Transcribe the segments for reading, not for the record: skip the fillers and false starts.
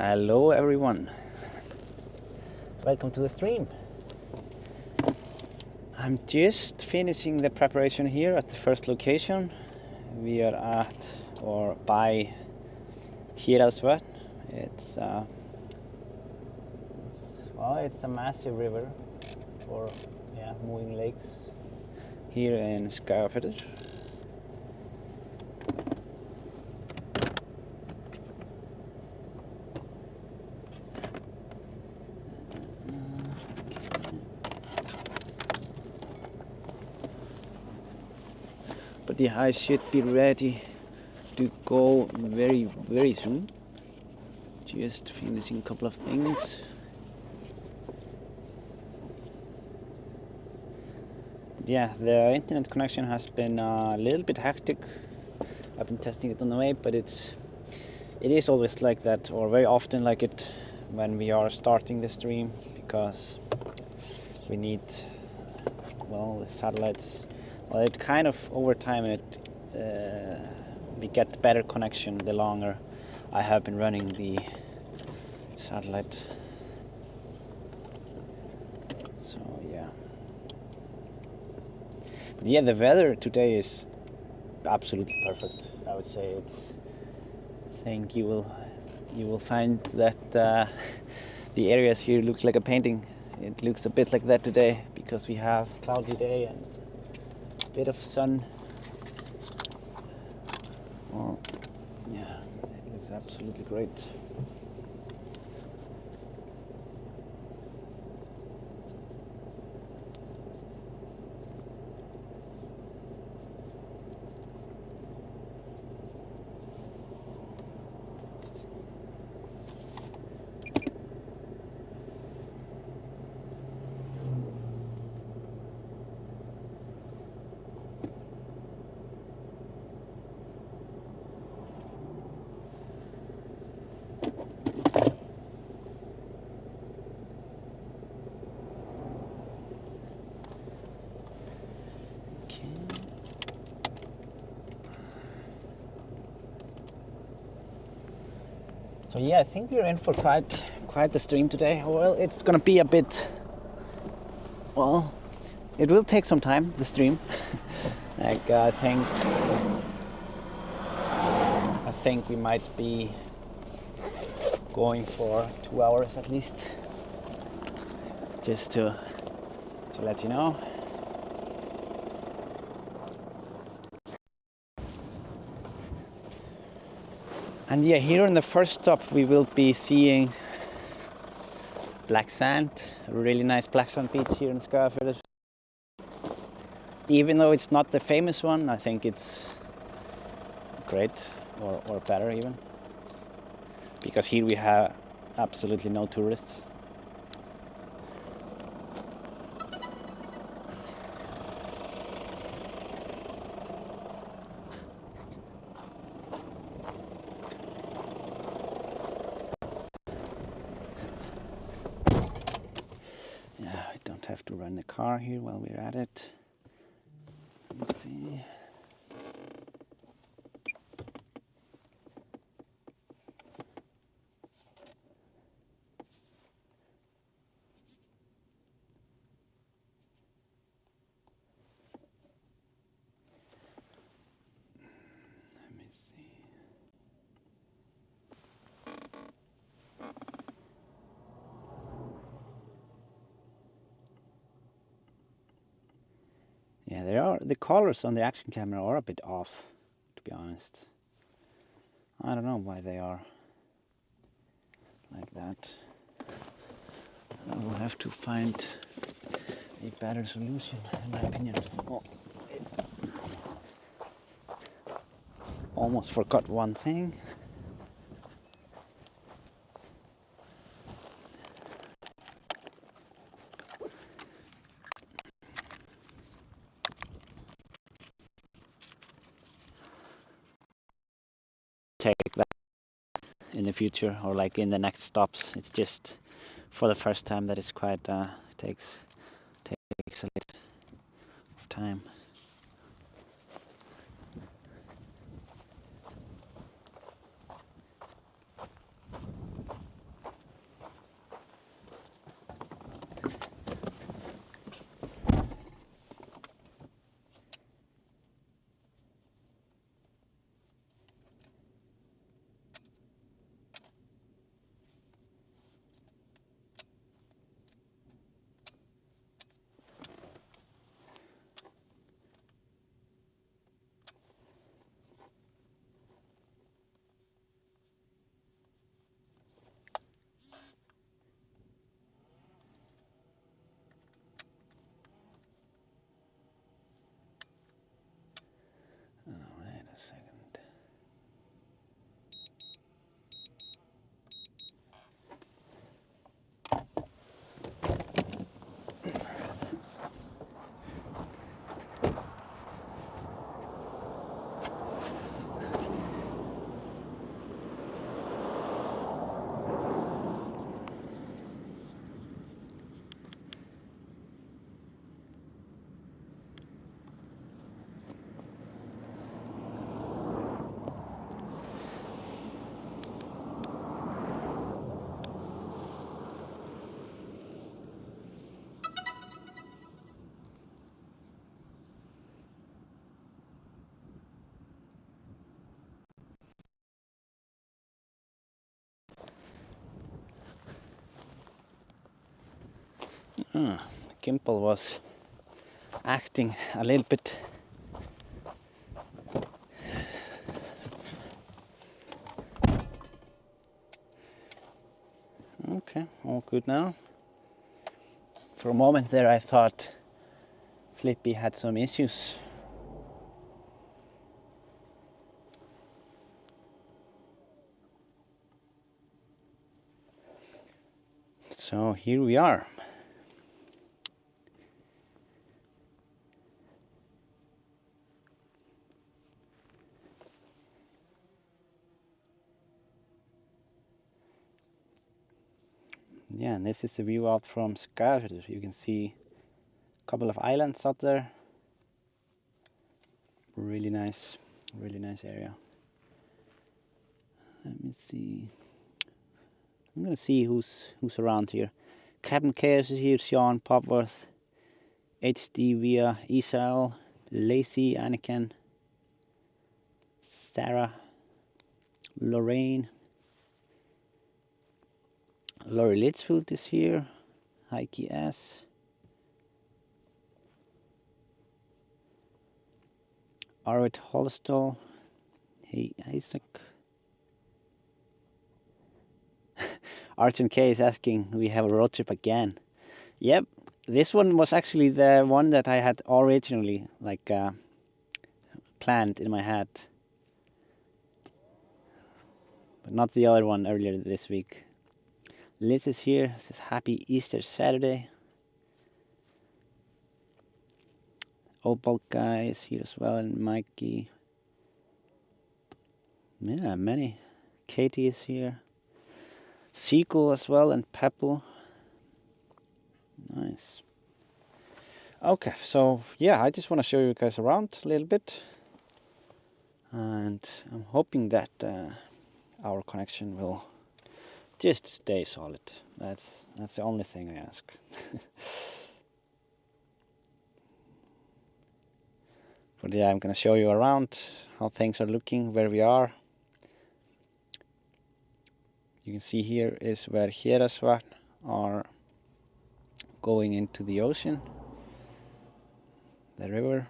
Hello everyone, welcome to the stream. I'm just finishing the preparation here at the first location. We are at or by Hegranes. It's a massive river for moving lakes here in Skagafjörður. But yeah, I should be ready to go very soon. Just finishing a couple of things. Yeah, the internet connection has been a little bit hectic. I've been testing it on the way, but it is always like that, or very often like it when we are starting the stream, because we need the satellites. Well, it kind of over time we get better connection the longer I have been running the satellite. So yeah. But yeah, the weather today is absolutely perfect. I would say I think you will find that the areas here looks like a painting. It looks a bit like that today because we have a cloudy day and bit of sun. Oh, yeah, it looks absolutely great. So yeah, I think we're in for quite the stream today. Well, it's gonna be a bit. Well, it will take some time. The stream, like I think we might be going for 2 hours at least. Just to let you know. And yeah, here on the first stop we will be seeing Blacksand, a really nice Blacksand beach here in Skagafjörður. Even though it's not the famous one, I think it's great, or better even. Because here we have absolutely no tourists. Have to run the car here while we're at it. Let's see. Let me see. Yeah, the colors on the action camera are a bit off, to be honest. I don't know why they are like that. I will have to find a better solution, in my opinion. Oh, almost forgot one thing. Take that in the future, or like in the next stops. It's just for the first time that it's quite takes a bit of time. The gimbal was acting a little bit okay, all good now. For a moment there I thought Flippy had some issues. So here we are. Yeah, and this is the view out from Skagafjörður. You can see a couple of islands out there. Really nice area. Let me see. I'm gonna see who's around here. Captain Chaos is here, Sean, Popworth, HD Via, Isak, Lacey, Anakin, Sarah, Lorraine, Laurie Litchfield is here, Heike S, Arvid Holstall, hey Isak. Archon K is asking, we have a road trip again. Yep, this one was actually the one that I had originally planned in my head. But not the other one earlier this week. Liz is here, says happy Easter Saturday. Opal guy is here as well, and Mikey. Yeah, many. Katie is here. Sequel as well, and Pepple. Nice. Okay, so yeah, I just want to show you guys around a little bit. And I'm hoping that our connection will just stay solid. That's the only thing I ask. But yeah, I'm gonna show you around how things are looking, where we are. You can see here is where Hegranes are going into the ocean, the river.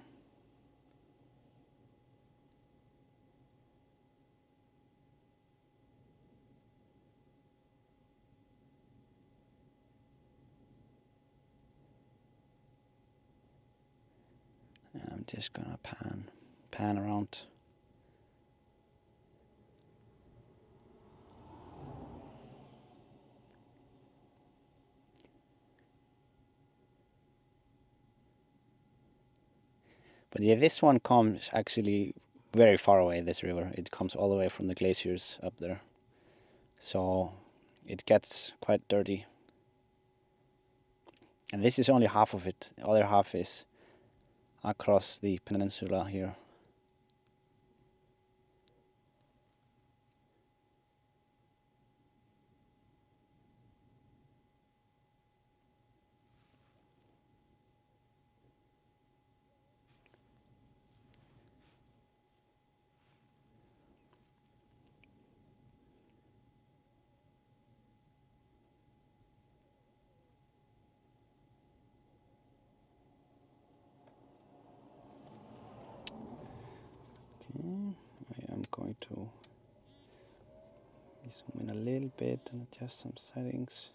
I'm just gonna pan around. But yeah, this one comes actually very far away, this river. It comes all the way from the glaciers up there. So it gets quite dirty. And this is only half of it. The other half is across the peninsula here. I am going to zoom in a little bit and adjust some settings.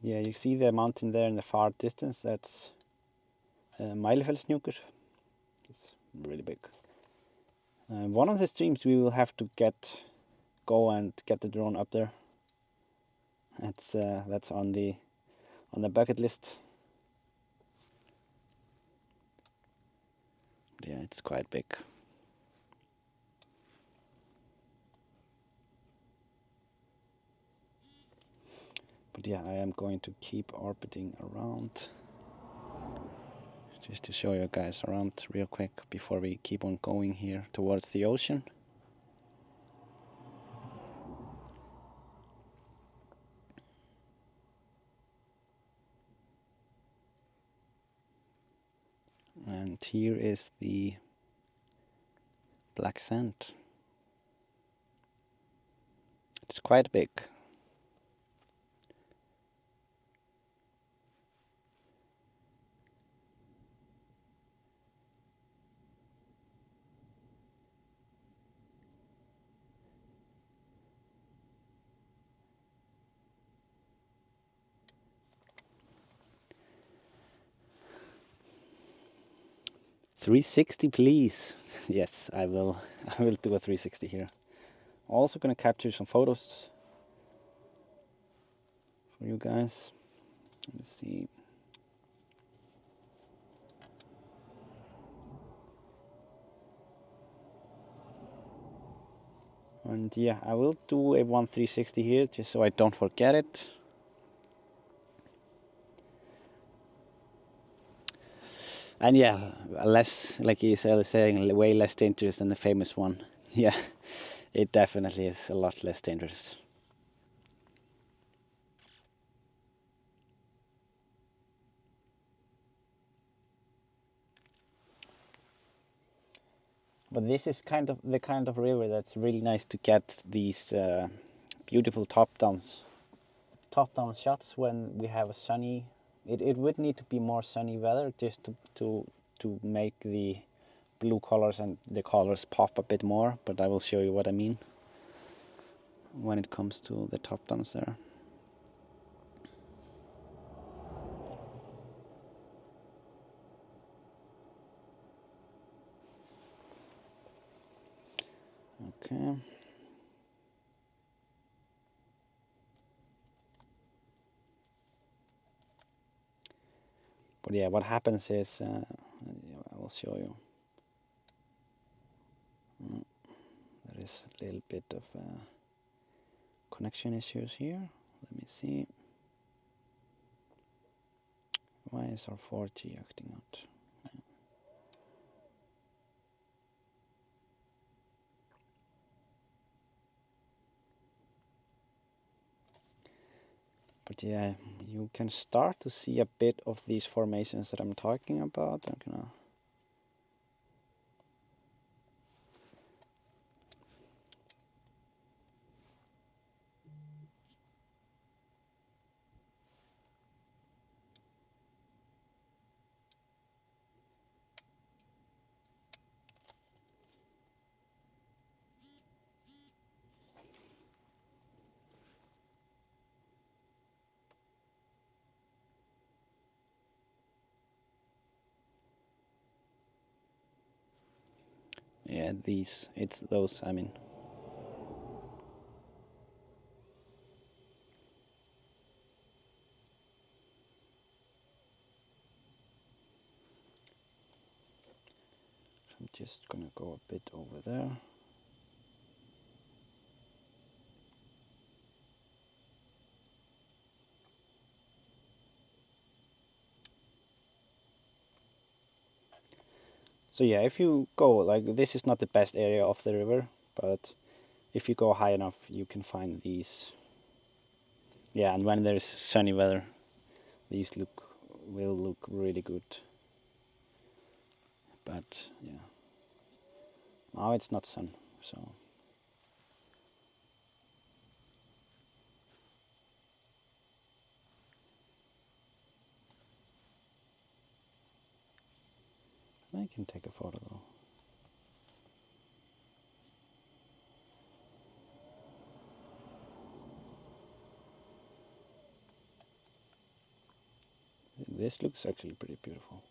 Yeah, you see the mountain there in the far distance. That's Mælifellshnjúkur. It's really big. One of the streams we will have to go and get the drone up there. That's on the bucket list. Yeah, it's quite big. But yeah, I am going to keep orbiting around, just to show you guys around real quick before we keep on going here towards the ocean. And here is the Blacksand. It's quite big. .360 please. Yes, I will do a 360 here. Also gonna capture some photos for you guys. Let's see. And yeah, I will do a 360 here just so I don't forget it. And yeah, less, like Isak is saying, way less dangerous than the famous one. Yeah, it definitely is a lot less dangerous. But this is kind of the kind of river that's really nice to get these beautiful top-down shots when we have a sunny. It would need to be more sunny weather just to make the blue colors and the colors pop a bit more. But I will show you what I mean when it comes to the top-downs there. Okay. But yeah, what happens is, I will show you. There is a little bit of connection issues here. Let me see. Why is our 4G acting out? But yeah, you can start to see a bit of these formations that I'm talking about. I'm gonna yeah, it's those, I mean. I'm just gonna go a bit over there. So yeah, if you go, like, this is not the best area of the river, but if you go high enough, you can find these. Yeah, and when there's sunny weather, these will look really good. But yeah, now it's not sun, so. I can take a photo though. This looks actually pretty beautiful.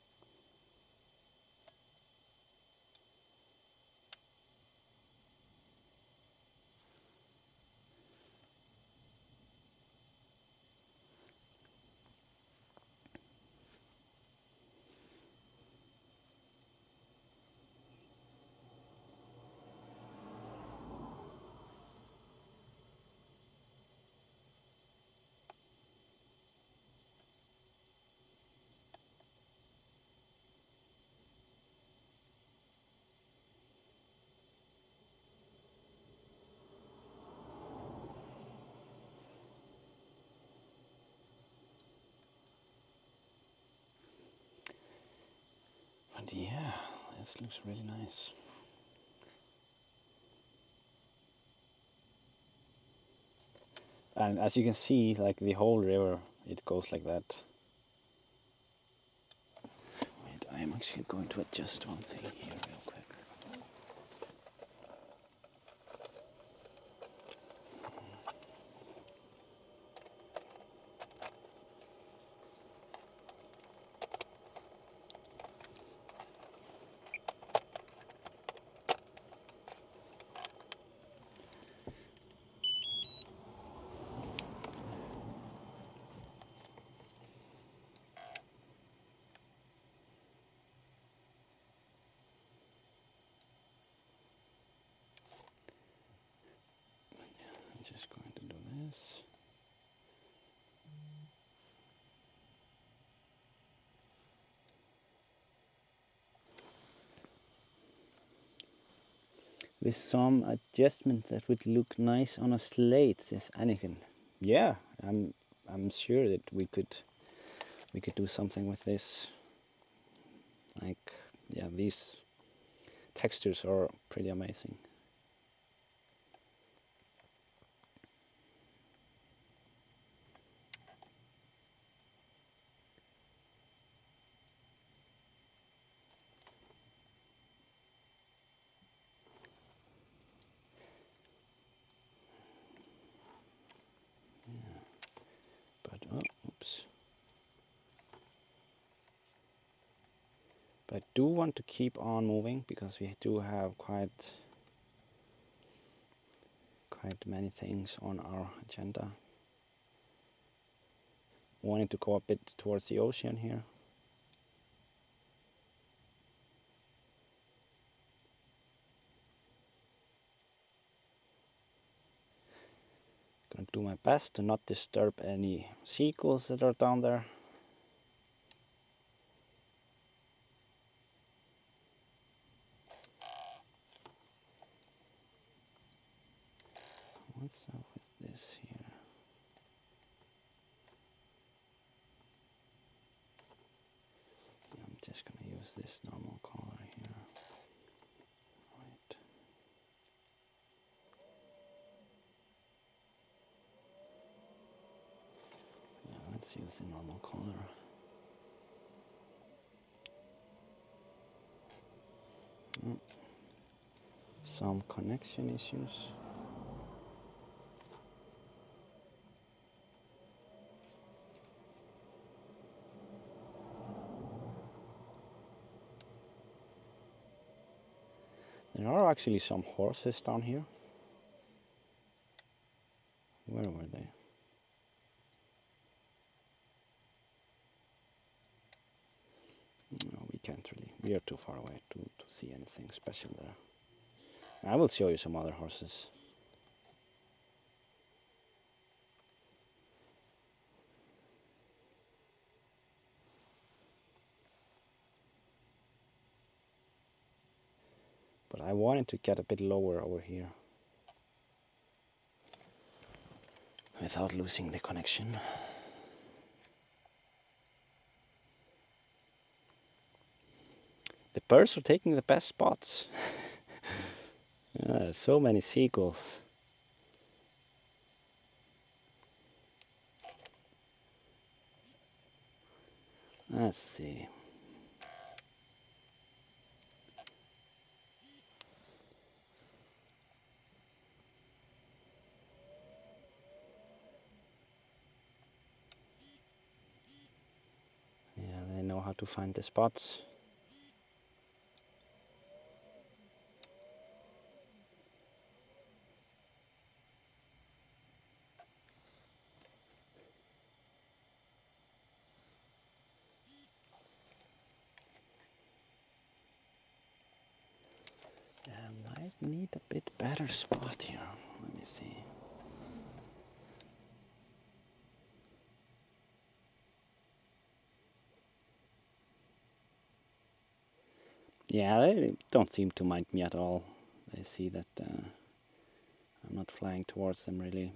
But yeah, this looks really nice. And as you can see, like the whole river, it goes like that. Wait, I'm actually going to adjust one thing here real quick. I'm just going to do this. With some adjustment that would look nice on a slate, says Anakin. Yeah, I'm sure that we could do something with this. Like, yeah, these textures are pretty amazing. But oh, oops. But I do want to keep on moving because we do have quite many things on our agenda. Wanting to go a bit towards the ocean here. Gonna do my best to not disturb any seagulls that are down there. What's up with this here? I'm just gonna use this normal color here. Right. Yeah, let's use the normal color. Oh. Some connection issues. There are actually some horses down here. Where were they? No, we can't really. We are too far away to see anything special there. I will show you some other horses. But I wanted to get a bit lower over here without losing the connection. The birds are taking the best spots. So many seagulls. Let's see. Yeah, they know how to find the spots. I need a bit better spot here. Let me see. Yeah, they don't seem to mind me at all. They see that I'm not flying towards them really.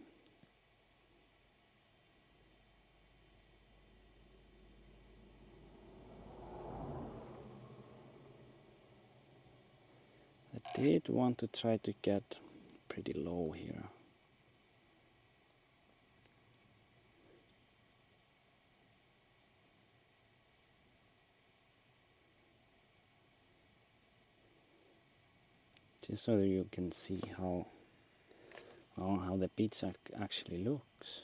did want to try to get pretty low here. Just so that you can see how the beach actually looks.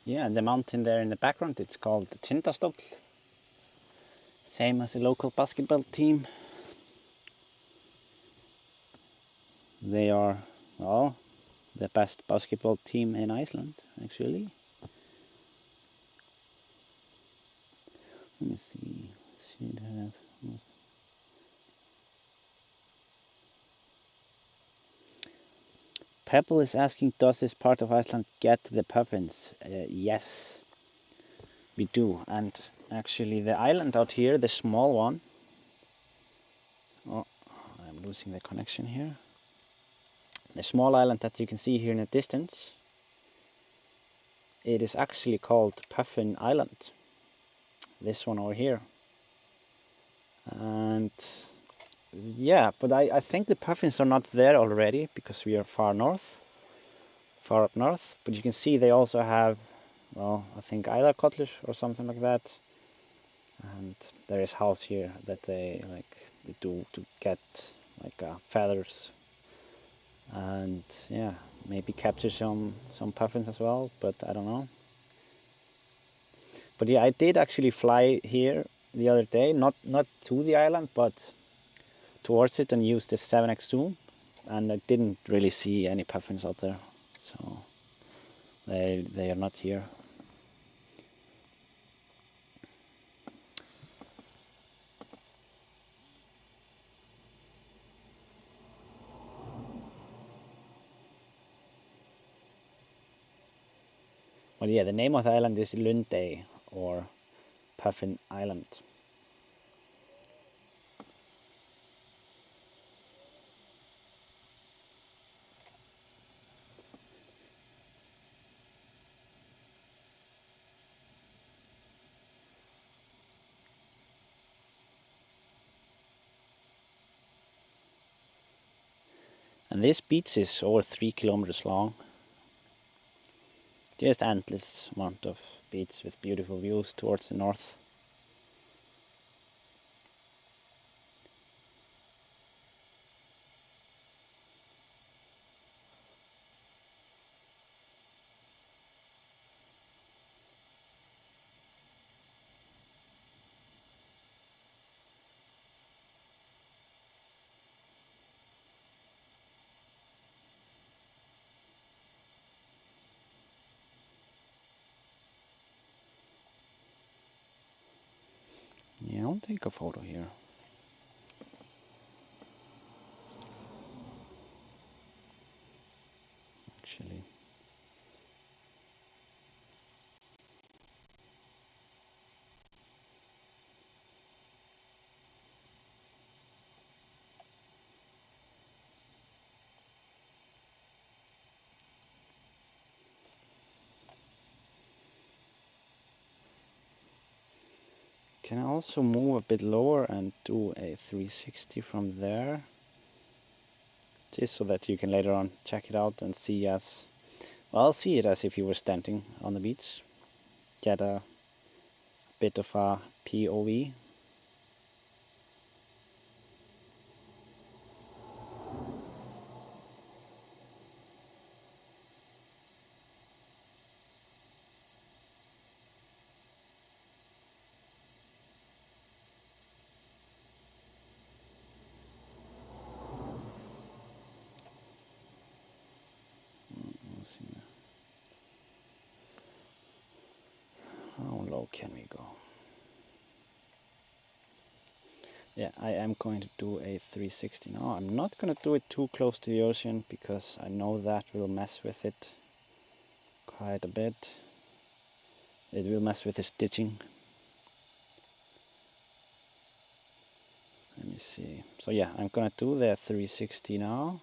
Yeah, the mountain there in the background, it's called Tindastóll. Same as the local basketball team. They are, well, the best basketball team in Iceland, actually. Let me see, should have... Pebble is asking, does this part of Iceland get the puffins? Yes, we do. And actually the island out here, the small one... Oh, I'm losing the connection here. The small island that you can see here in the distance, it is actually called Puffin Island. This one over here. And yeah, but I think the puffins are not there already because we are far up north. But you can see they also have, well, I think æðarkollur or something like that. And there is house here that they do to get feathers. And yeah, maybe capture some puffins as well, but I don't know. But yeah, I did actually fly here the other day, not to the island, but towards it, and used the 7x zoom, and I didn't really see any puffins out there, so they are not here. Well, yeah, the name of the island is Lundey, or Puffin Island. And this beach is over 3 kilometers long. Just endless amount of beach with beautiful views towards the north. Yeah, I'll take a photo here. Actually. can also move a bit lower and do a 360 from there, just so that you can later on check it out and see as well. See it as if you were standing on the beach. Get a bit of a POV. How low can we go? Yeah, I am going to do a 360 now. I'm not going to do it too close to the ocean because I know that will mess with it quite a bit. It will mess with the stitching. Let me see. So yeah, I'm going to do the 360 now,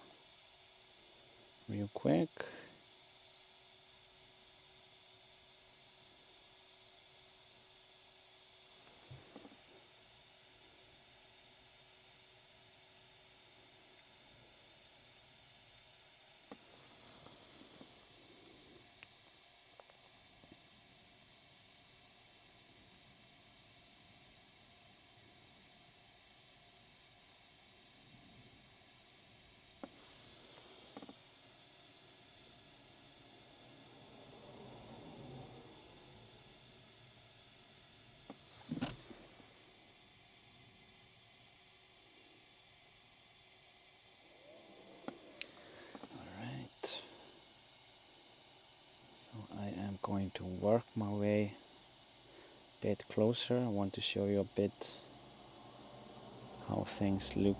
real quick. Going to work my way a bit closer. I want to show you a bit how things look.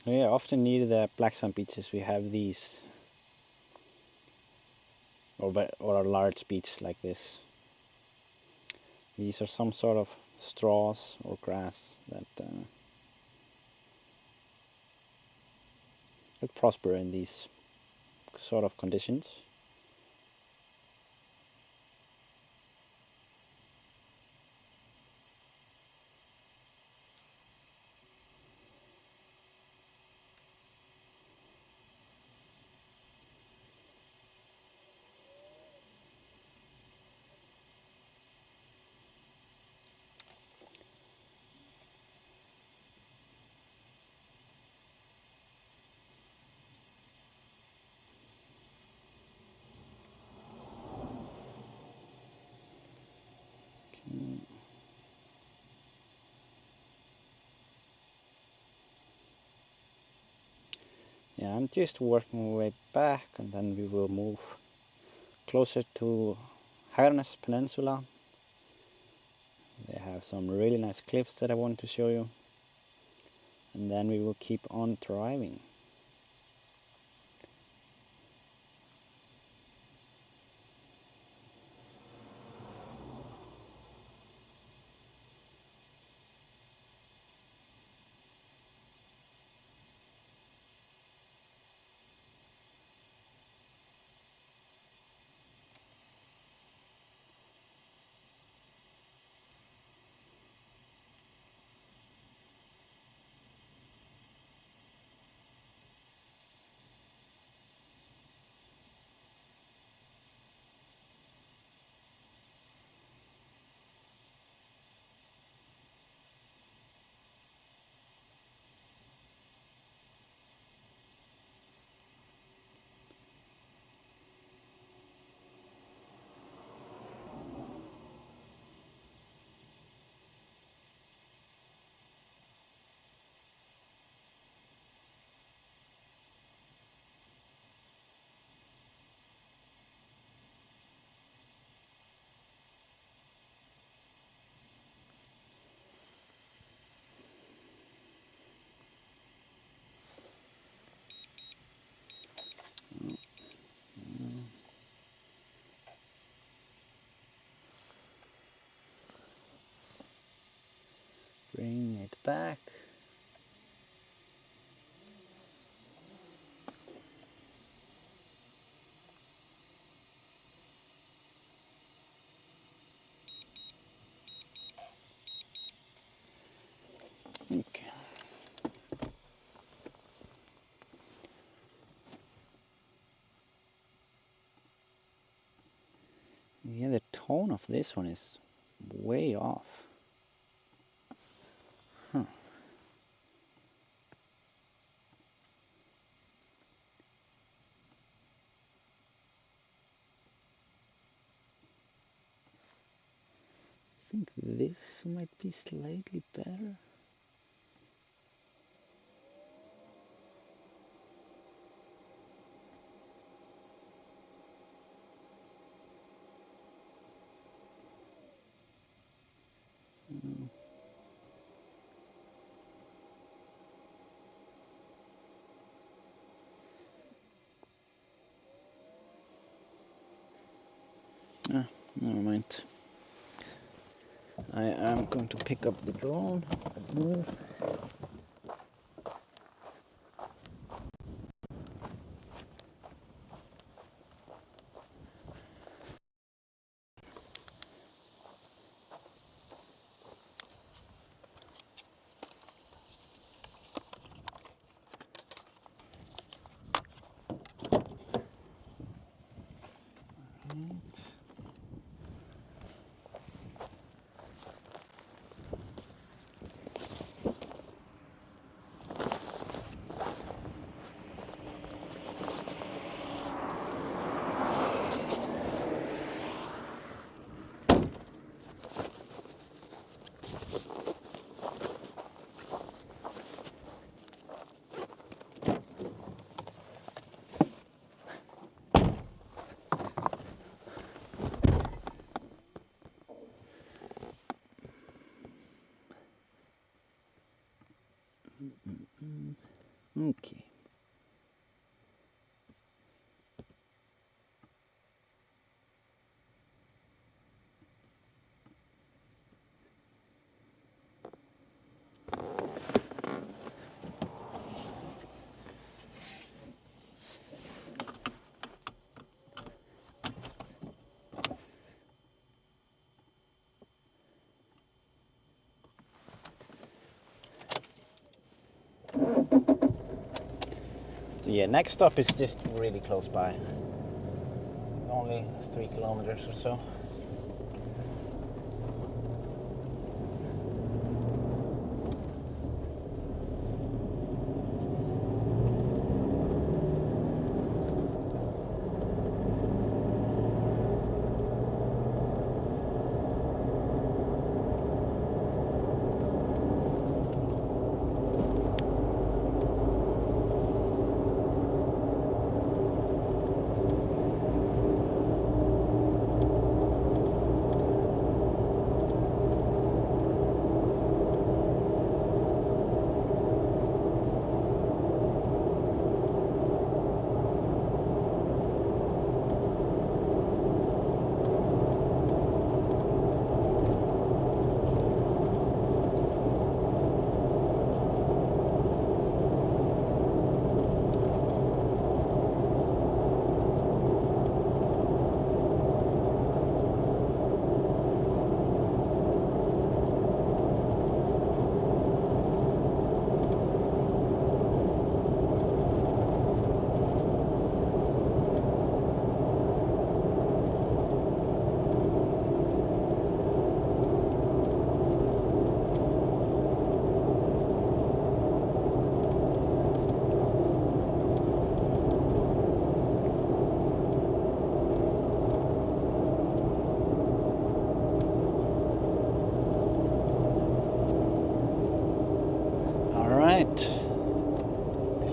Yeah, often near the Blacksand beaches we have these, or a large beach like this. These are some sort of straws or grass that prosper in these sort of conditions. Yeah, I'm just working my way back, and then we will move closer to Hegranes Peninsula. They have some really nice cliffs that I want to show you, and then we will keep on driving. back. Okay. Yeah, the tone of this one is way off. Huh. I think this might be slightly better. Never mind. I am going to pick up the drone and move. Okay. So yeah, next stop is just really close by. Only 3 kilometers or so.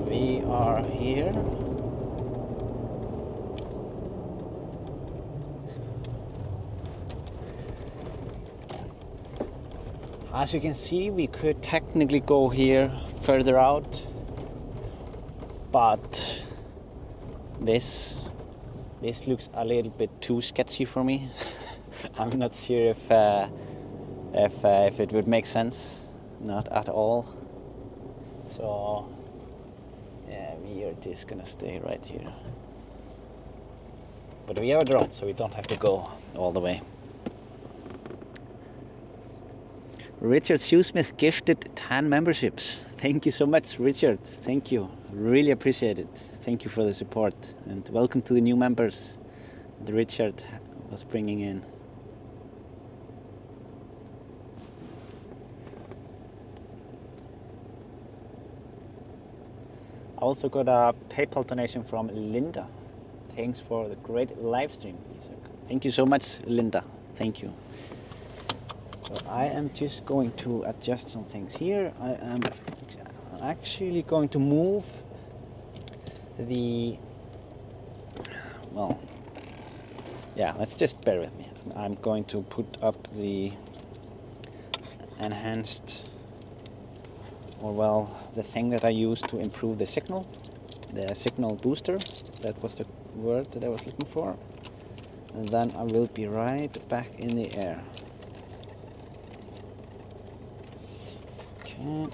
We are here. As you can see, we could technically go here further out, but this looks a little bit too sketchy for me. I'm not sure if it would make sense not at all. So yeah, we are just gonna stay right here. But we have a drone, so we don't have to go all the way. Richard Shoesmith gifted 10 memberships. Thank you so much, Richard. Thank you. Really appreciate it. Thank you for the support. And welcome to the new members that Richard was bringing in. I also got a PayPal donation from Linda. Thanks for the great live stream, Isak. Thank you so much, Linda. Thank you. So I am just going to adjust some things here. I am actually going to move the, well, yeah, let's just bear with me. I'm going to put up the enhanced, or well, the thing that I use to improve the signal booster. That was the word that I was looking for. And then I will be right back in the air. Okay.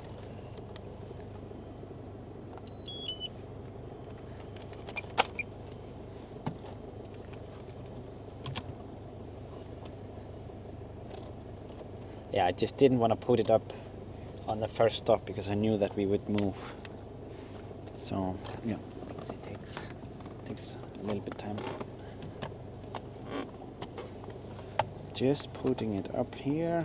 Yeah, I just didn't want to put it up on the first stop because I knew that we would move. So yeah, it takes a little bit time. Just putting it up here.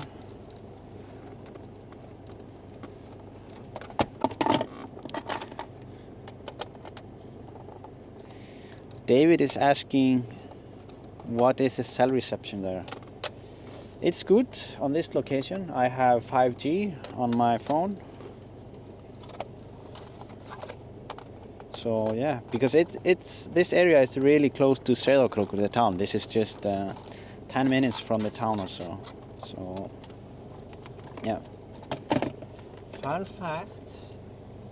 David is asking, what is the cell reception there? It's good on this location. I have 5G on my phone. So yeah, because this area is really close to Sauðárkrókur, the town. This is just 10 minutes from the town or so. So yeah. Fun fact,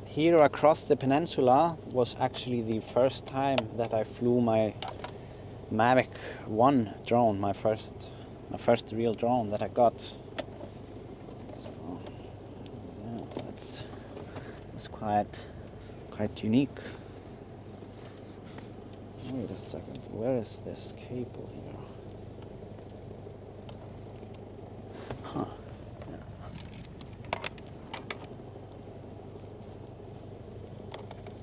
here across the peninsula was actually the first time that I flew my Mavic 1 drone, my first real drone that I got. So yeah, that's quite unique. Wait a second, where is this cable here? Huh. Yeah.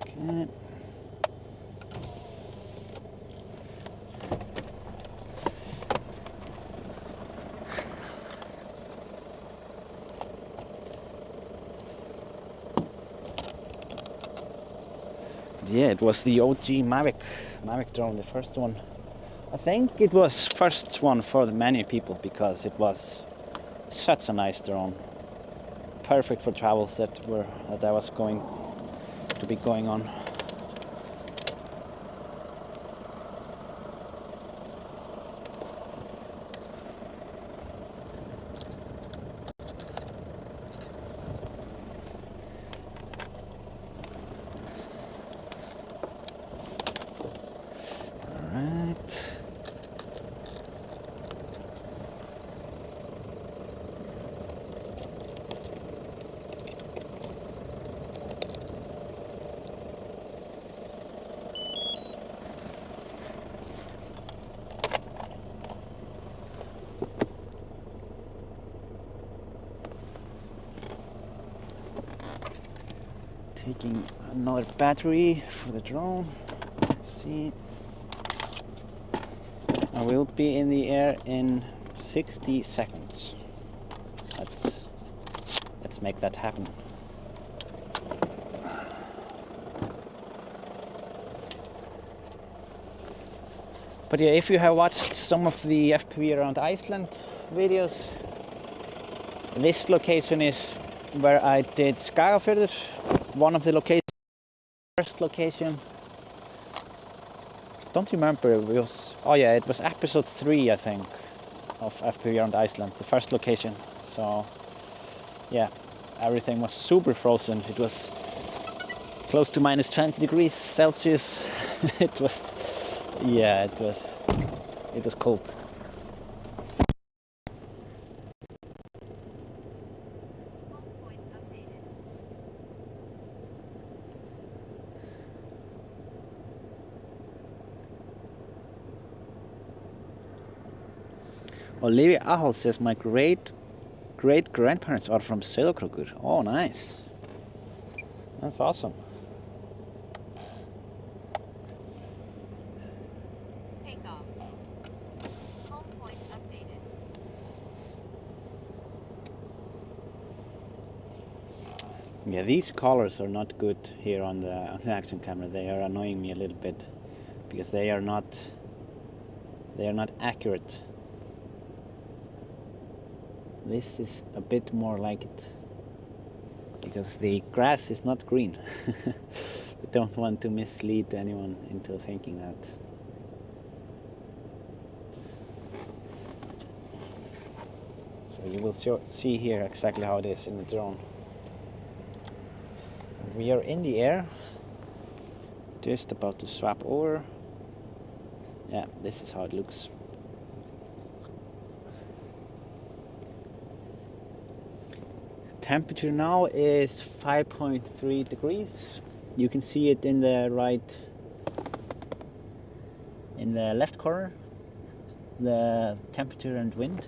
Okay. Yeah, it was the OG Mavic drone, the first one. I think it was first one for many people because it was such a nice drone. Perfect for travels that I was going to be going on. Taking another battery for the drone. Let's see. I will be in the air in 60 seconds. Let's make that happen. But yeah, if you have watched some of the FPV around Iceland videos, this location is where I did Skagafjörður. One of the locations, first location. Don't remember, it was, oh yeah, it was episode 3 I think of FPV around Iceland, the first location. So yeah, everything was super frozen. It was close to minus 20 degrees Celsius. It was, yeah, it was cold. Olivia Ahol says my great grandparents are from Sauðárkrókur. Oh, nice. That's awesome. Takeoff. Home point updated. Yeah, these colors are not good here on the action camera. They are annoying me a little bit because they are not accurate. This is a bit more like it because the grass is not green. We don't want to mislead anyone into thinking that. So you will see here exactly how it is in the drone. We are in the air, just about to swap over. Yeah, this is how it looks. Temperature now is 5.3 degrees. You can see it in the left corner, the temperature and wind.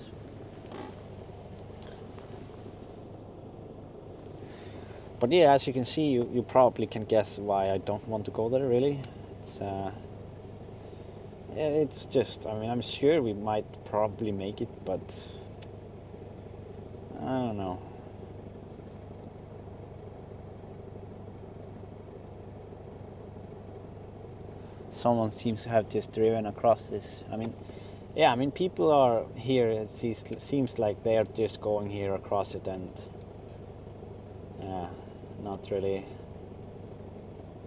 But yeah, as you can see, you probably can guess why I don't want to go there, really. It's just, I mean, I'm sure we might probably make it, but I don't know. Someone seems to have just driven across this. I mean, yeah, I mean, people are here, it seems like they're just going here across it and not really.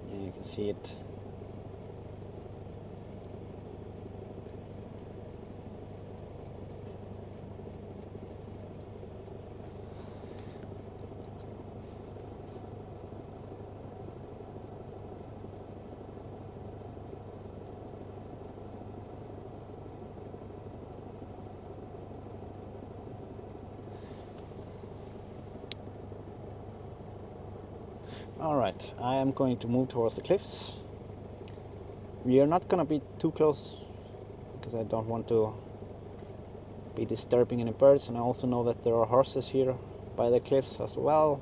Yeah, you can see it. Alright, I am going to move towards the cliffs. We are not gonna be too close because I don't want to be disturbing any birds, and I also know that there are horses here by the cliffs as well.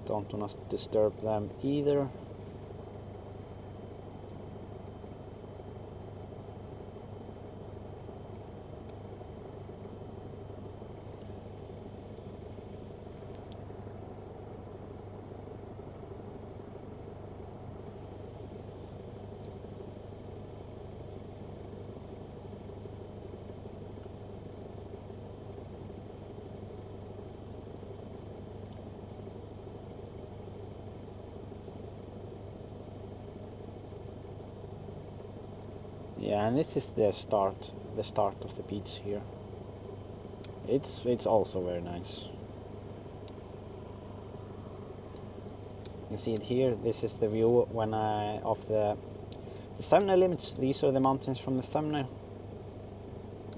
Don't want to disturb them either. Yeah, and this is the start of the beach here. It's also very nice. You can see it here. This is the view when of the thumbnail image. These are the mountains from the thumbnail.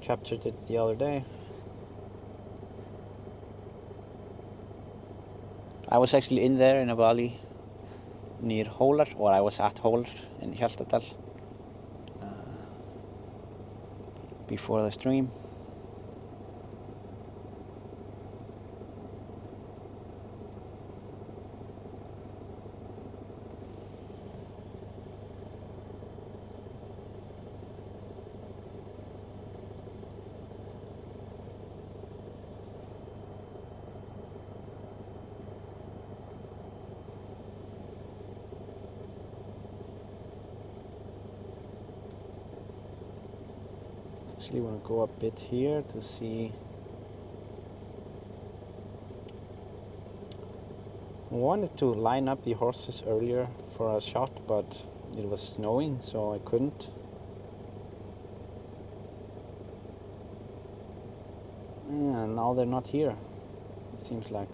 Captured it the other day. I was actually in there in a valley near Hólar, or I was at Hólar in Hjaltadal before the stream. Actually want to go a bit here to see. I wanted to line up the horses earlier for a shot, but it was snowing, so I couldn't. Yeah, now they're not here, it seems like.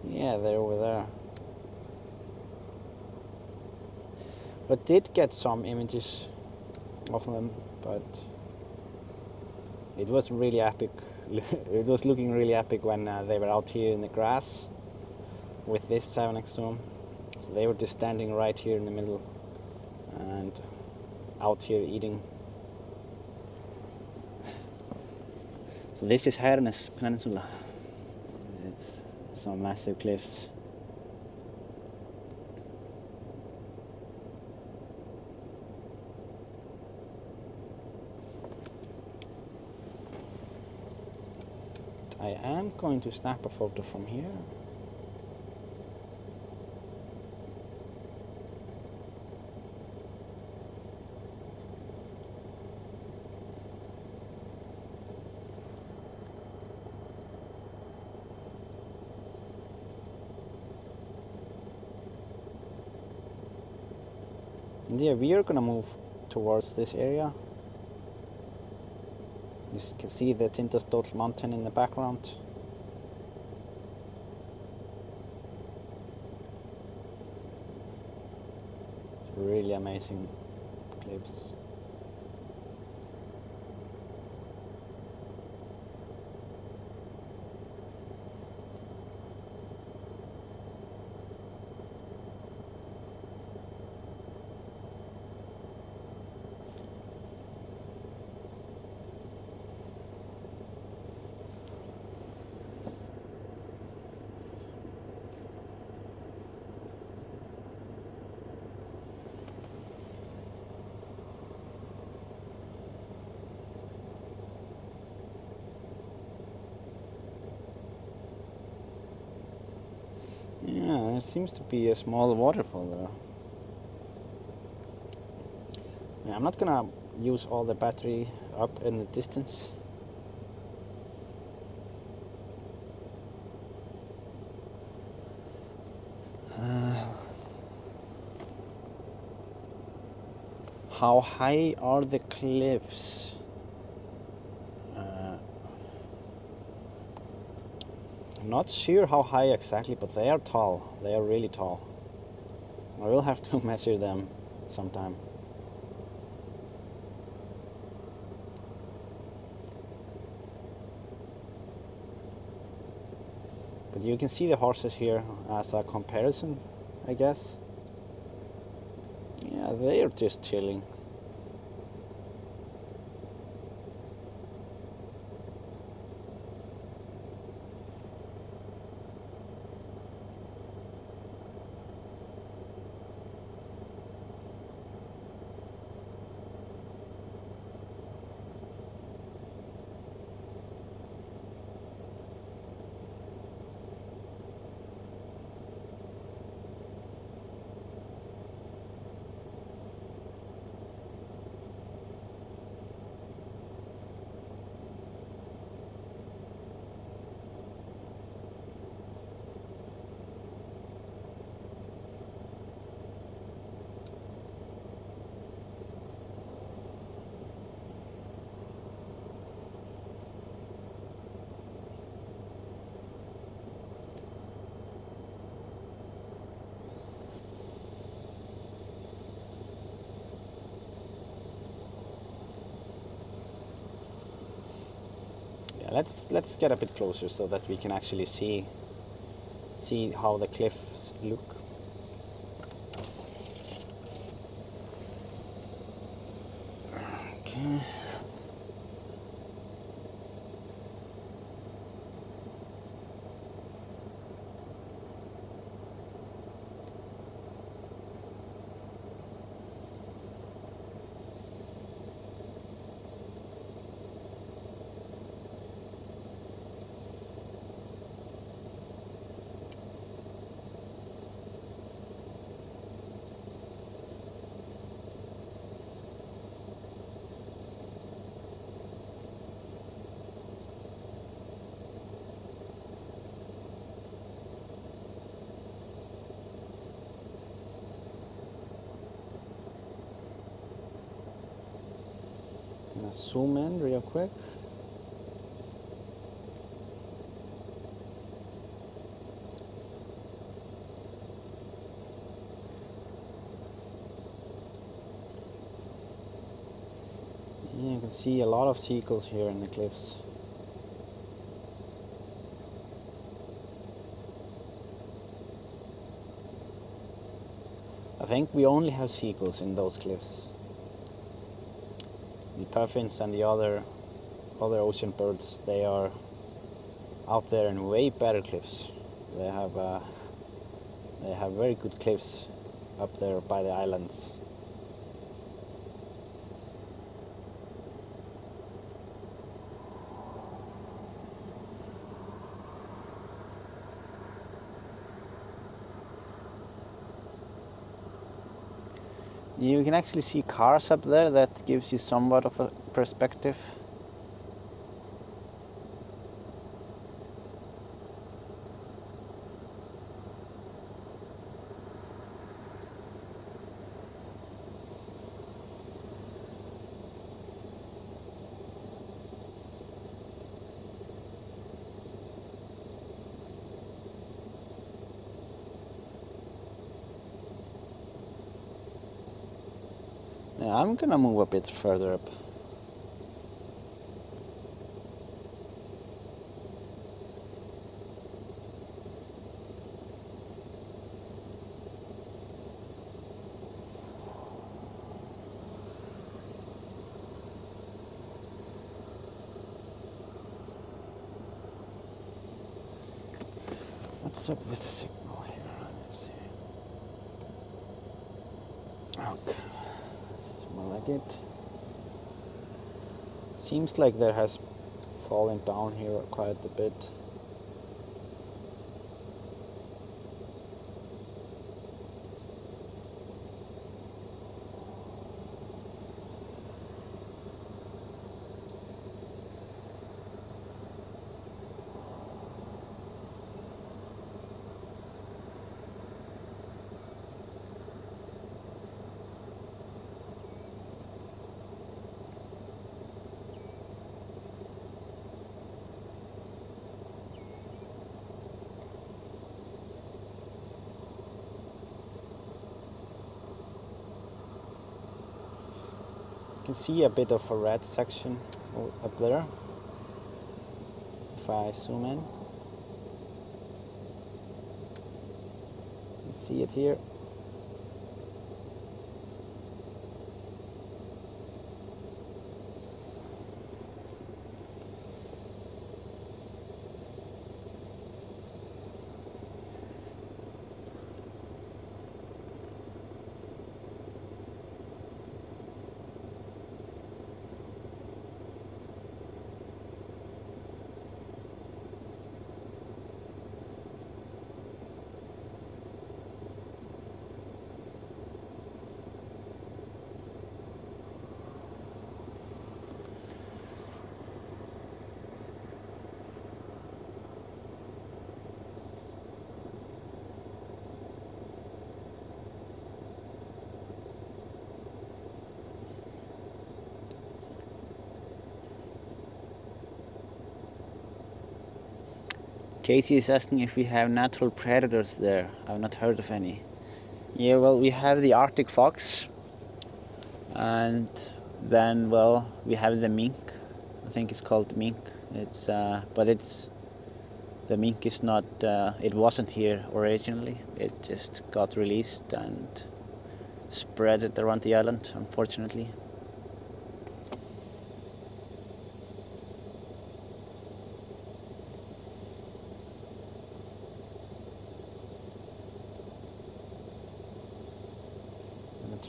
Yeah, they're over there. But did get some images of them, but it was really epic. It was looking really epic when they were out here in the grass with this 7x zoom. So they were just standing right here in the middle and out here eating. So this is Hegranes Peninsula. It's some massive cliffs. I am going to snap a photo from here. And yeah, we are gonna move towards this area. You can see the Tindastóll mountain in the background. It's really amazing cliffs. Yeah, there seems to be a small waterfall there. Yeah, I'm not gonna use all the battery up in the distance. How high are the cliffs? I'm not sure how high exactly, but they are tall. They are really tall. I will have to measure them sometime. But you can see the horses here as a comparison, I guess. Yeah, they are just chilling. Let's get a bit closer so that we can actually see how the cliffs look. Okay. I'm gonna zoom in real quick. Yeah, you can see a lot of seagulls here in the cliffs. I think we only have seagulls in those cliffs. The puffins and the other ocean birds, they are out there in way better cliffs. They have very good cliffs up there by the islands. You can actually see cars up there. That gives you somewhat of a perspective. Yeah, I'm gonna move a bit further up. What's up with the signal here? Let's see. Okay. More like it. Seems like there has fallen down here quite a bit. You can see a bit of a red section up there if I zoom in. You can see it here. Casey is asking if we have natural predators there. I've not heard of any. Yeah, well, we have the Arctic fox, and then, well, we have the mink. I think it's called mink. It's the mink is not. It wasn't here originally. It just got released and spread it around the island, unfortunately.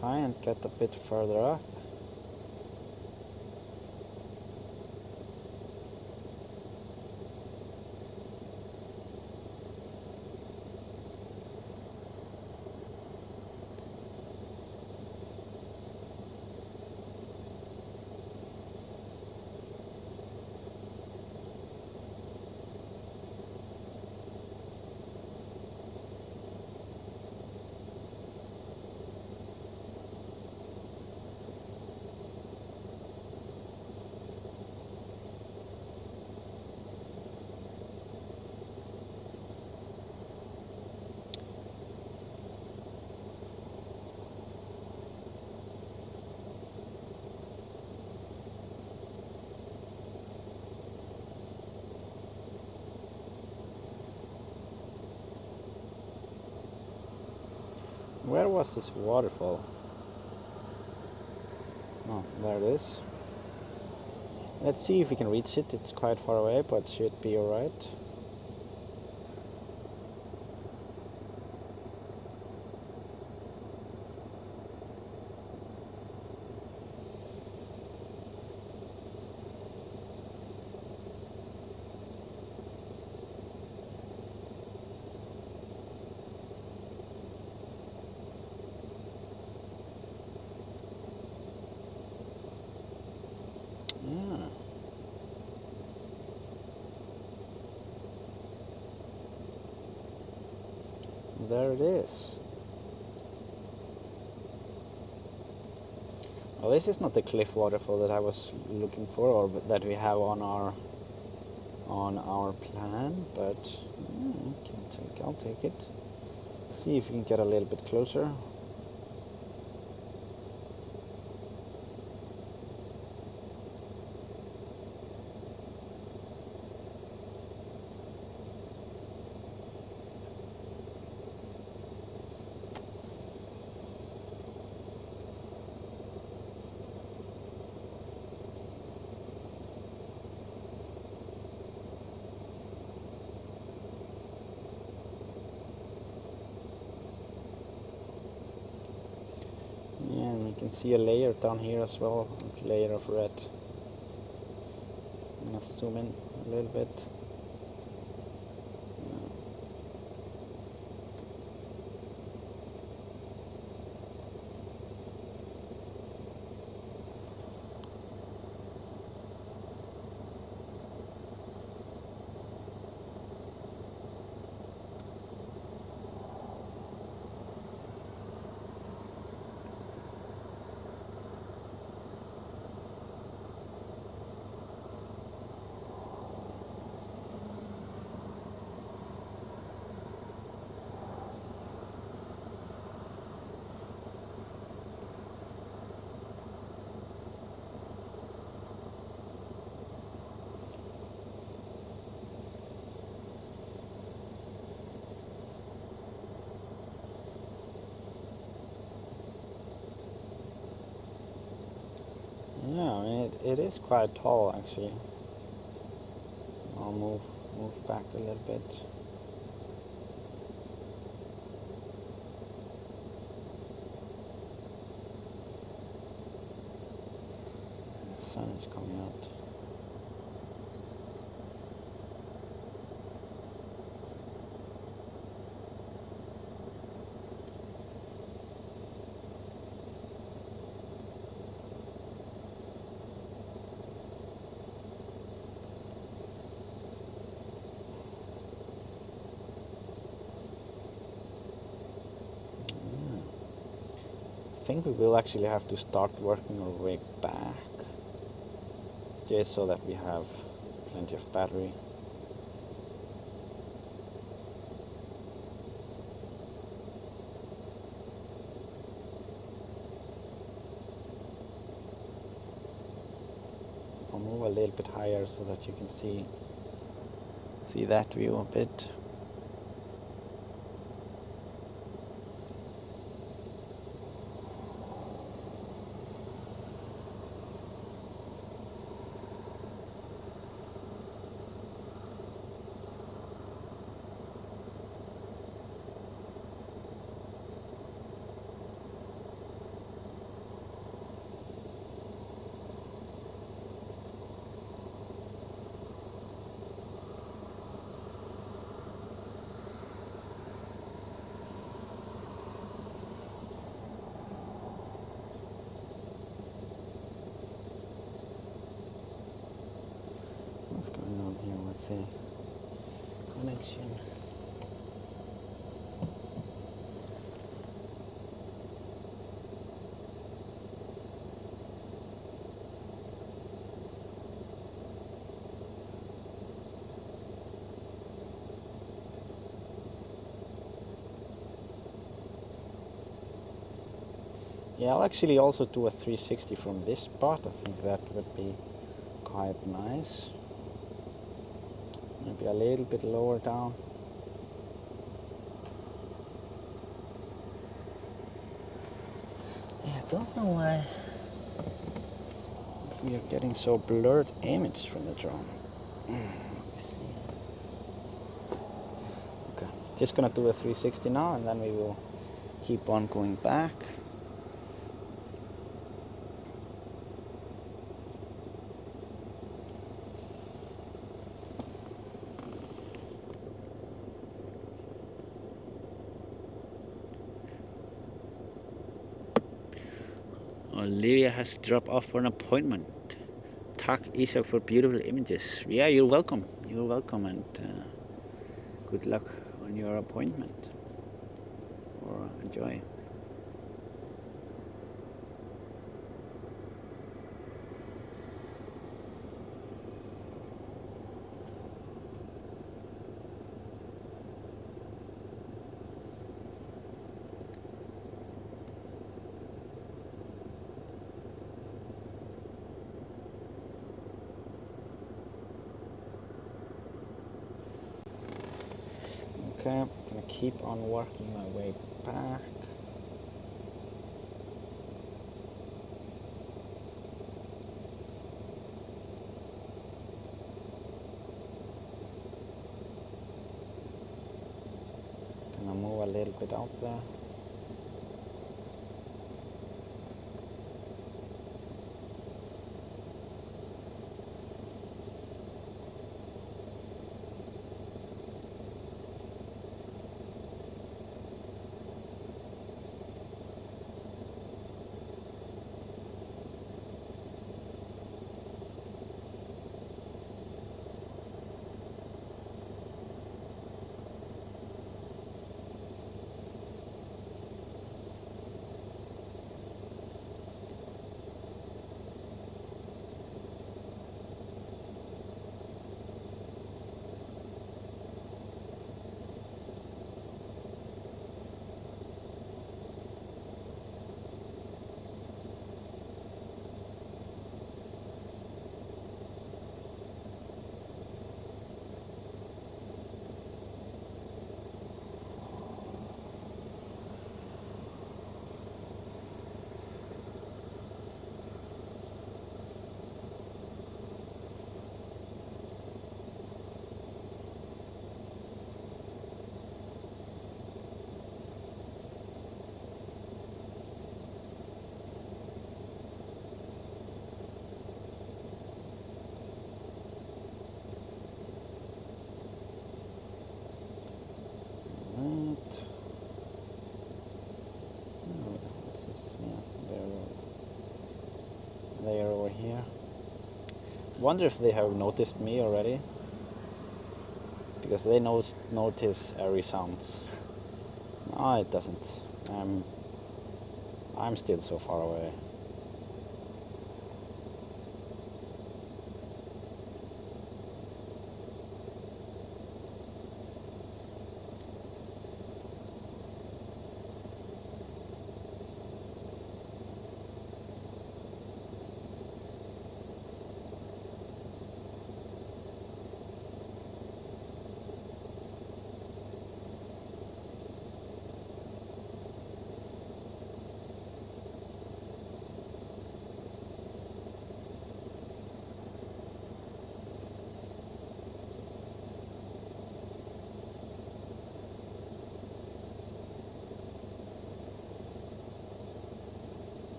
Try and get a bit further up. Where was this waterfall? Oh, there it is. Let's see if we can reach it. It's quite far away, but should be alright. There it is. Well, this is not the cliff waterfall that I was looking for, or that we have on our plan, but I'll take it. See if we can get a little bit closer. You can see a layer down here as well, a layer of red. I'm gonna zoom in a little bit. Yeah, I mean, it is quite tall actually. I'll move back a little bit. The sun is coming out. I think we will actually have to start working our way back, just so that we have plenty of battery. I'll move a little bit higher so that you can see that view a bit. What's going on here with the connection? Yeah, I'll actually also do a 360 from this spot. I think that would be quite nice. Maybe a little bit lower down. don't know why we are getting so blurred image from the drone. Let me see. Okay, just gonna do a 360 now, and then we will keep on going back. Olivia has dropped off for an appointment. Talk Isak for beautiful images. Yeah, you're welcome. You're welcome, and good luck on your appointment. Or enjoy. Okay, I'm gonna keep on working my way back. Gonna move a little bit out there. They are over here. Wonder if they have noticed me already, because they notice every sounds. No, it doesn't. I'm still so far away.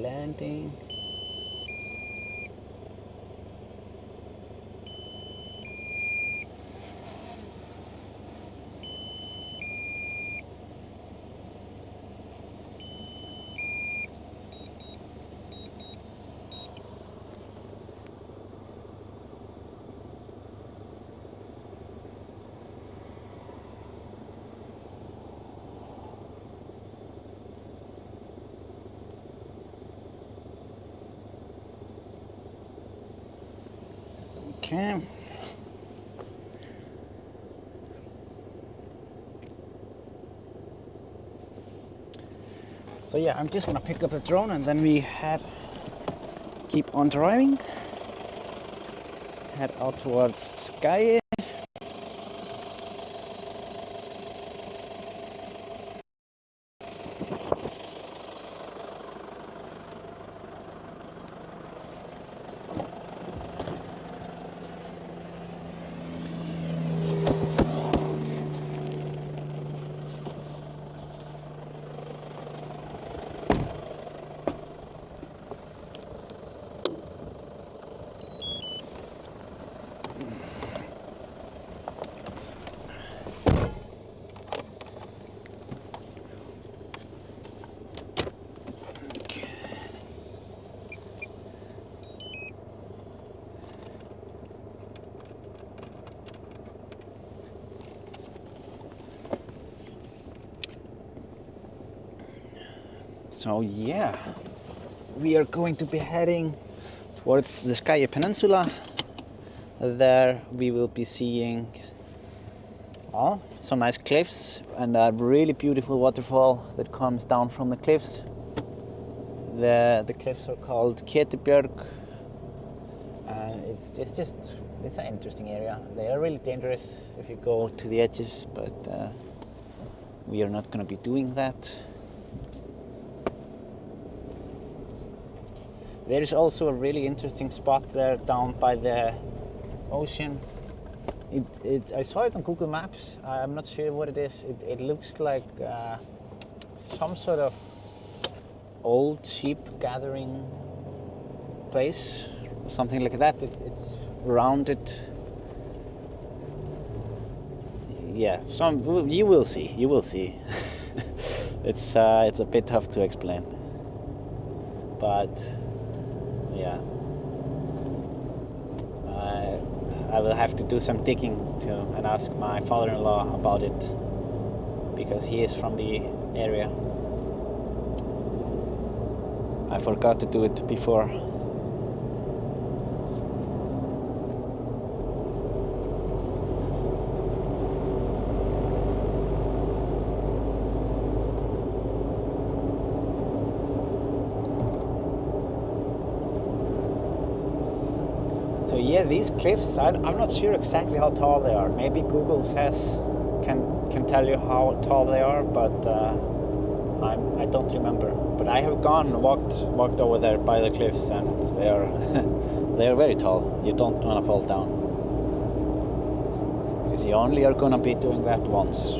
landing. Okay. So yeah, I'm just gonna pick up the drone and then we keep on driving, head out towards Skagi. So yeah, we are going to be heading towards the Skagi Peninsula. There we will be seeing some nice cliffs and a really beautiful waterfall that comes down from the cliffs. The cliffs are called Ketubjörg, and it's an interesting area. They are really dangerous if you go to the edges, but we are not going to be doing that. There is also a really interesting spot there down by the ocean. I saw it on Google Maps. I'm not sure what it is. It looks like some sort of old sheep gathering place, something like that. It's rounded. Yeah, you will see. You will see. It's a bit tough to explain, but. Yeah, I will have to do some digging and ask my father-in-law about it, because he is from the area. I forgot to do it before. So yeah, these cliffs, I'm not sure exactly how tall they are. Maybe Google can tell you how tall they are, but I don't remember. But I have walked over there by the cliffs, and they are they are very tall. You don't want to fall down, because you only are gonna be doing that once.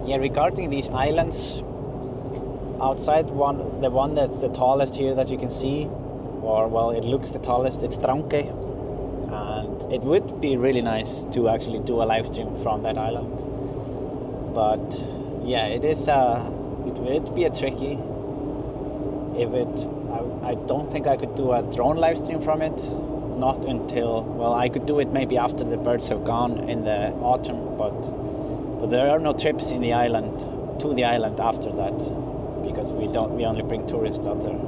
Yeah, regarding these islands, outside the one that's the tallest here that you can see, or well, it looks the tallest, it's Drangey, and it would be really nice to actually do a live stream from that island. But yeah, it is a it would be a tricky. I don't think I could do a drone live stream from it. Not until, well, I could do it maybe after the birds have gone in the autumn, but there are no trips in the island to the island after that, because we only bring tourists out there.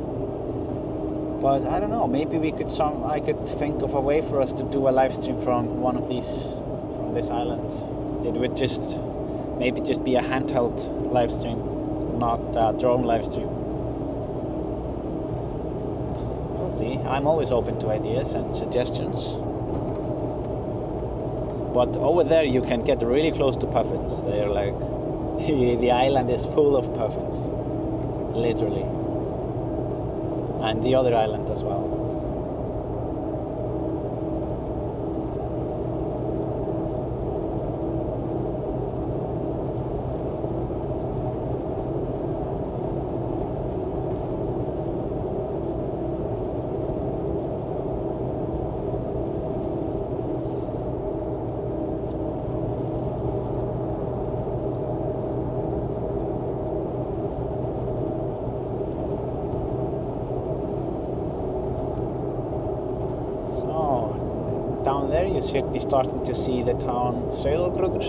But I don't know, maybe I could think of a way for us to do a live stream from from this island. It would maybe just be a handheld live stream, not a drone live stream. We'll see. I'm always open to ideas and suggestions. But over there you can get really close to puffins. They're like, the island is full of puffins, literally. And the other island as well. Down there you should be starting to see the town Sauðárkrókur.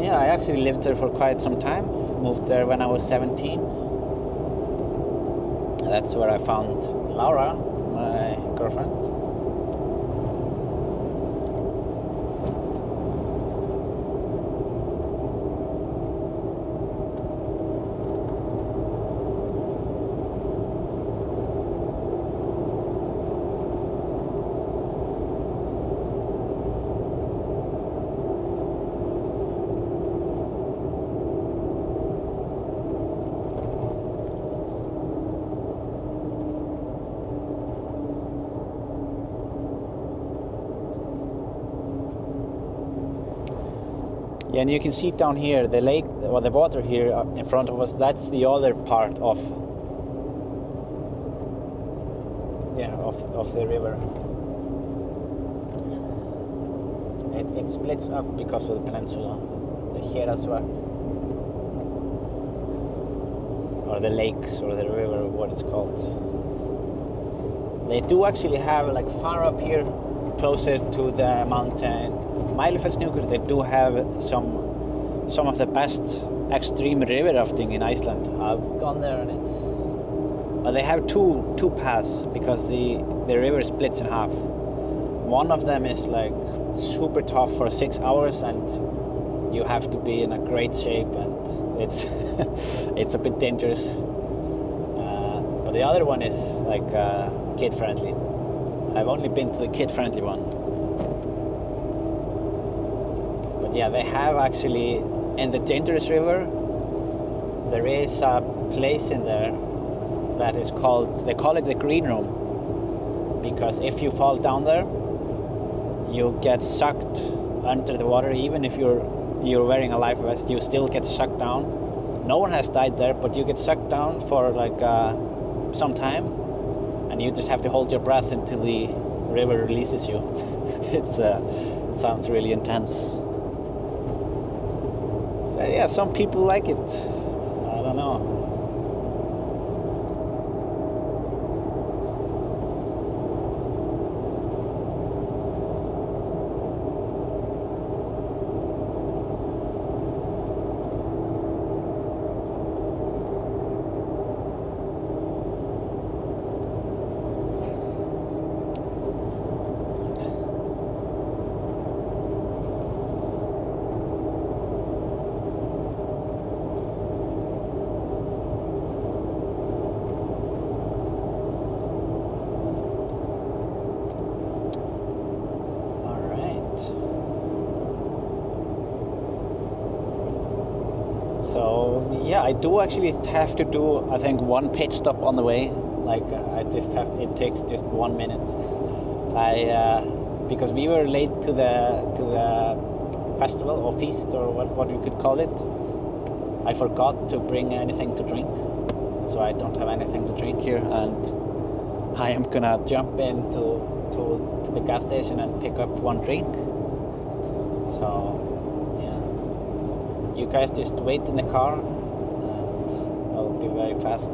Yeah, I actually lived there for quite some time. Moved there when I was 17. That's where I found Laura, my girlfriend. Yeah, and you can see down here, the lake, or the water here in front of us, that's the other part of the river. It splits up because of the peninsula, the Hegranes, or the lakes, or the river, what it's called. They do actually have, like, far up here, closer to the mountain Mælifellshnjúkur, they do have some of the best extreme river rafting in Iceland. I've gone there and but they have two paths because the river splits in half. One of them is like super tough for 6 hours and you have to be in a great shape and it's it's a bit dangerous. But the other one is like kid friendly. I've only been to the kid friendly one. But yeah, they have actually, in the dangerous river, there is a place in there that is called, they call it the green room, because if you fall down there, you get sucked under the water. Even if you're wearing a life vest, you still get sucked down. No one has died there, but you get sucked down for like some time, and you just have to hold your breath until the river releases you. It sounds really intense. So yeah, some people like it. I don't know. So yeah, I do actually have to do, I think, one pit stop on the way. Like it takes just 1 minute. Because we were late to the festival or feast or what you could call it. I forgot to bring anything to drink, so I don't have anything to drink here, and I am gonna jump into the gas station and pick up one drink. So yeah. you guys just wait in the car and I'll be very fast.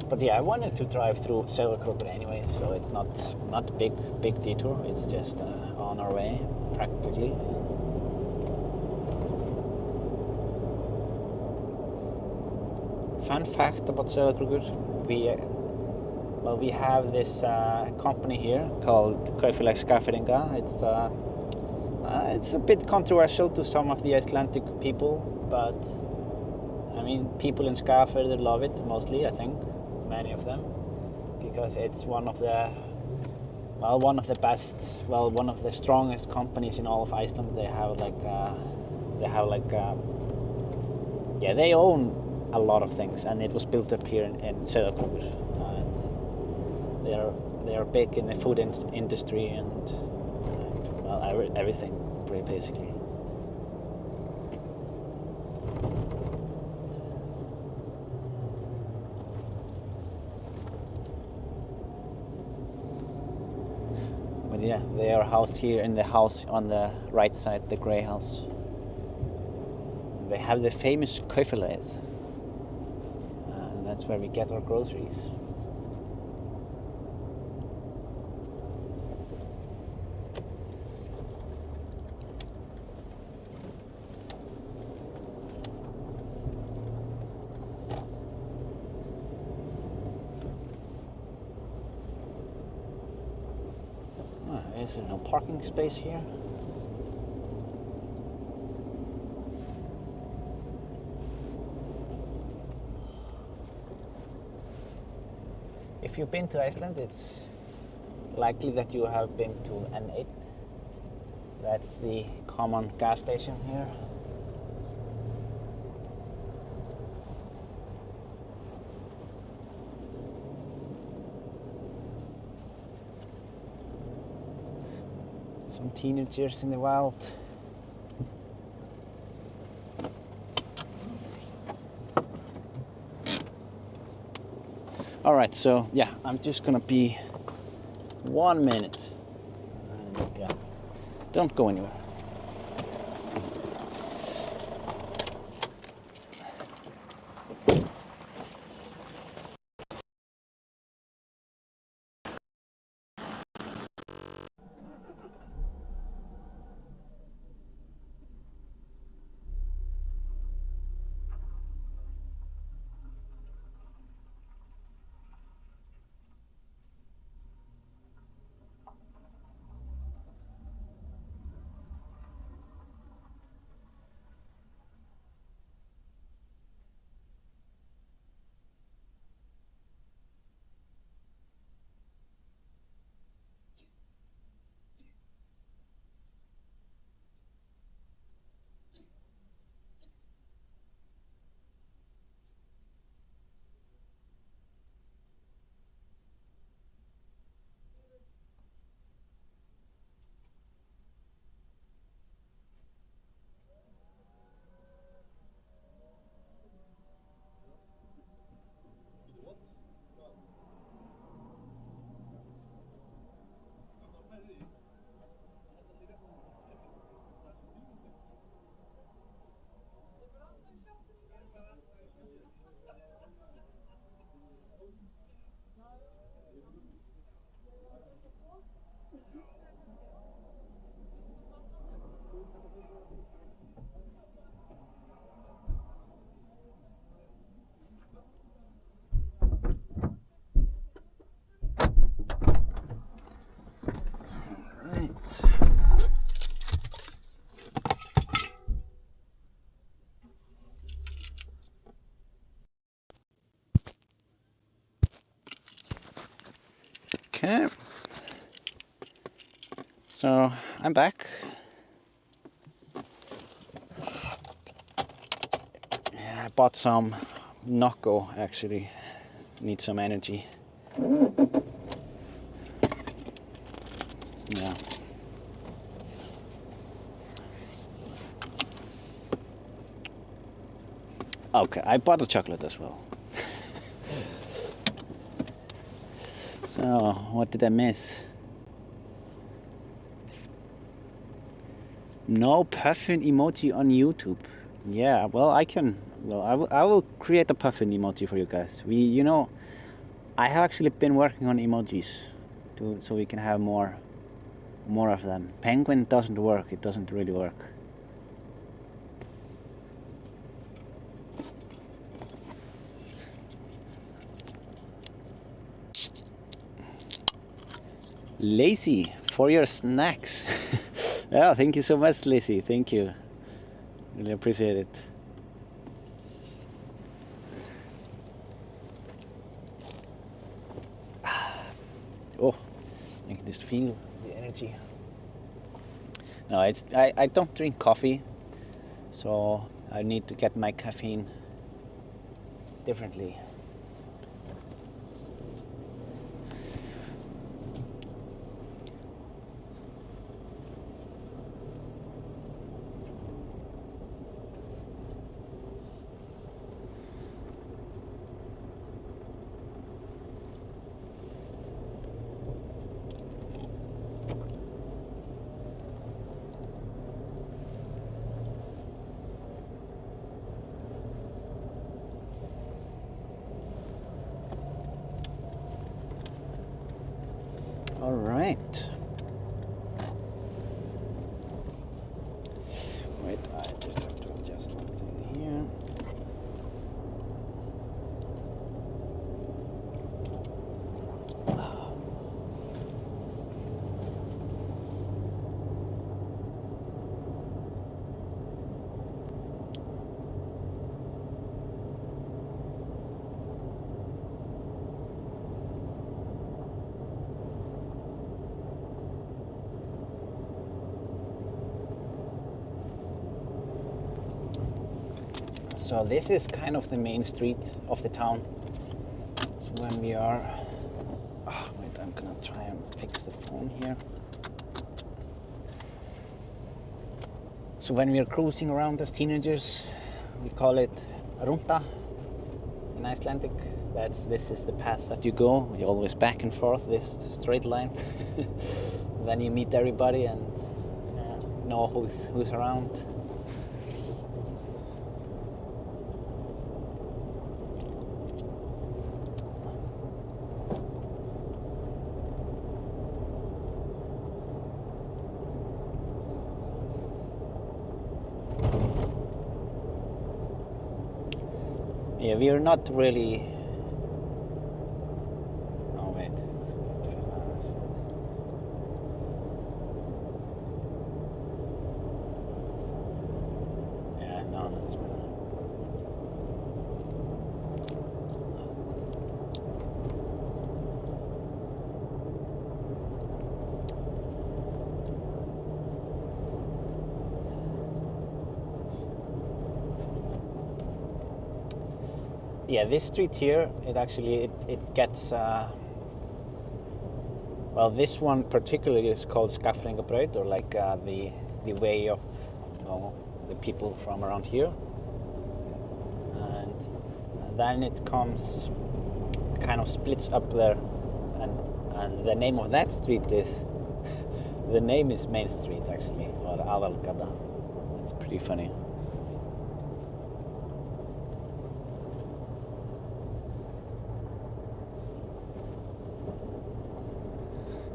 But yeah, I wanted to drive through Sauðárkrókur anyway, so it's not big detour. It's just on our way, practically. Fun fact about Sauðárkrókur: we have this company here called Kaupfélag Skagafjörðinga. It's a bit controversial to some of the Icelandic people, but I mean, people in Skagafjörður love it mostly, I think. Many of them, because it's one of the best, one of the strongest companies in all of Iceland. They own a lot of things, and it was built up here in Sauðárkrókur, and they are big in the food industry and everything, pretty basically. Yeah, they are housed here in the house on the right side, the grey house. They have the famous Kaupfélag, and that's where we get our groceries. Is there no parking space here? If you've been to Iceland, it's likely that you have been to N8. That's the common gas station here. Some teenagers in the wild. All right, so yeah, I'm just gonna be 1 minute. And yeah, don't go anywhere. Okay. So I'm back. Yeah, I bought some Nocco actually. Need some energy. Yeah. Okay, I bought a chocolate as well. So, what did I miss? No puffin emoji on YouTube. Yeah, well, I will create a puffin emoji for you guys. I have actually been working on emojis so we can have more of them. Penguin doesn't work. It doesn't really work. Lazy for your snacks. Yeah, thank you so much, Lazy. Thank you. Really appreciate it. Oh, I can just feel the energy. No, I don't drink coffee, so I need to get my caffeine differently. All right. Wait, I just have to adjust one thing here. So this is kind of the main street of the town. So when we are... Oh, wait, I'm gonna try and fix the phone here. So when we are cruising around as teenagers, we call it runta in Icelandic. This is the path that you go. You always back and forth, this straight line. Then you meet everybody and know who's around. Yeah, we are not really... Oh wait. Yeah, no, that's better. Yeah, this street here, it gets, well, this one particularly is called Skagafjörður, or like the way of, the people from around here. And then it comes, kind of splits up there, and the name of that street is, the name is Main Street actually, or Aðalgata. It's pretty funny.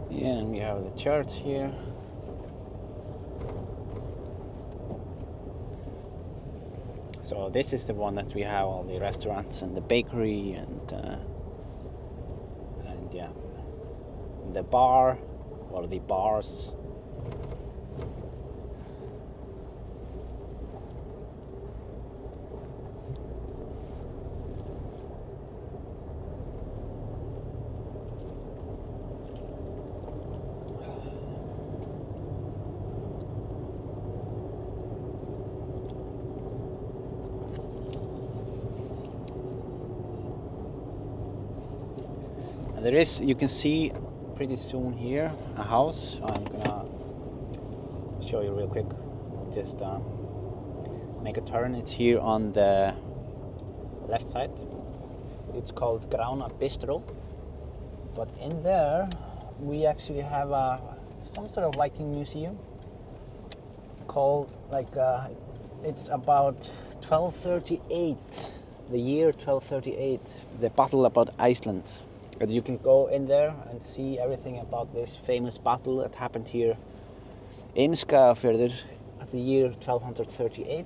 Yeah, and we have the church here. So this is the one that we have all the restaurants and the bakery and yeah, the bar or the bars. And there is, you can see pretty soon here, a house. I'm gonna show you real quick. Just make a turn. It's here on the left side. It's called Grana Bistro. But in there, we actually have some sort of Viking museum called, like, it's about 1238, the year 1238, the battle about Iceland. And you can go in there and see everything about this famous battle that happened here in Skagafjörður at the year 1238,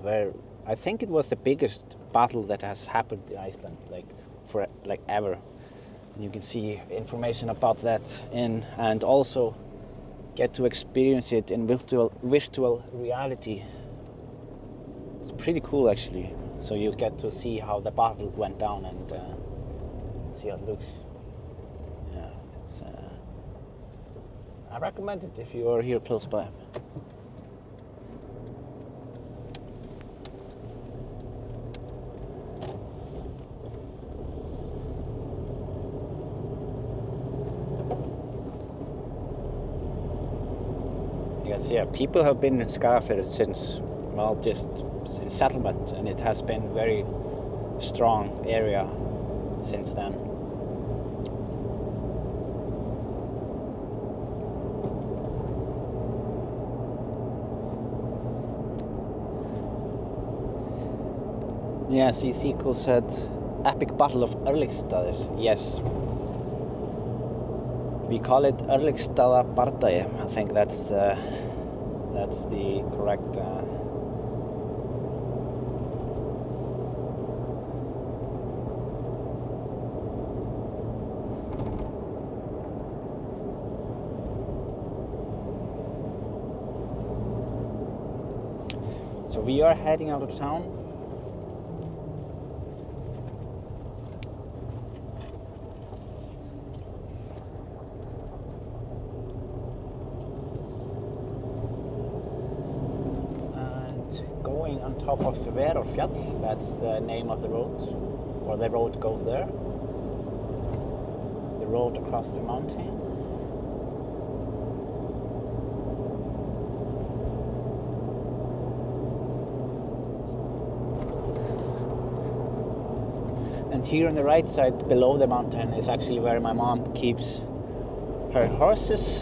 where I think it was the biggest battle that has happened in Iceland, like ever. And you can see information about that and also get to experience it in virtual reality. It's pretty cool actually. So you get to see how the battle went down and see how it looks. Yeah, it's. I recommend it if you are here close by. Yes, yeah, people have been in Skagafjörður since, well, just since settlement, and it has been very strong area since then. Yes, Ezekiel said, epic battle of Örlygsstaðir. Yes. We call it Örlygsstaðabardagi. I think that's the correct. So we are heading out of town. On top of the Waterfall, that's the name of the road, or the road goes there. The road across the mountain. And here on the right side, below the mountain, is actually where my mom keeps her horses.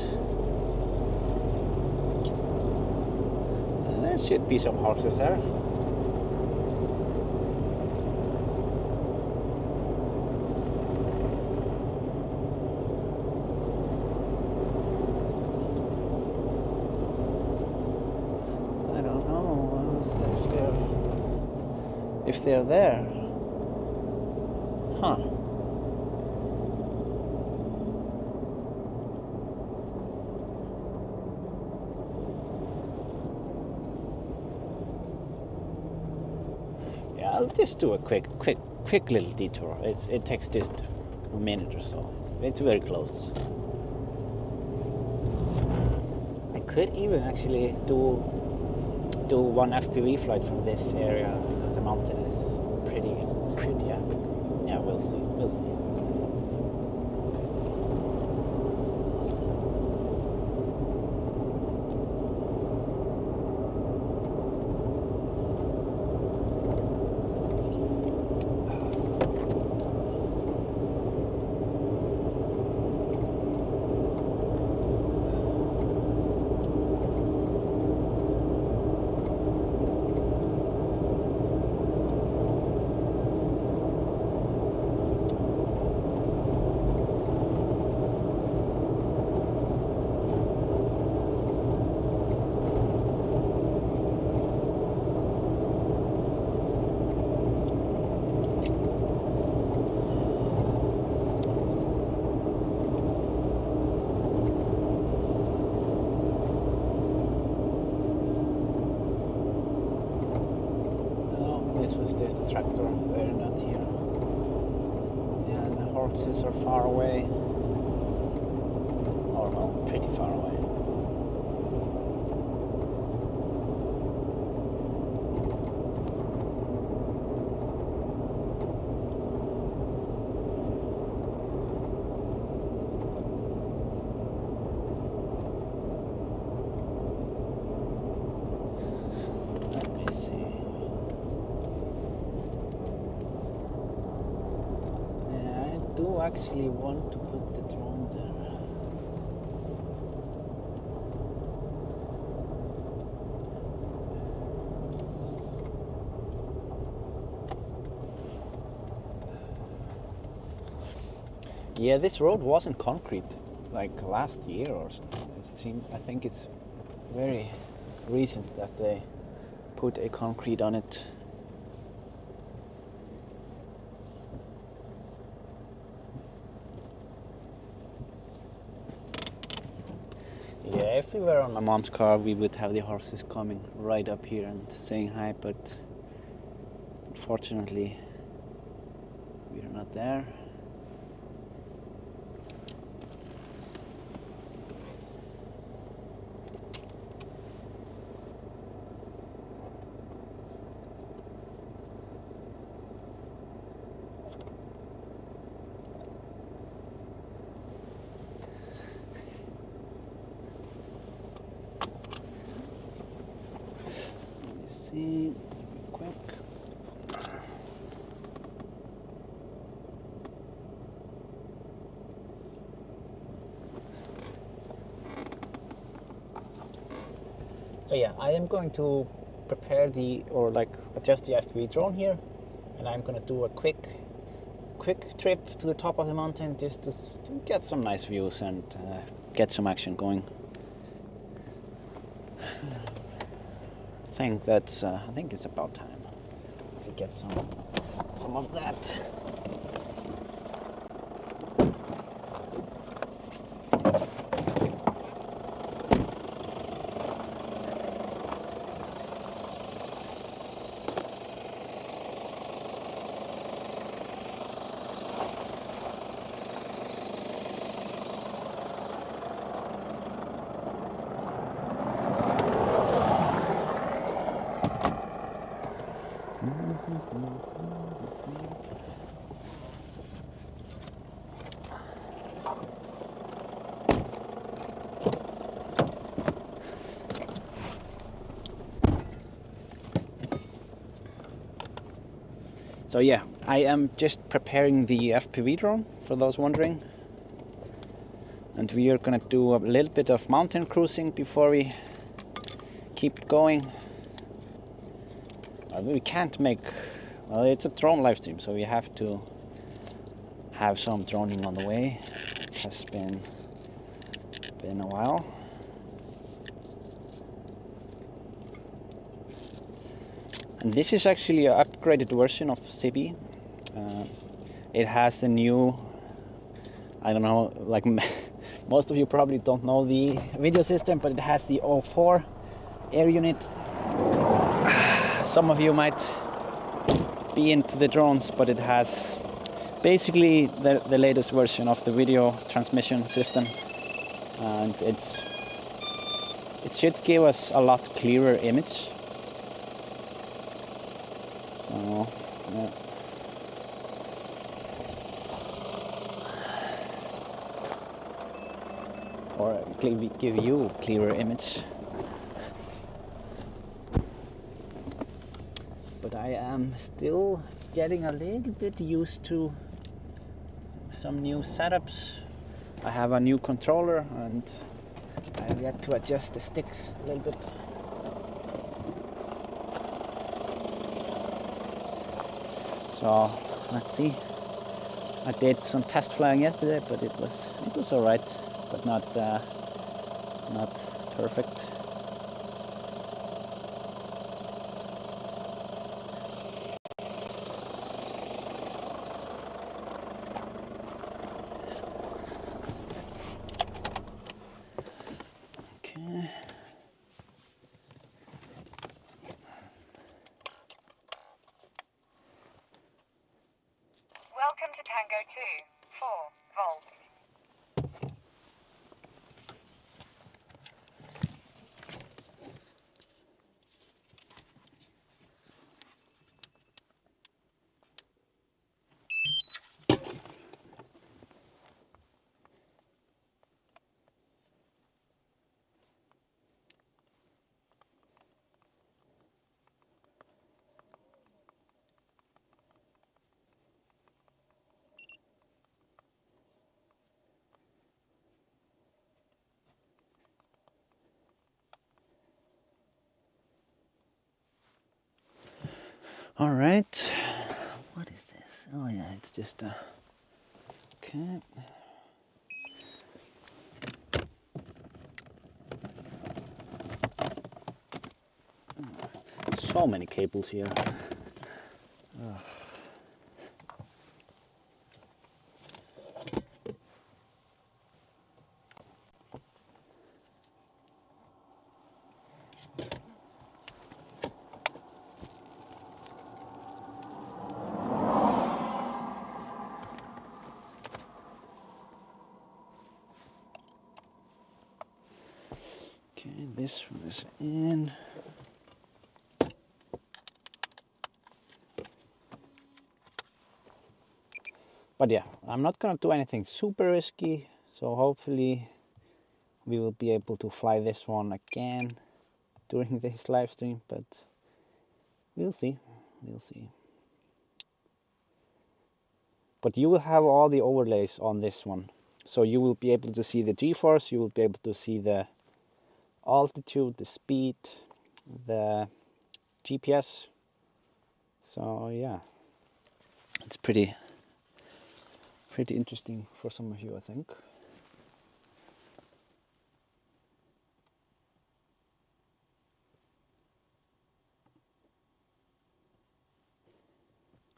There should be some horses there. I don't know if they're there. Huh. I'll just do a quick little detour. It takes just a minute or so. It's very close. I could even actually do one FPV flight from this area because the mountain is pretty epic. Yeah, we'll see. There's the tractor, they're not here. Yeah, and the horses are far away. Or well, pretty far away. do actually want to put the drone there. Yeah, this road wasn't concrete like last year or something. I think it's very recent that they put a concrete on it. Yeah, if we were on my mom's car, we would have the horses coming right up here and saying hi, but unfortunately, we are not there. See, quick. So yeah, I am going to prepare adjust the FPV drone here, and I'm going to do a quick trip to the top of the mountain just to get some nice views and get some action going. I think it's about time to get some of that. So yeah, I am just preparing the FPV drone, for those wondering. And we are gonna do a little bit of mountain cruising before we keep going. We can't make, well, it's a drone live stream, so we have to have some droning on the way. It has been a while. And this is actually an upgraded version of Sibi. It has the new, I don't know, like most of you probably don't know the video system, but it has the O4 air unit. Some of you might be into the drones, but it has basically the latest version of the video transmission system, and it should give us a lot clearer image. So yeah. Or give you a clearer image. But I am still getting a little bit used to some new setups. I have a new controller and I have yet to adjust the sticks a little bit. So let's see. I did some test flying yesterday, but it was alright, but not perfect. Okay. Welcome to Tango 2, 4 volts. All right. What is this? Oh yeah, it's just a. Okay. So many cables here. Ugh. Okay, this one is in. But yeah, I'm not gonna do anything super risky, so hopefully we will be able to fly this one again during this live stream, but we'll see, we'll see. But you will have all the overlays on this one, so you will be able to see the G-force, you will be able to see the altitude, the speed, the GPS. So yeah, it's pretty interesting for some of you, I think.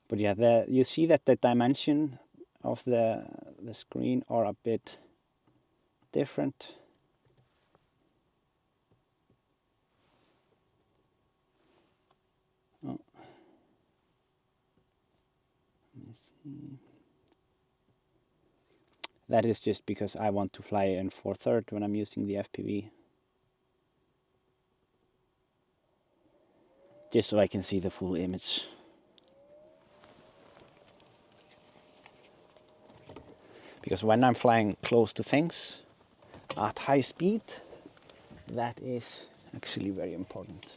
But yeah, you see that the dimension of the screen are a bit different. Oh. Let me see. That is just because I want to fly in 4/3 when I'm using the FPV. Just so I can see the full image. Because when I'm flying close to things at high speed, that is actually very important.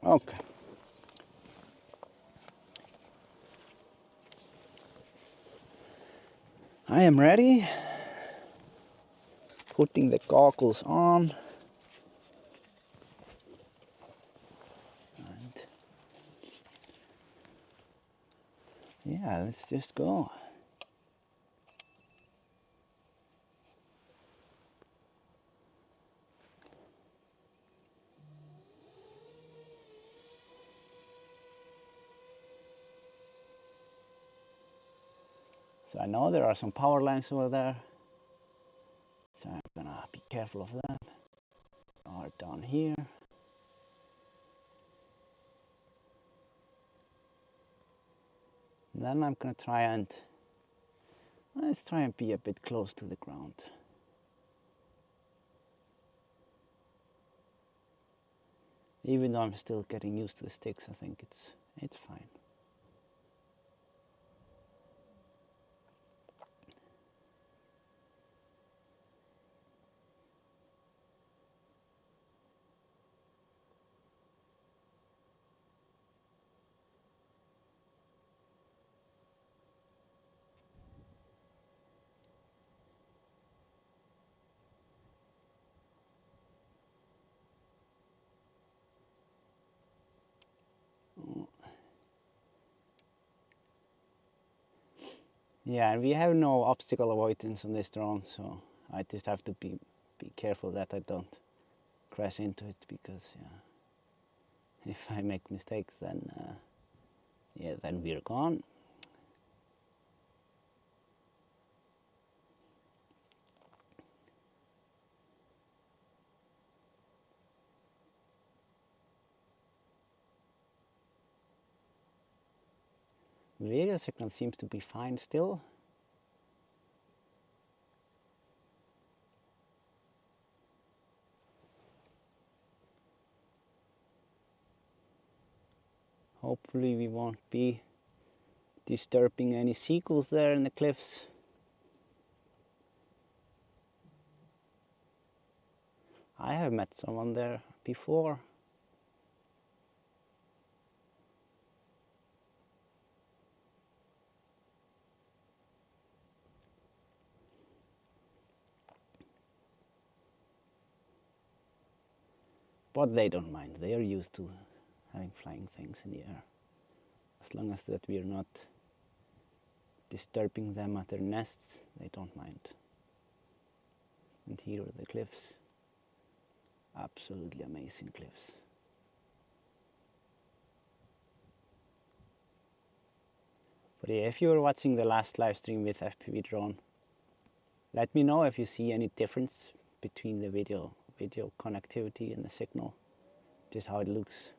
Okay. I am ready. Putting the goggles on. And yeah, let's just go. So I know there are some power lines over there, so I'm gonna be careful of that. Or down here. And then I'm gonna try and let's try and be a bit close to the ground. Even though I'm still getting used to the sticks, I think it's fine. Yeah, and we have no obstacle avoidance on this drone, so I just have to be careful that I don't crash into it, because yeah, if I make mistakes, then yeah, then we're gone. Radio signal seems to be fine still. Hopefully we won't be disturbing any seagulls there in the cliffs. I have met someone there before. But they don't mind. They are used to having flying things in the air. As long as that we are not disturbing them at their nests, they don't mind. And here are the cliffs. Absolutely amazing cliffs. But yeah, if you were watching the last live stream with FPV drone, let me know if you see any difference between the video connectivity and the signal, just how it looks,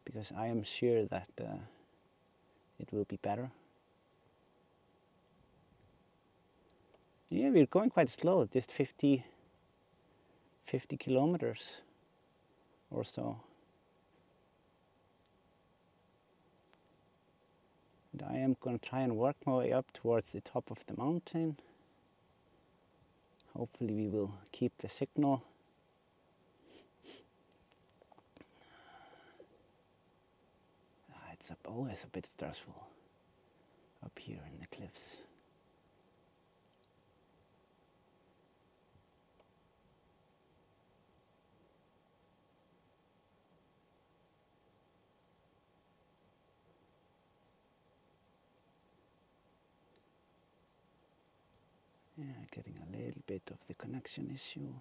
because I am sure that it will be better. Yeah, we're going quite slow, just 50 kilometers or so. And I am going to try and work my way up towards the top of the mountain. Hopefully we will keep the signal. It's always a bit stressful up here in the cliffs. Yeah, getting a little bit of the connection issue.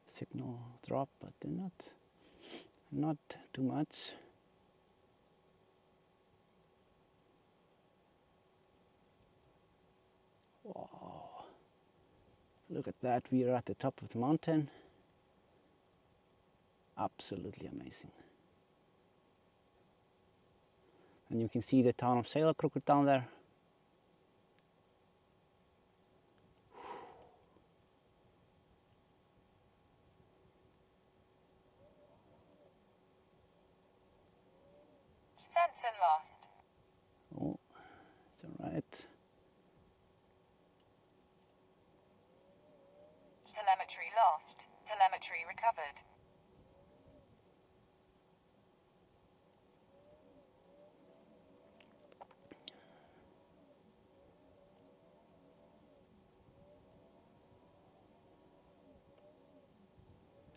Signal drop, but not too much. Wow. Look at that, we are at the top of the mountain. Absolutely amazing. And you can see the town of Sauðárkrókur down there. Sensor lost. Oh, it's alright. Telemetry lost. Telemetry recovered.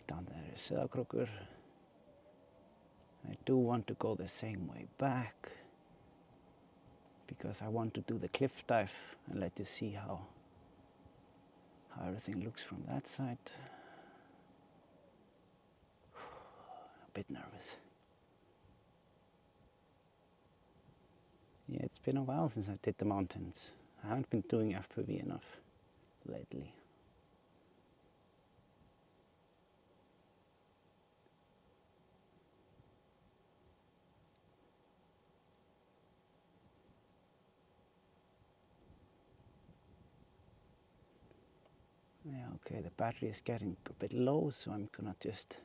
Down there is Sauðárkrókur. I do want to go the same way back because I want to do the cliff dive and let you see how everything looks from that side. A bit nervous. Yeah, it's been a while since I did the mountains. I haven't been doing FPV enough lately. Yeah, okay, the battery is getting a bit low, so I'm gonna just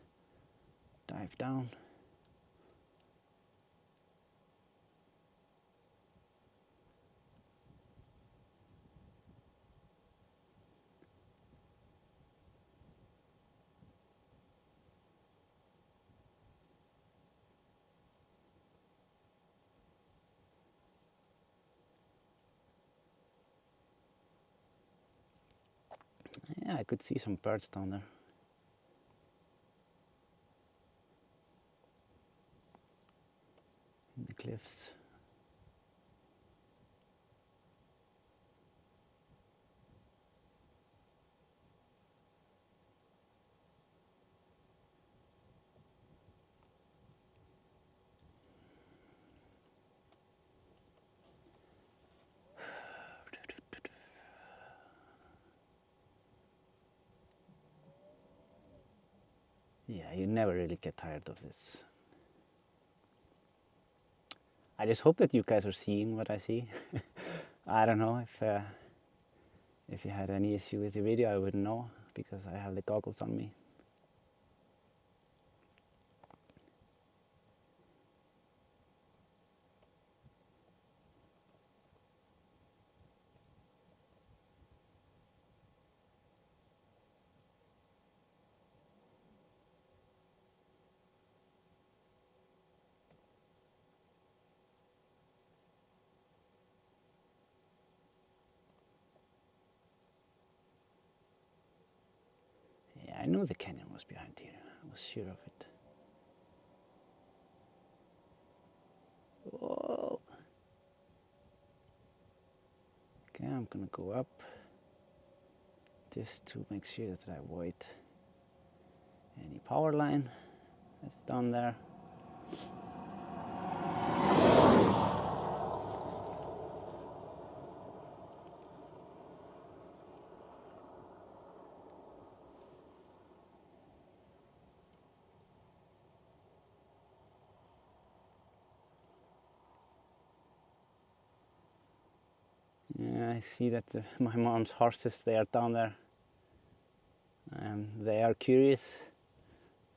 dive down. Yeah, I could see some birds down there. In the cliffs. Yeah, you never really get tired of this. I just hope that you guys are seeing what I see. I don't know if you had any issue with the video, I wouldn't know because I have the goggles on me. Yeah, I knew the canyon was behind here. I was sure of it. Whoa. Okay, I'm gonna go up just to make sure that I avoid any power line that's down there. Yeah, I see that my mom's horses, they are down there. They are curious.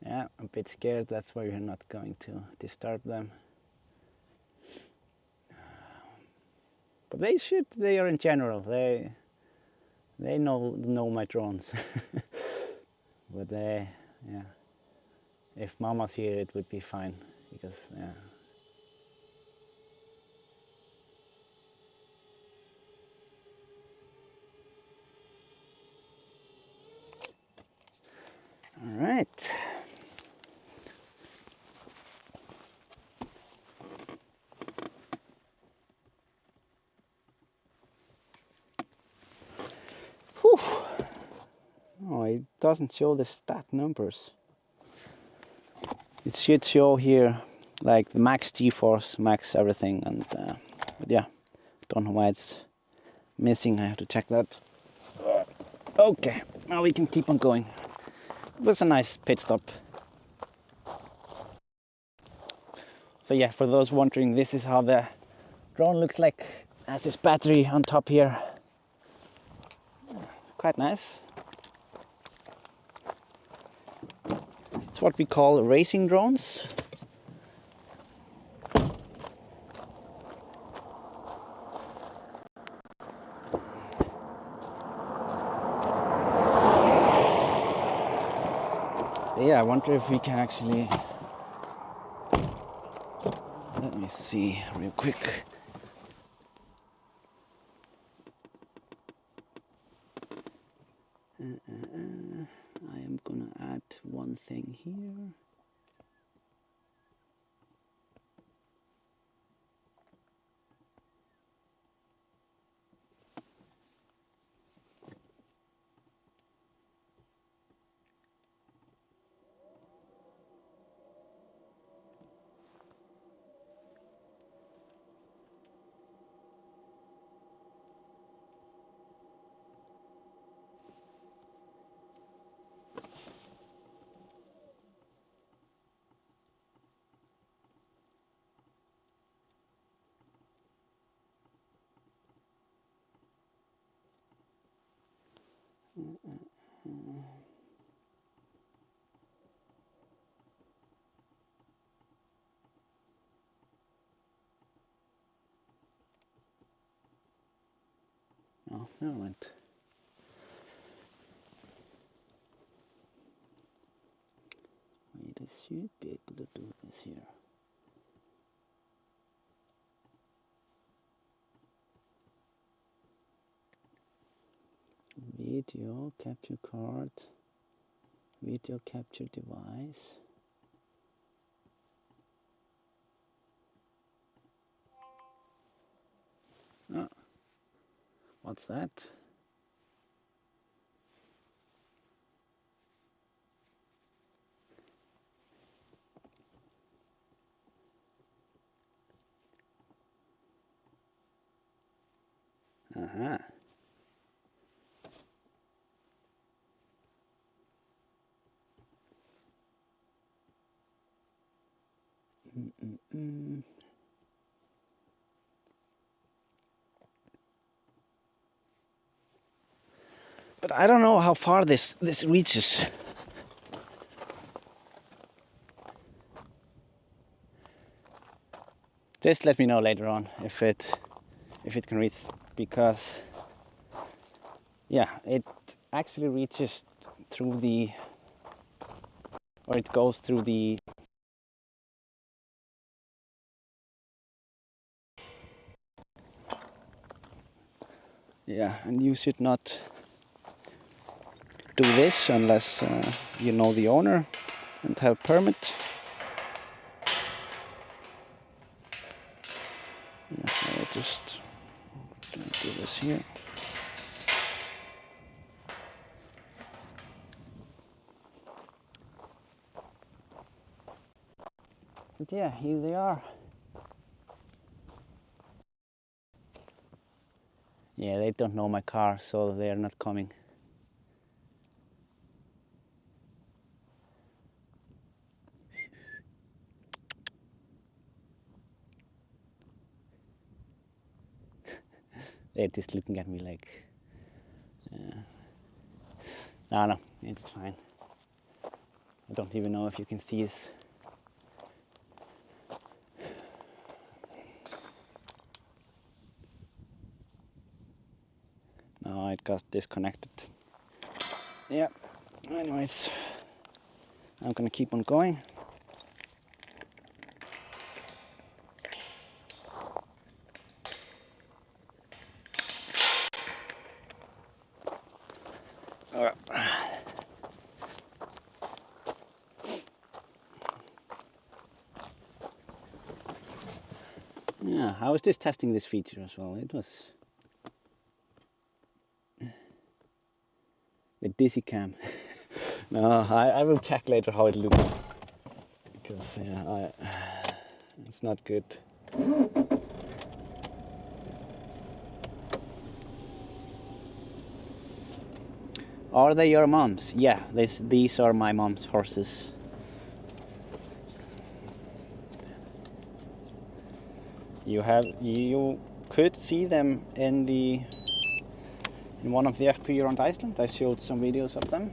Yeah, a bit scared. That's why we're not going to disturb them. But they are in general. They know my drones. But yeah. If Mama's here, it would be fine because yeah. All right. Whew. Oh, it doesn't show the stat numbers. It should show here like the max G-force, max everything, and but yeah, don't know why it's missing. I have to check that. Okay, now we can keep on going. It was a nice pit stop. So yeah, for those wondering, this is how the drone looks like. It has this battery on top here. Quite nice. It's what we call racing drones. Yeah, I wonder if we can actually, let me see real quick. I am gonna add one thing here. Oh, never mind. Wait, I should be able to do this here. Video capture card, video capture device. Oh, what's that? Uh-huh. But I don't know how far this reaches. Just let me know later on if it can reach, because yeah, it actually reaches through the, or it goes through the yeah, and you should not do this unless you know the owner. and have permit. I'll just do this here. But yeah, here they are. Yeah, they don't know my car, so they are not coming. They're just looking at me like, no, it's fine. I don't even know if you can see this. No, it got disconnected. Yeah, anyways, I'm gonna keep on going. Yeah, I was just testing this feature as well. It was the dizzy cam. No, I will check later how it looks, because yeah, it's not good. Are they your mom's? Yeah, these are my mom's horses. You could see them in one of the FP around Iceland. I showed some videos of them.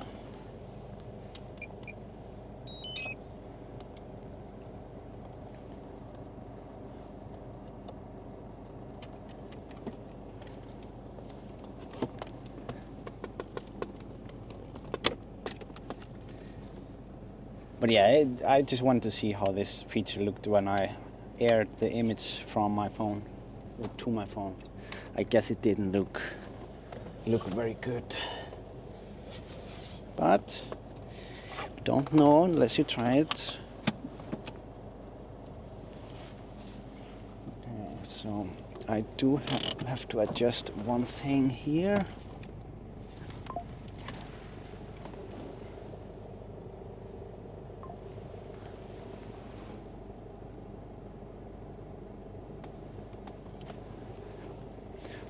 But yeah, I just wanted to see how this feature looked when I aired the image from my phone to my phone. I guess it didn't look very good, but don't know unless you try it. Okay, so I do have to adjust one thing here.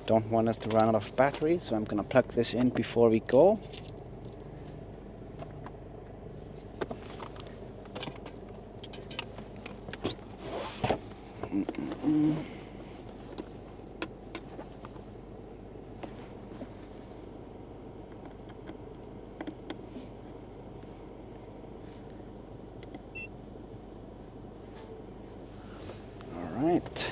Don't want us to run out of battery, so I'm gonna plug this in before we go. All right.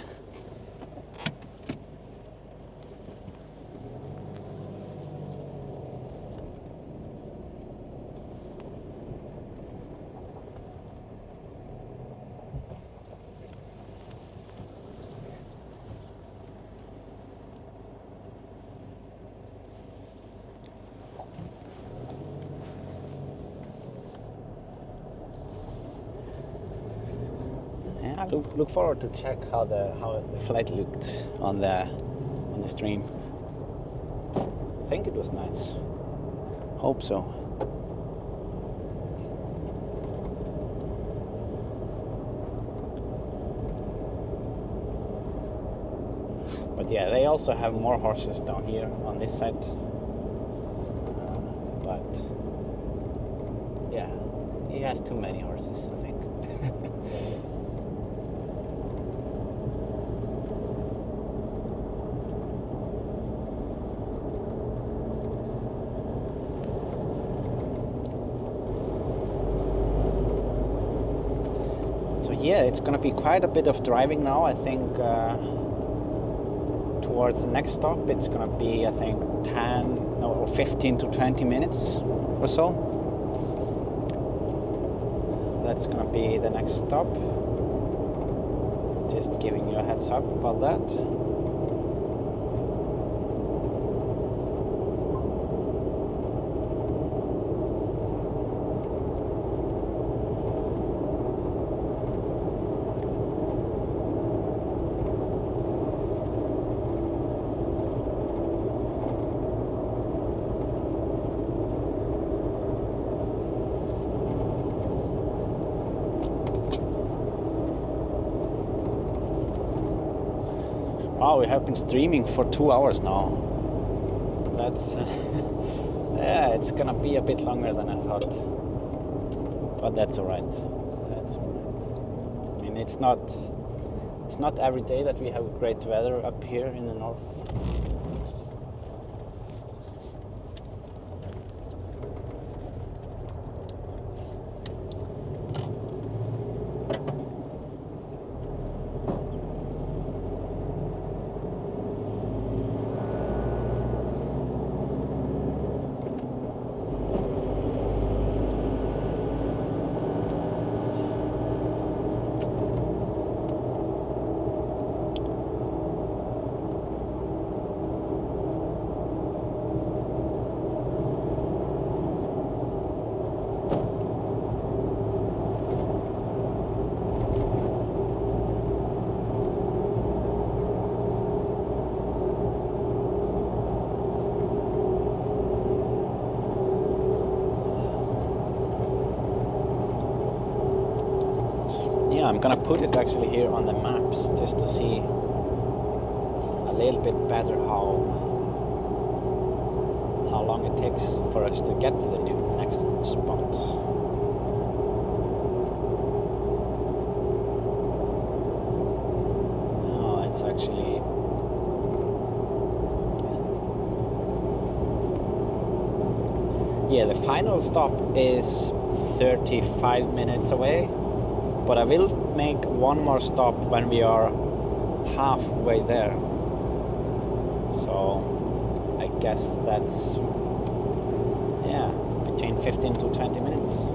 I look forward to check how the flight looked on the stream. I think it was nice. Hope so. But yeah, they also have more horses down here on this side. But yeah, he has too many horses, I think. Yeah, it's gonna be quite a bit of driving now. I think towards the next stop it's gonna be, I think, 15 to 20 minutes or so. That's gonna be the next stop. Just giving you a heads up about that. Wow, we have been streaming for 2 hours now. That's yeah, it's gonna be a bit longer than I thought, but that's all right. That's all right. I mean, it's not every day that we have great weather up here in the north. I'm gonna put it actually here on the maps just to see a little bit better how long it takes for us to get to the next spot. No, it's actually the final stop is 35 minutes away. But I will make one more stop when we are halfway there. So I guess that's between 15 to 20 minutes.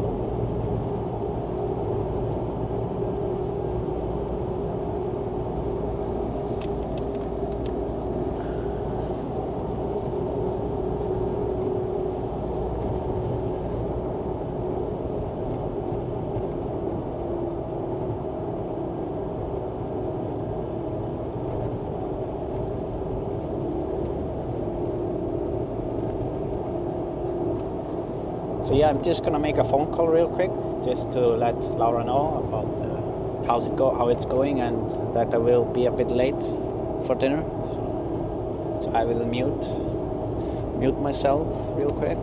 So yeah, I'm just gonna make a phone call real quick, just to let Laura know about how it's going, and that I will be a bit late for dinner. So I will mute myself real quick.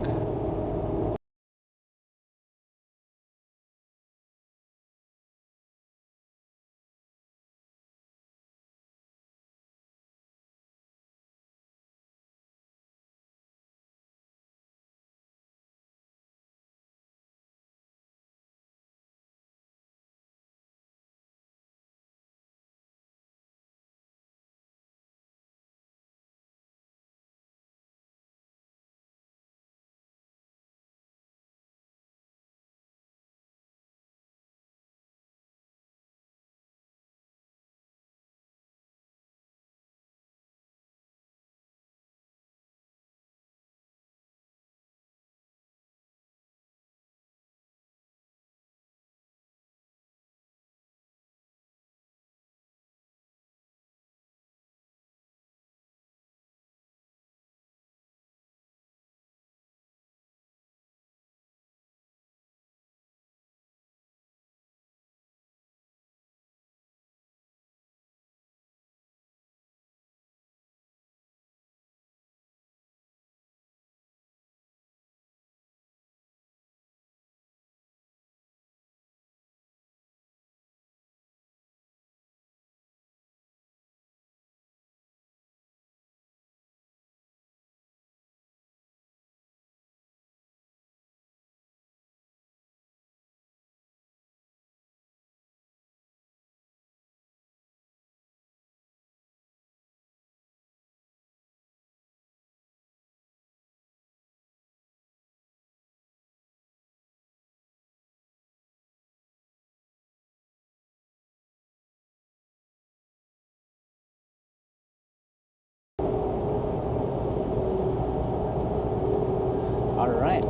All right.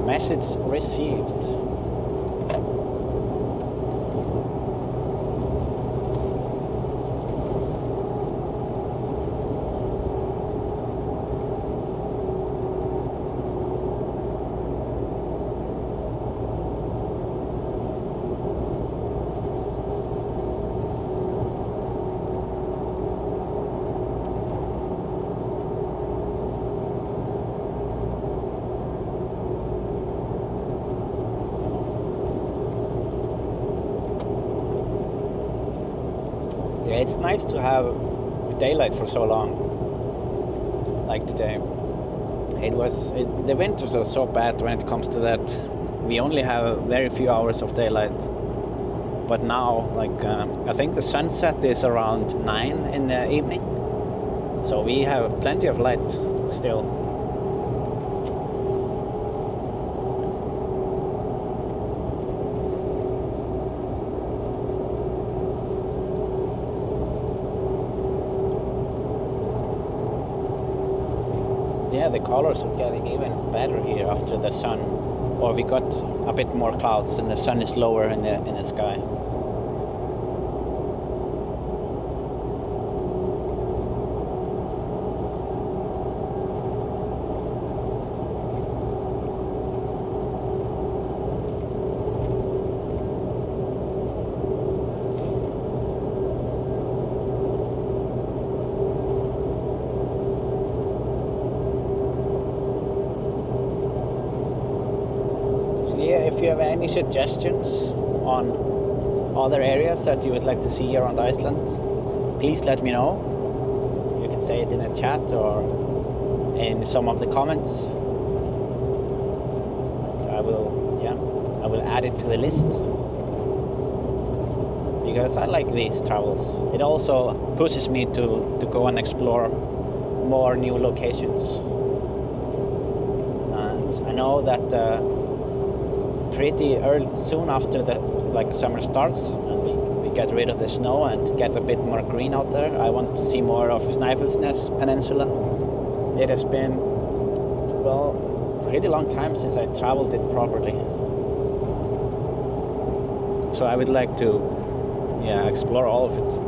Message received. Yeah, it's nice to have daylight for so long, like today. The winters are so bad when it comes to that. We only have very few hours of daylight. But now, I think the sunset is around 9 in the evening. So we have plenty of light still. Yeah, the colors are getting even better here after the sun. Or we got a bit more clouds and the sun is lower in the sky. If you have any suggestions on other areas that you would like to see around Iceland, please let me know. You can say it in a chat or in some of the comments. I will add it to the list because I like these travels. It also pushes me to go and explore more new locations. And I know that pretty early, soon after the summer starts and we get rid of the snow and get a bit more green out there. I want to see more of Snæfellsnes Peninsula. It has been, pretty long time since I traveled it properly. So I would like to, explore all of it.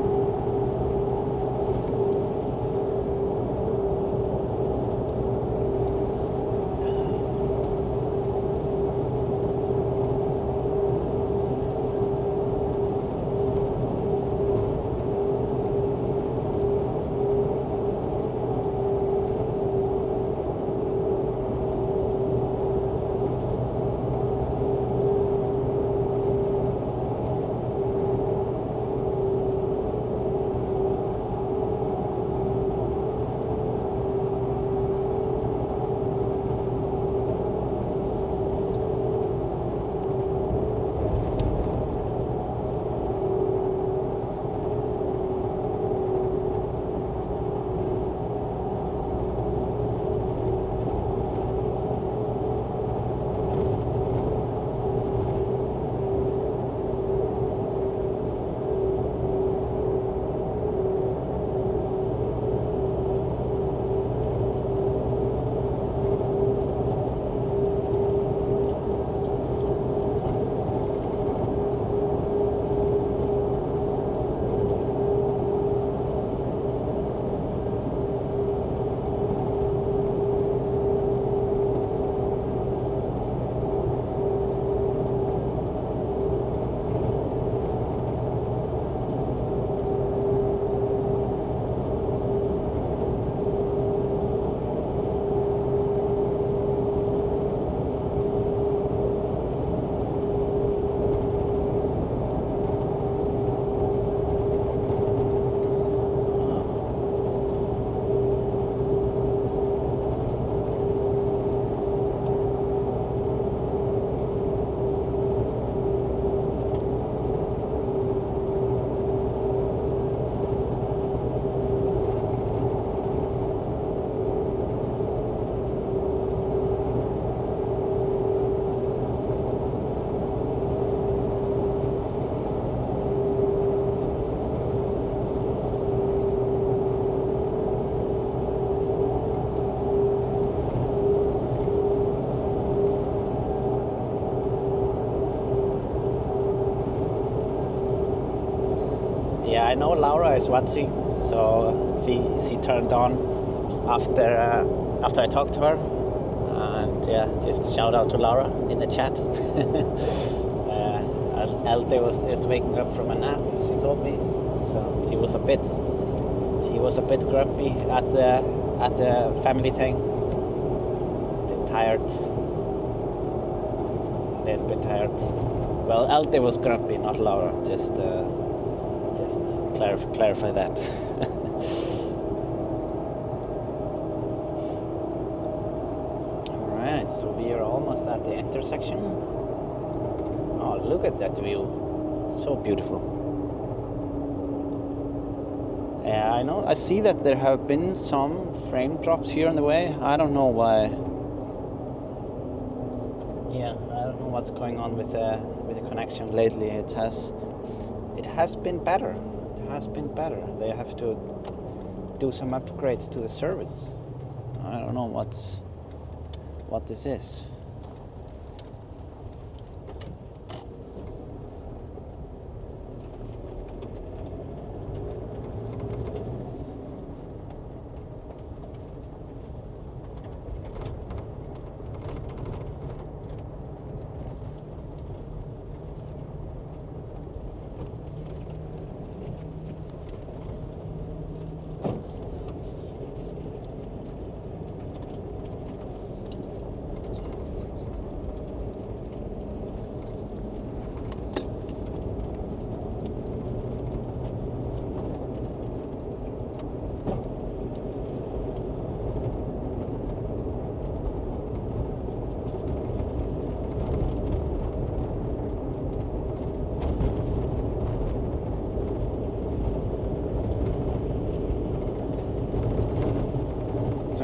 I know Laura is watching, so she turned on after I talked to her, and just shout out to Laura in the chat. Elde was just waking up from a nap, she told me, so she was a bit grumpy at the family thing, tired, a little bit tired. Well, Elde was grumpy, not Laura, just Just clarify that. Alright, so we are almost at the intersection. Oh, look at that view. It's so beautiful. Yeah, I know. I see that there have been some frame drops here on the way. I don't know why. Yeah, I don't know what's going on with the connection lately. It has been better. It has been better. They have to do some upgrades to the service. I don't know what this is.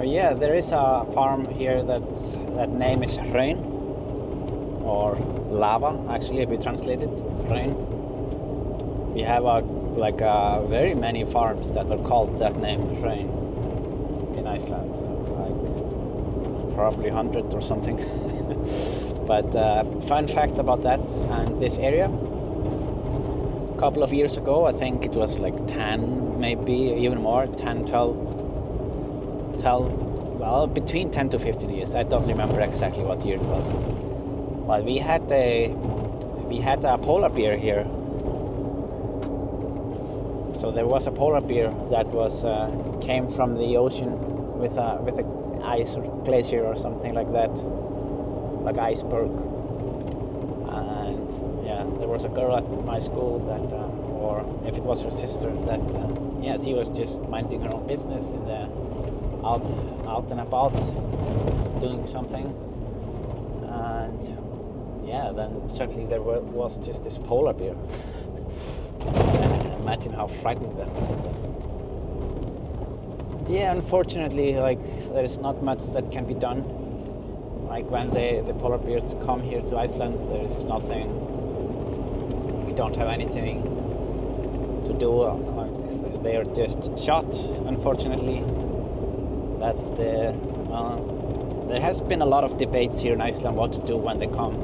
Yeah, there is a farm here that name is Hraun, or lava, actually, if we translate it, Hraun. We have very many farms that are called that name, Hraun, in Iceland, like probably 100 or something. But fun fact about that and this area, a couple of years ago, I think it was like 10, maybe even more, 10, 12, well, between 10 to 15 years. I don't remember exactly what year it was. But we had a polar bear here. So there was a polar bear that came from the ocean with a ice or glacier or something like that, like iceberg. And yeah, there was a girl at my school that, or if it was her sister, that yeah, she was just minding her own business in the out and about doing something, and yeah, then suddenly there was just this polar bear. Imagine how frightening that must have been. Yeah, unfortunately, like, there is not much that can be done. Like when the polar bears come here to Iceland, there is nothing. We don't have anything to do. Like, they are just shot, unfortunately. That's there has been a lot of debates here in Iceland what to do when they come,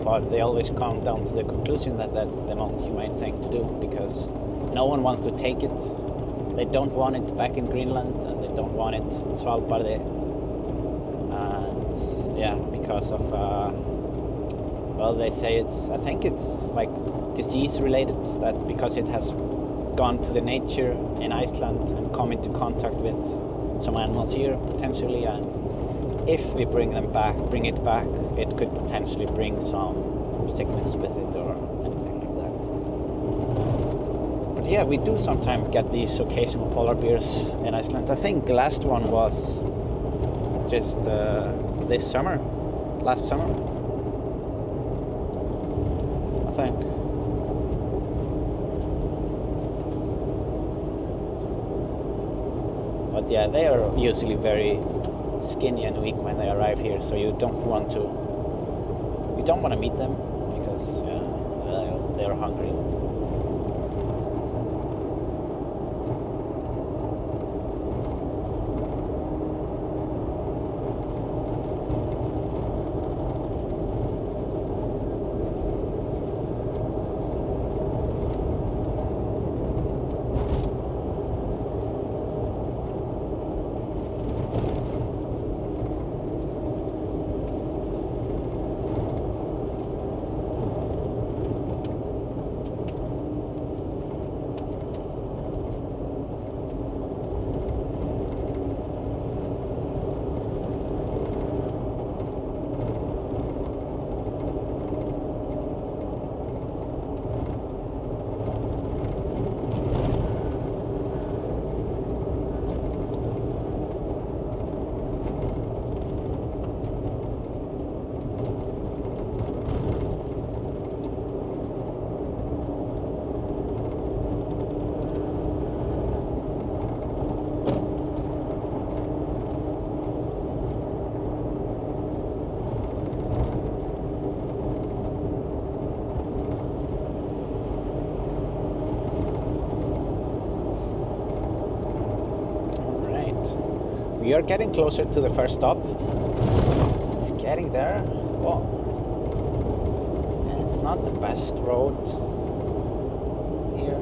but they always come down to the conclusion that that's the most humane thing to do, because no one wants to take it. They don't want it back in Greenland, and they don't want it in Svalbard. And yeah, because of well, they say I think it's like disease related, that because it has gone to the nature in Iceland and come into contact with some animals here potentially, and if we bring it back, it could potentially bring some sickness with it or anything like that. But yeah, we do sometimes get these occasional polar bears in Iceland. I think the last one was just last summer, I think. But yeah, they are usually very skinny and weak when they arrive here, so you don't want to meet them, because yeah, they're hungry. We are getting closer to the first stop. It's getting there. Oh. And it's not the best road here.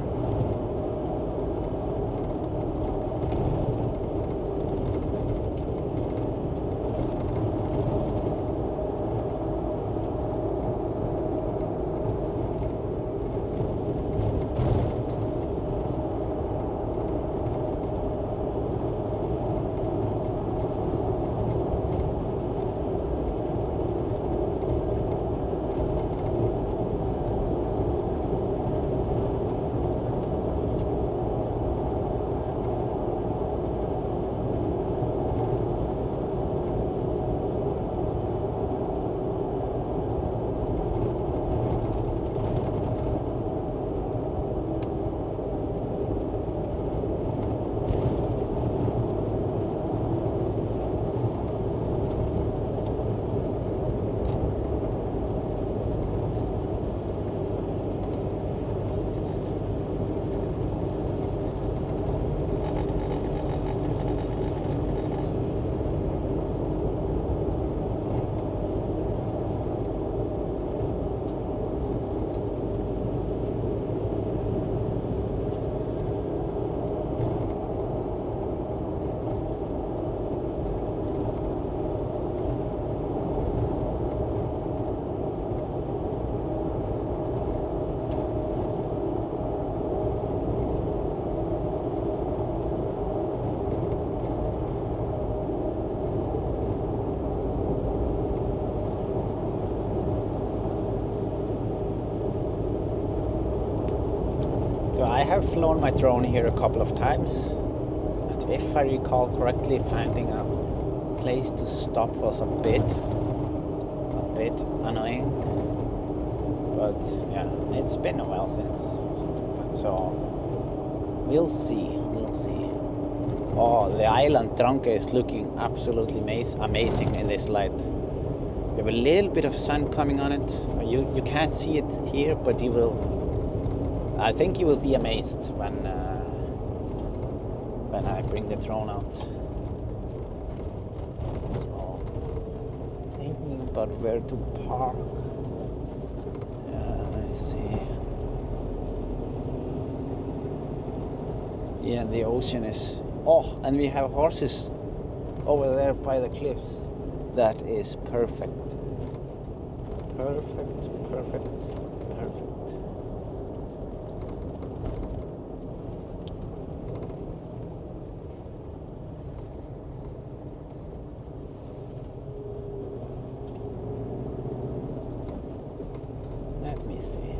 So I have flown my drone here a couple of times, and if I recall correctly, finding a place to stop was a bit annoying. But yeah, it's been a while since, so we'll see. Oh, the island Drangey is looking absolutely amazing in this light. We have a little bit of sun coming on it. You can't see it here, but you will. I think you will be amazed when I bring the drone out. So, thinking about where to park. Let me see. Yeah, the ocean is. Oh, and we have horses over there by the cliffs. That is perfect. Perfect. Let me see.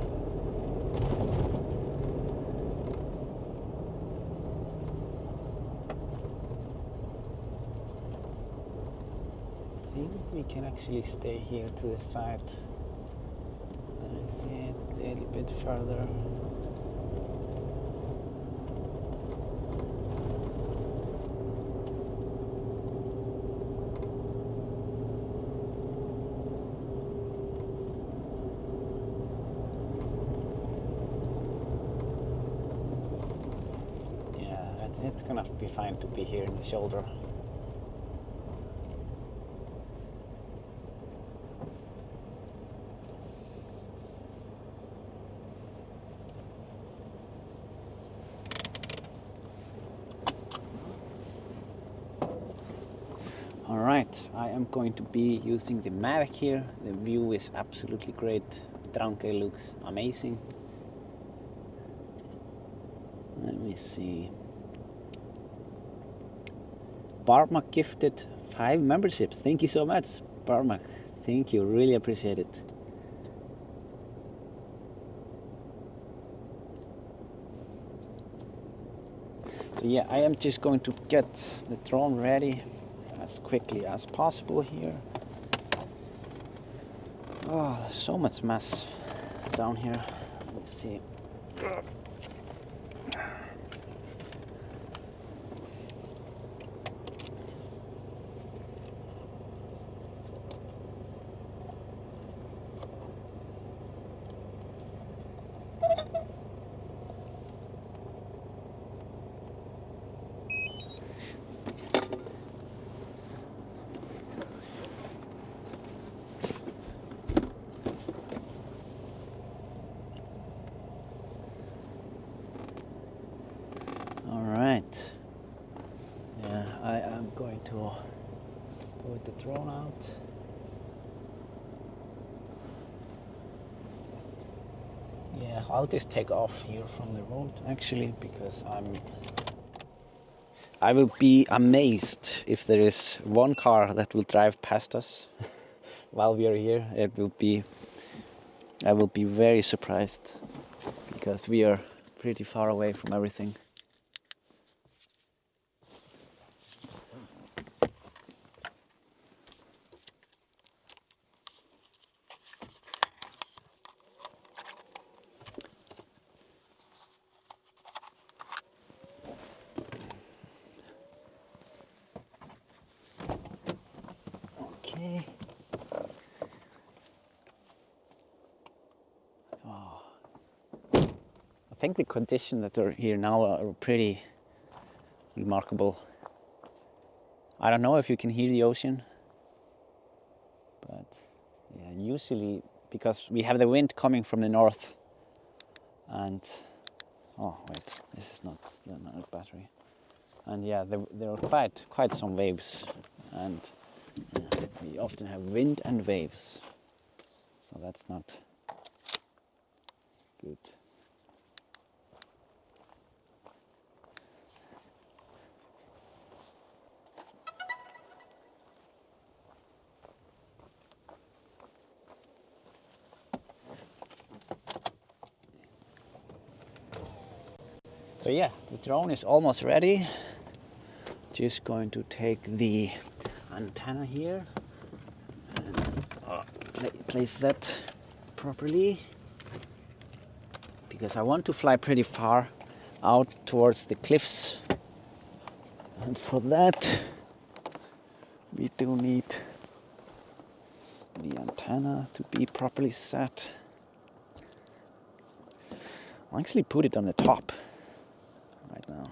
I think we can actually stay here to the side. Let me see it a little bit further. Yeah, it's gonna be fine to be here in the shoulder. Alright, I am going to be using the Mavic here. The view is absolutely great. Drangey looks amazing. Let me see. Barmak gifted 5 memberships. Thank you so much, Barmak. Thank you, really appreciate it. So yeah, I am just going to get the drone ready as quickly as possible here. Oh, there's so much mess down here. Let's see. get the drone out. Yeah, I'll just take off here from the road actually, because I will be amazed if there is one car that will drive past us while we are here. I will be very surprised, because we are pretty far away from everything. Okay. Oh. I think the conditions that are here now are pretty remarkable. I don't know if you can hear the ocean, but yeah, usually because we have the wind coming from the north, and oh wait, this is not a battery, and yeah, there are quite some waves, and we often have wind and waves, so that's not good. So yeah, the drone is almost ready. Just going to take the antenna here and place that properly, because I want to fly pretty far out towards the cliffs, and for that we do need the antenna to be properly set. I'll actually put it on the top right now.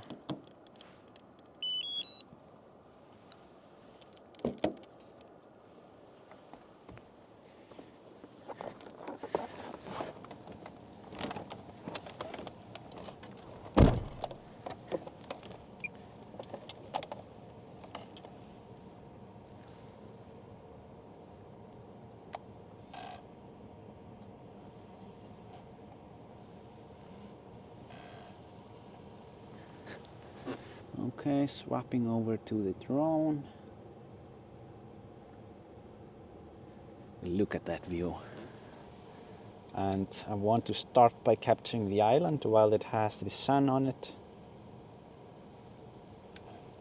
Okay, swapping over to the drone. Look at that view. And I want to start by capturing the island while it has the sun on it.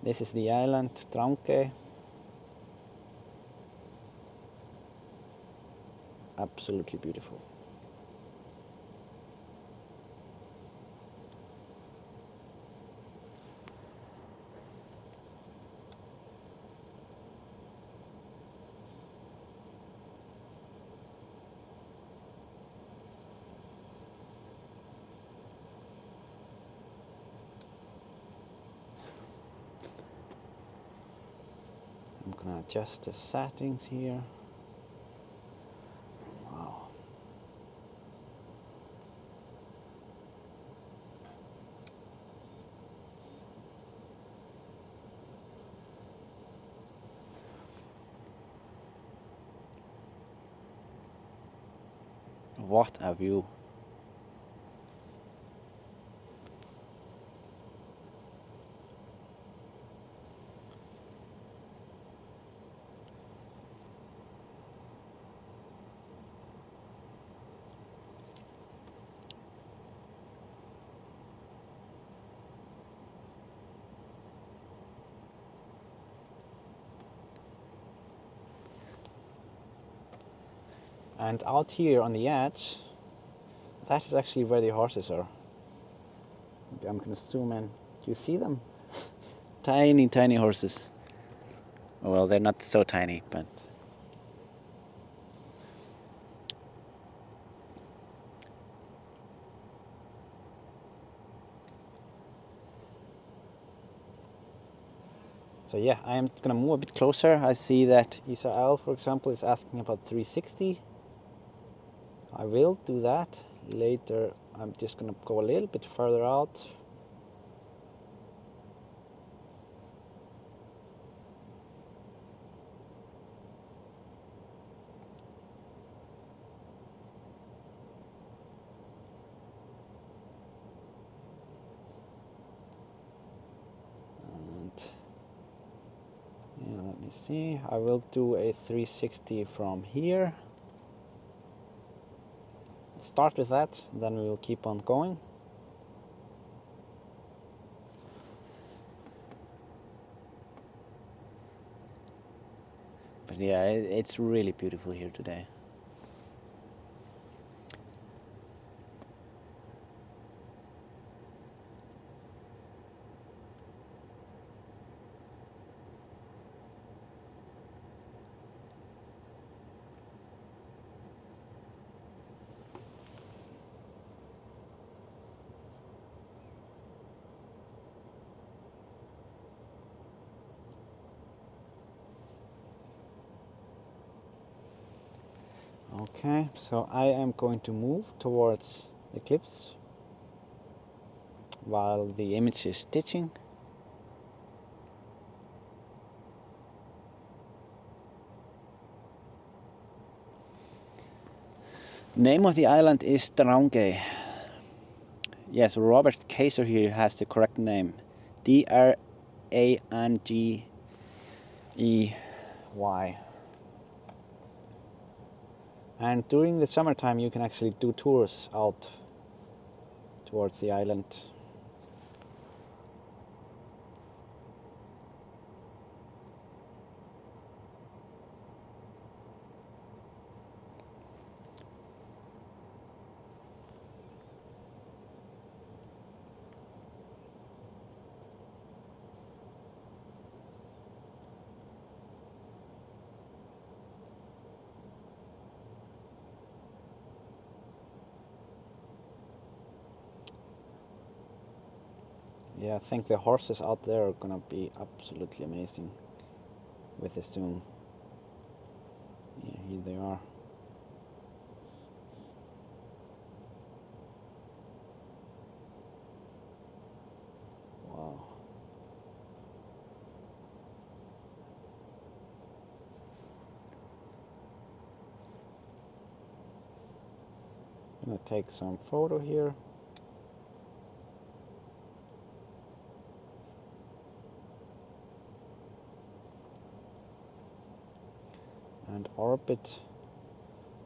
This is the island, Drangey. Absolutely beautiful. I'm gonna adjust the settings here. Wow. What a view. And out here on the edge, that is actually where the horses are. I'm gonna zoom in. Do you see them? Tiny, tiny horses. Well, they're not so tiny, but so yeah, I am gonna move a bit closer. I see that Isak, for example, is asking about 360. I will do that later. I'm just gonna go a little bit further out. me see, I will do a 360 from here. Start with that, then we will keep on going. But yeah, it's really beautiful here today. Okay, so I am going to move towards the cliffs while the image is stitching. Name of the island is Drangey. Yes, Robert Kaiser here has the correct name. Drangey. And during the summertime you can actually do tours out towards the island. Yeah, I think the horses out there are gonna be absolutely amazing with this tune. Yeah, here they are. Wow. I'm gonna take some photo here. And orbit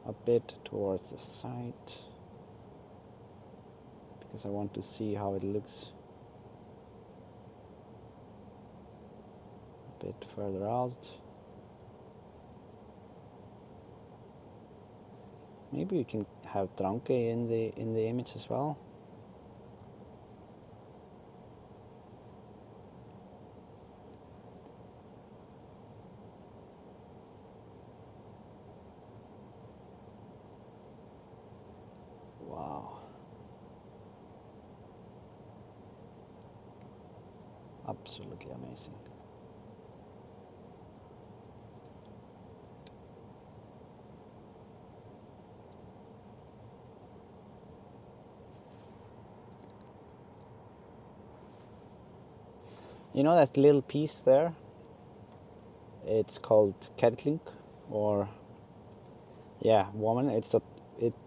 a bit towards the side because I want to see how it looks a bit further out. Maybe we can have Drangey in the image as well. Wow. Absolutely amazing. You know that little piece there? It's called Ketubjörg, or yeah, woman. It's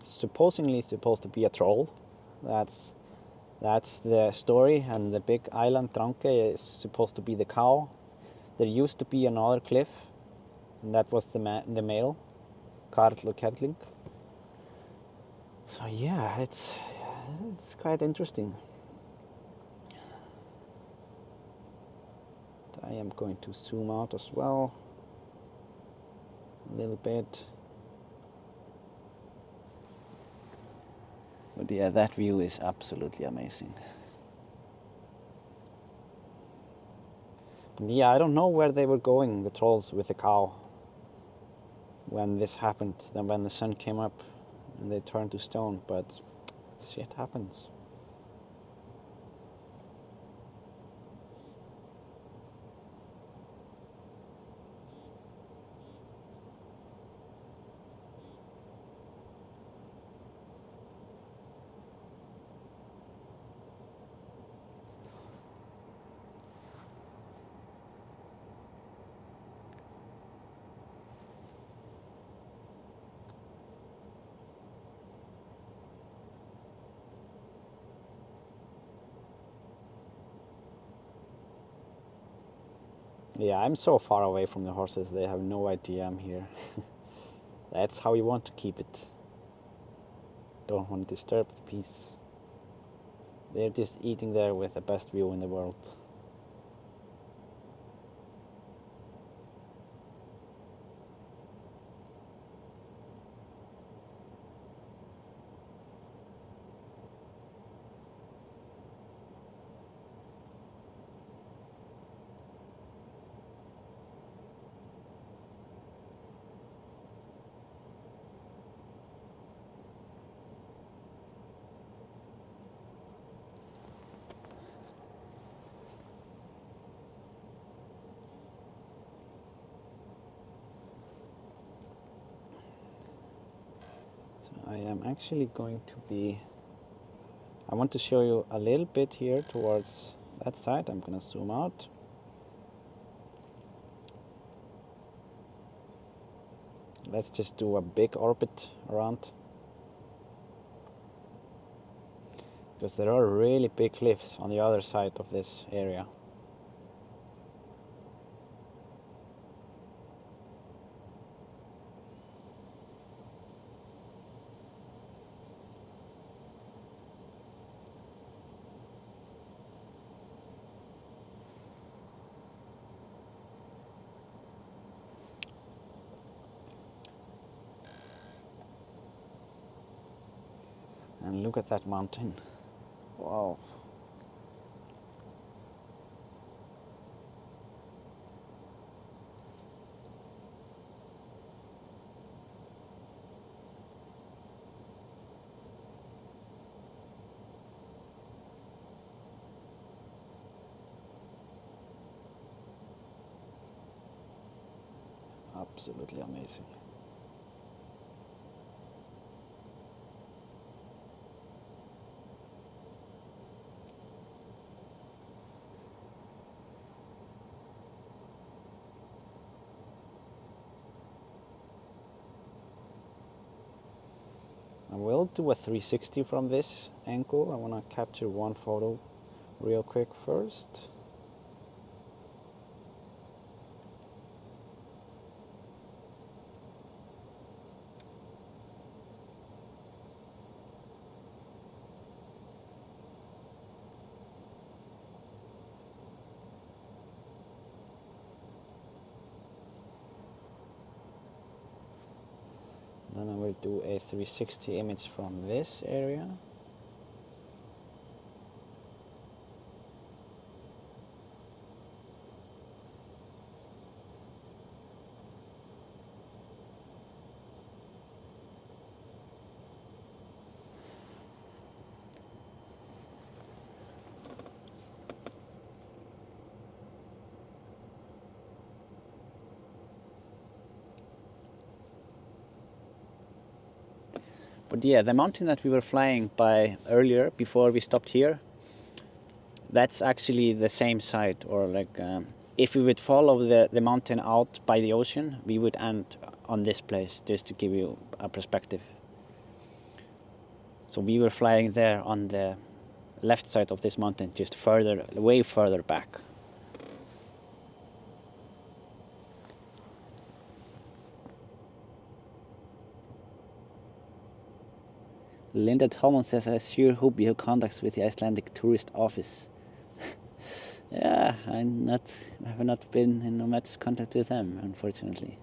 supposedly supposed to be a troll. That's the story, and the big island Drangey is supposed to be the cow. There used to be another cliff, and that was the male, Karl or Ketubjörg. So yeah, it's quite interesting. I am going to zoom out as well a little bit. But yeah, that view is absolutely amazing. But yeah, I don't know where they were going, the trolls with the cow, when this happened. Then when the sun came up and they turned to stone, but shit happens. Yeah, I'm so far away from the horses, they have no idea I'm here. That's how you want to keep it. Don't want to disturb the peace. They're just eating there with the best view in the world. I am actually going to be, I want to show you a little bit here towards that side. I'm going to zoom out. Let's just do a big orbit around. Because there are really big cliffs on the other side of this area. And look at that mountain. Wow. Absolutely amazing. I will do a 360 from this angle. I want to capture one photo real quick first. Then I will do a 360 image from this area. But yeah, the mountain that we were flying by earlier, before we stopped here, that's actually the same side, or like if we would follow the mountain out by the ocean, we would end on this place, just to give you a perspective. So we were flying there on the left side of this mountain, just further, way further back. Linda Tolman says, I sure hope you have contacts with the Icelandic Tourist Office. Yeah, I have not been in much contact with them, unfortunately.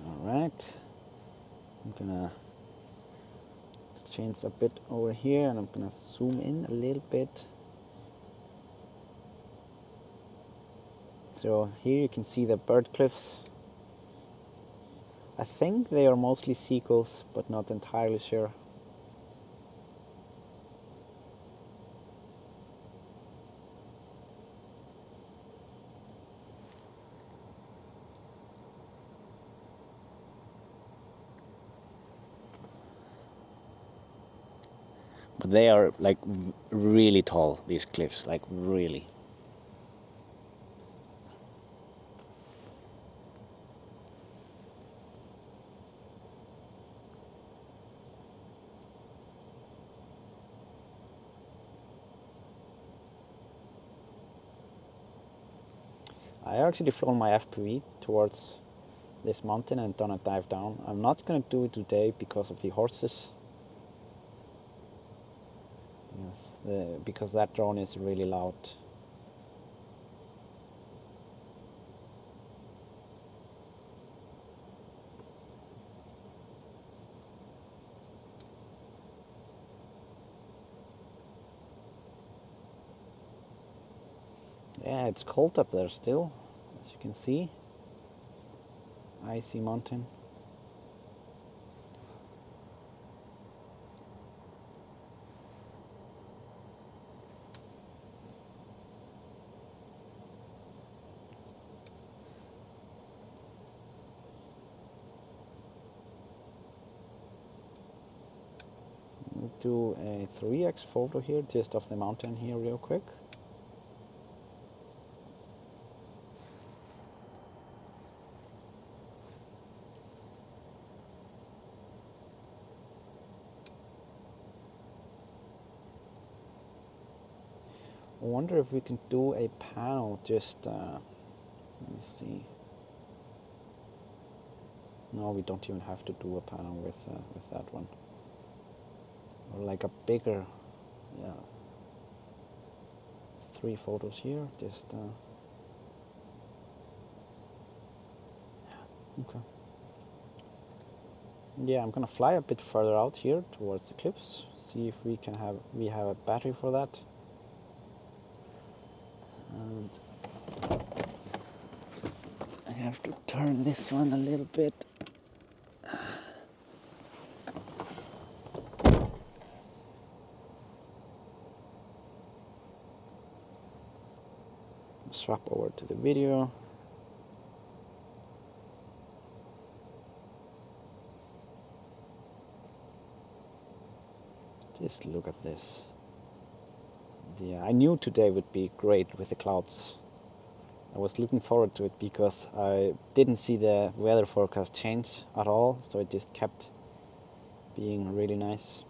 All right, I'm gonna change a bit over here, and I'm gonna zoom in a little bit. So here you can see the bird cliffs. I think they are mostly seagulls, but not entirely sure. But they are like really tall, these cliffs, like really. I actually flown my FPV towards this mountain and done a dive down. I'm not gonna do it today because of the horses. Yes, because that drone is really loud. Yeah, it's cold up there still, as you can see. Icy mountain. We'll do a 3x photo here, just of the mountain here real quick. I wonder if we can do a panel, just, let me see. No, we don't even have to do a panel with that one. Or like a bigger, yeah. 3 photos here, just, okay. Yeah, I'm gonna fly a bit further out here towards the cliffs, see if we have a battery for that. And I have to turn this one a little bit. Swap over to the video. Just look at this. Yeah, I knew today would be great with the clouds. I was looking forward to it because I didn't see the weather forecast change at all, so it just kept being really nice.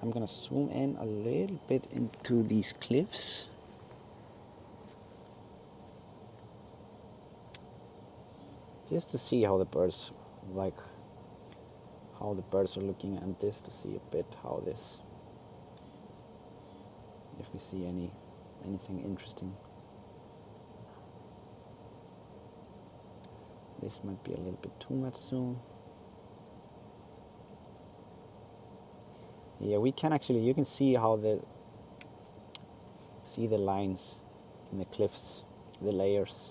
I'm gonna zoom in a little bit into these cliffs. Just to see how the birds, like how the birds are looking, and just to see a bit how this, if we see anything interesting. This might be a little bit too much zoom. Yeah, we can actually, you can see how the lines in the cliffs, the layers.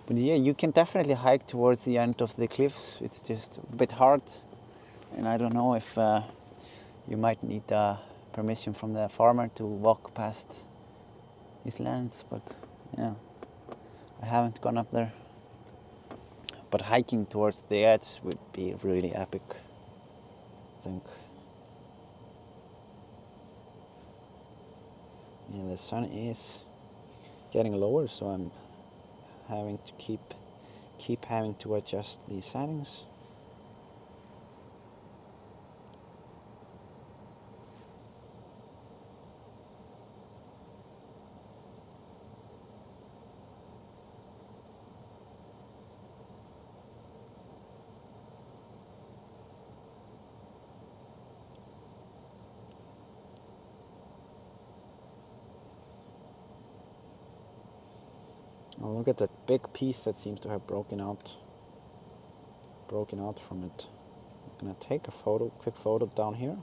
But yeah, you can definitely hike towards the end of the cliffs. It's just a bit hard, and I don't know if you might need permission from the farmer to walk past his lands, but yeah, I haven't gone up there. But hiking towards the edge would be really epic, I think. Yeah, the sun is getting lower, so I'm having to keep having to adjust the settings. Oh, look at that big piece that seems to have broken out from it. I'm gonna take a quick photo down here.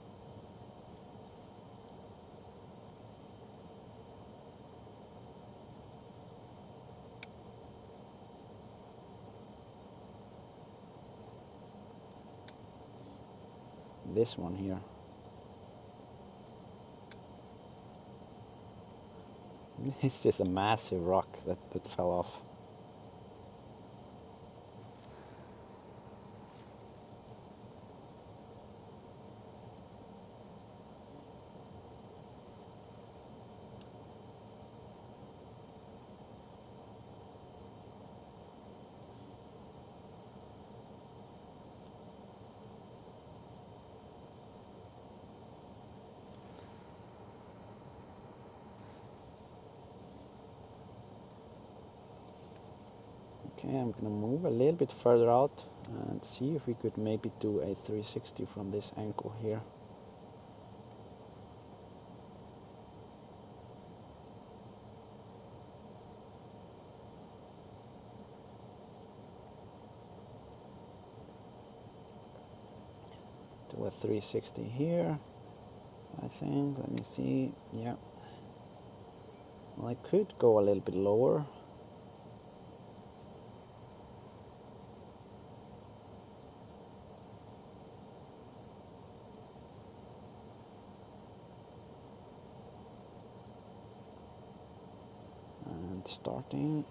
this one here. It's just a massive rock that fell off. Okay, I'm gonna move a little bit further out and see if we could maybe do a 360 from this angle here. Do a 360 here, I think. Let me see. Yeah. Well, I could go a little bit lower. And starting.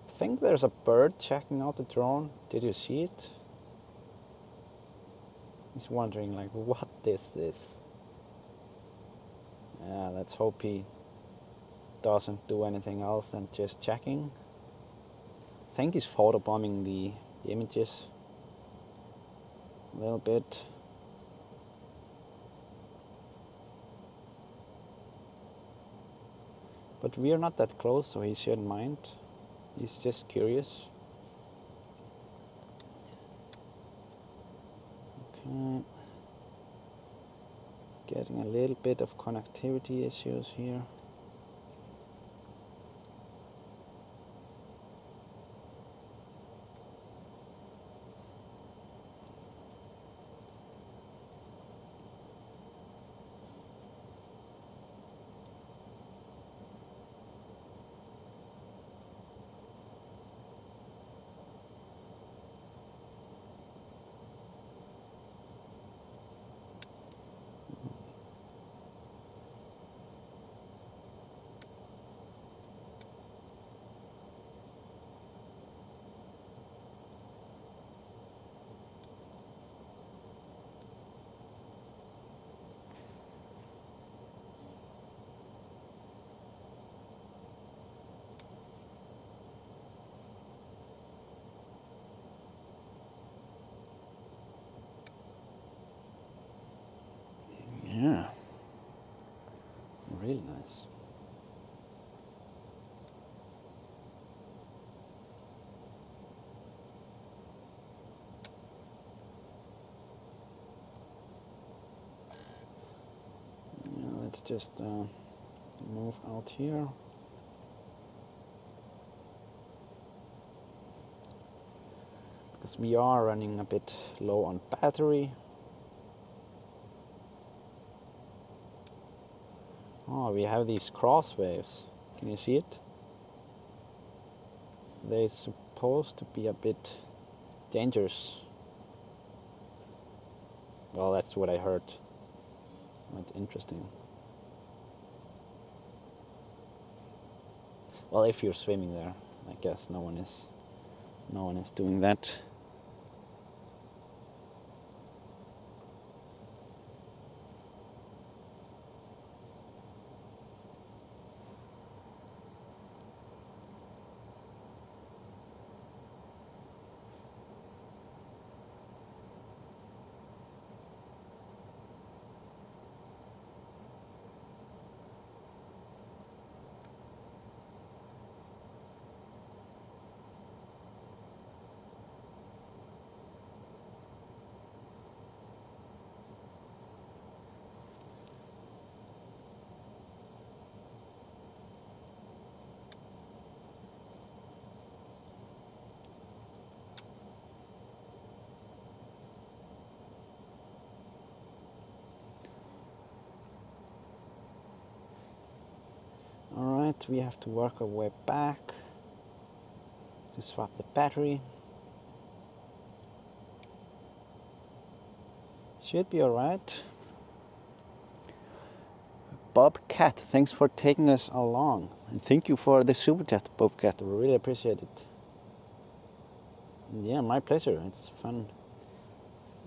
I think there's a bird checking out the drone. Did you see it? He's wondering like, what is this? Yeah, let's hope he doesn't do anything else than just checking. I think he's photobombing the images a little bit. But we are not that close, so he shouldn't mind. He's just curious. Okay. Getting a little bit of connectivity issues here. Yeah, really nice. Yeah, let's just move out here. Because we are running a bit low on battery. Oh, we have these cross waves. Can you see it? They're supposed to be a bit dangerous. Well, that's what I heard. That's interesting. Well, if you're swimming there, I guess no one is doing that. Alright, we have to work our way back to swap the battery. Should be alright. Bobcat, thanks for taking us along. And thank you for the super chat, Bobcat. We really appreciate it. Yeah, my pleasure. It's fun.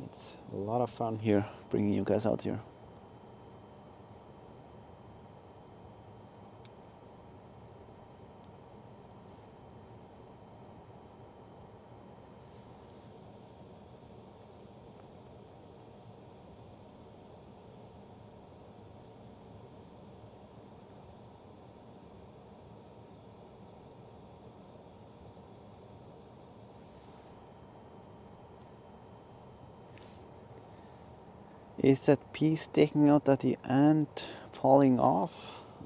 It's a lot of fun here, bringing you guys out here. Is that piece sticking out at the end falling off?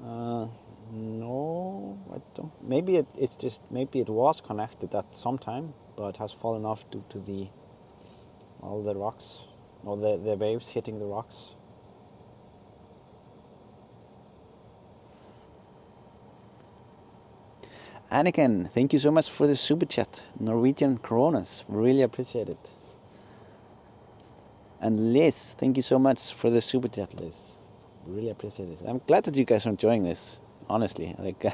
No, I don't. Maybe it's just, maybe it was connected at some time, but has fallen off due to all the rocks, or the waves hitting the rocks. And again, thank you so much for the super chat, Norwegian Kronas. Really appreciate it. And Liz, thank you so much for the super chat, Liz. Really appreciate it. I'm glad that you guys are enjoying this. Honestly, like, it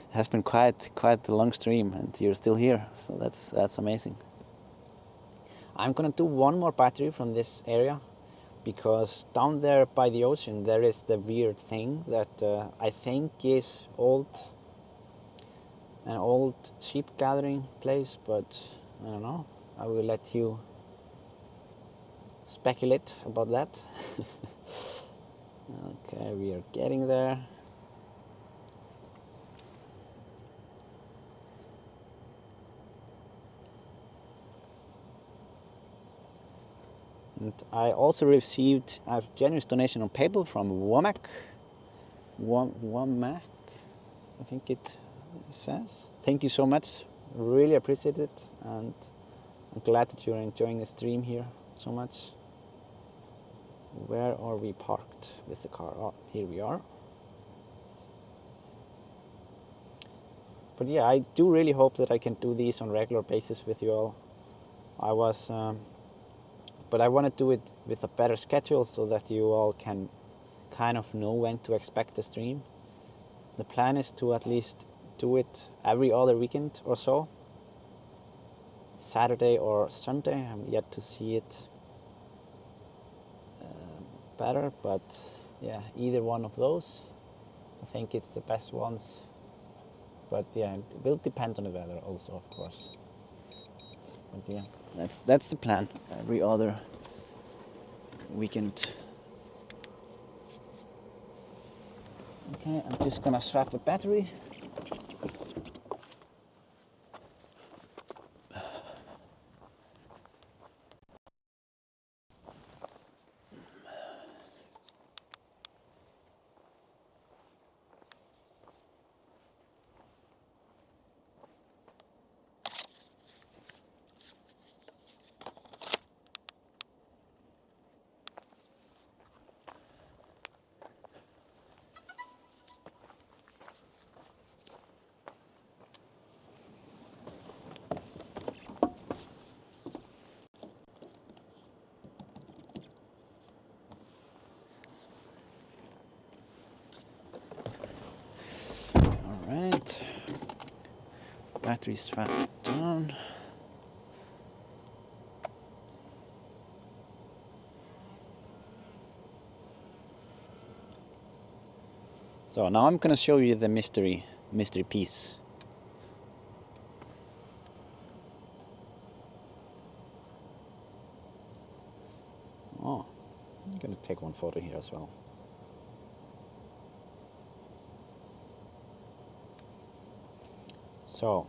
has been quite a long stream, and you're still here. So that's amazing. I'm gonna do one more battery from this area, because down there by the ocean there is the weird thing that I think is an old sheep gathering place, but I don't know. I will let you speculate about that. Okay, we are getting there. And I also received a generous donation on PayPal from Womack. Womack, I think it says. Thank you so much. Really appreciate it, and I'm glad that you're enjoying the stream here so much. Where are we parked with the car? Oh, here we are. But yeah, I do really hope that I can do these on a regular basis with you all. But I want to do it with a better schedule so that you all can kind of know when to expect the stream. The plan is to at least do it every other weekend or so. Saturday or Sunday, I'm yet to see it better, but yeah, either one of those. I think it's the best ones. But yeah, it will depend on the weather also, of course. But yeah, that's the plan. Every other weekend. Okay, I'm just gonna swap the battery. Alright, battery swap done. So now I'm gonna show you the mystery piece. Oh, I'm gonna take one photo here as well. So,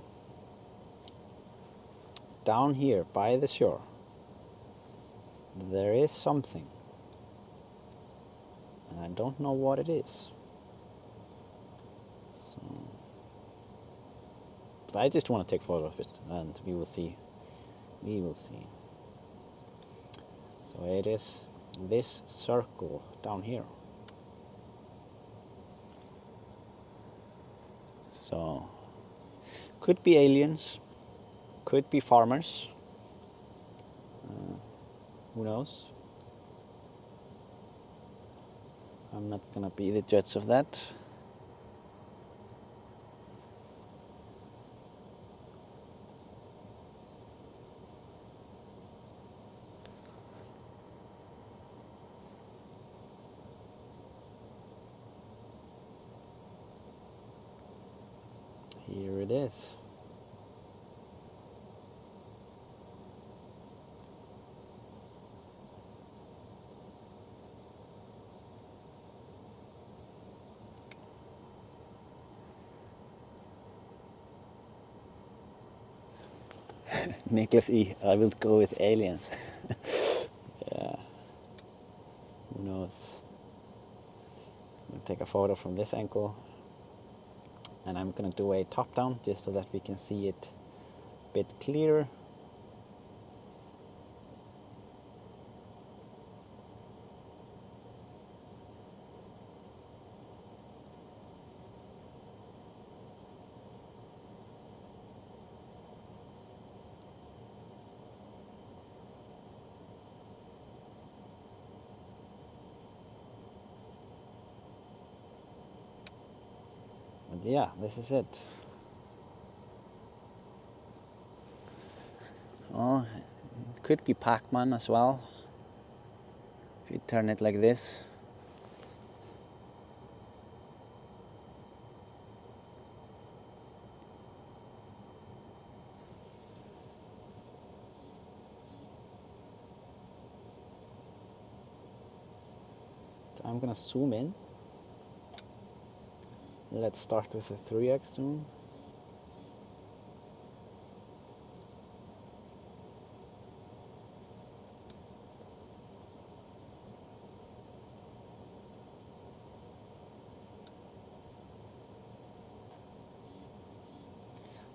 down here by the shore, there is something, and I don't know what it is. So, but I just want to take a photo of it, and we will see. We will see. So it is this circle down here. So could be aliens, could be farmers. Who knows? I'm not gonna be the judge of that. Here it is. Nicholas E. I will go with aliens. Yeah. Who knows? I'm gonna take a photo from this angle, and I'm gonna do a top down just so that we can see it a bit clearer. But yeah, this is it. Oh, it could be Pac-Man as well. If you turn it like this. So I'm gonna zoom in. Let's start with a 3x zoom.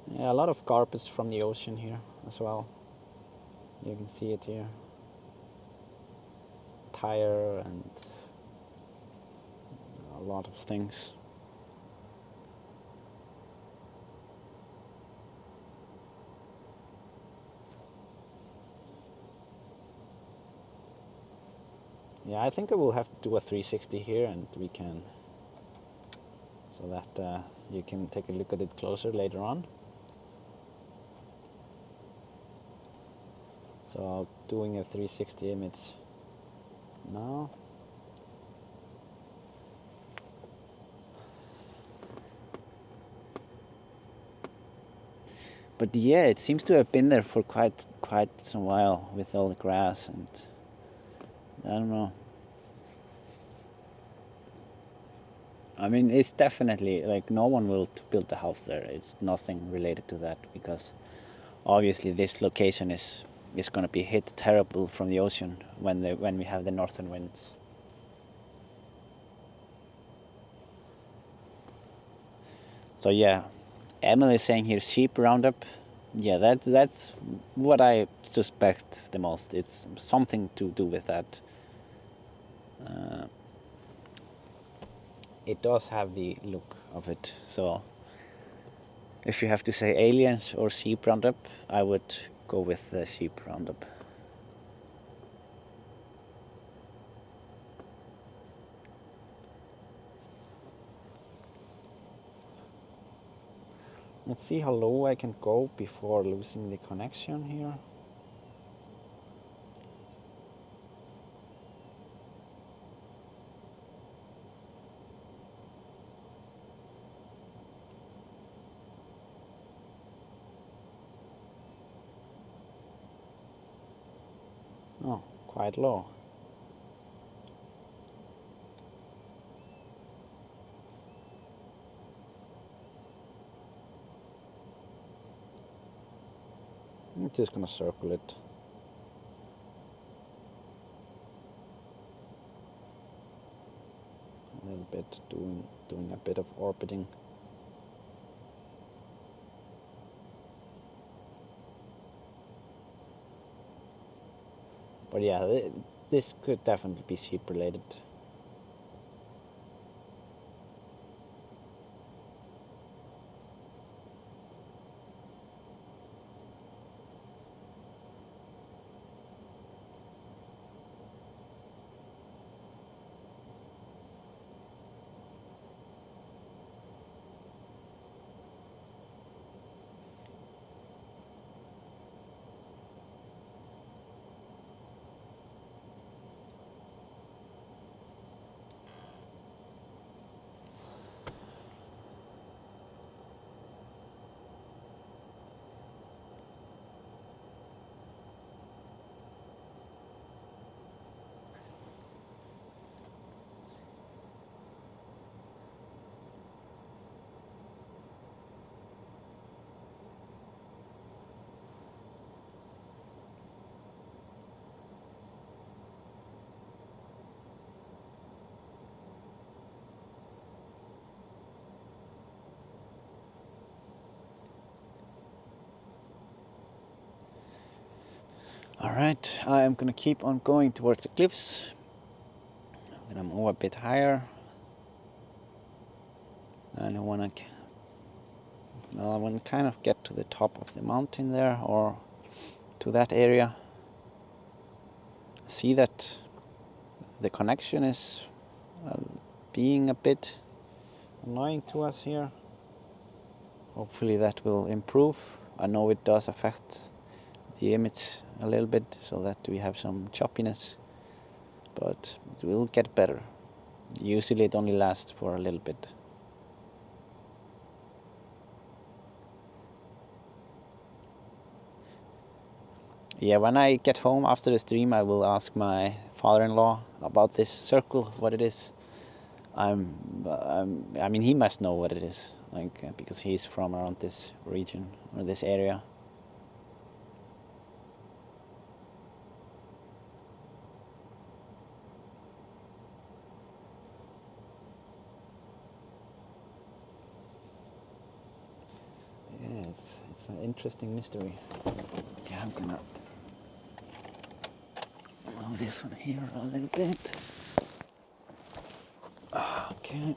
Yeah, a lot of garbage from the ocean here as well. You can see it here. Tire and a lot of things. Yeah, I think I will have to do a 360 here, and we can, so that you can take a look at it closer later on. So doing a 360 image now. But yeah, it seems to have been there for quite some while with all the grass, and I don't know. I mean, it's definitely like no one will build a house there. It's nothing related to that, because obviously this location is going to be hit terrible from the ocean when we have the northern winds. So yeah, Emily is saying here sheep roundup. Yeah, that's what I suspect the most. It's something to do with that. It does have the look of it. So if you have to say aliens or sheep roundup, I would go with the sheep roundup. Let's see how low I can go before losing the connection here. Oh, quite low. I'm just gonna circle it. A little bit, doing a bit of orbiting. But yeah, this could definitely be sheep related. Alright, I am gonna keep on going towards the cliffs. And I'm over a bit higher. And I wanna kind of get to the top of the mountain there, or to that area. See that the connection is being a bit annoying to us here. Hopefully that will improve. I know it does affect the image a little bit, so that we have some choppiness, but it will get better. Usually it only lasts for a little bit. Yeah, when I get home after the stream, I will ask my father-in-law about this circle, what it is. I mean, he must know what it is, like, because he's from around this region or this area. Yeah, it's an interesting mystery. Okay, I'm gonna move this one here a little bit. Okay.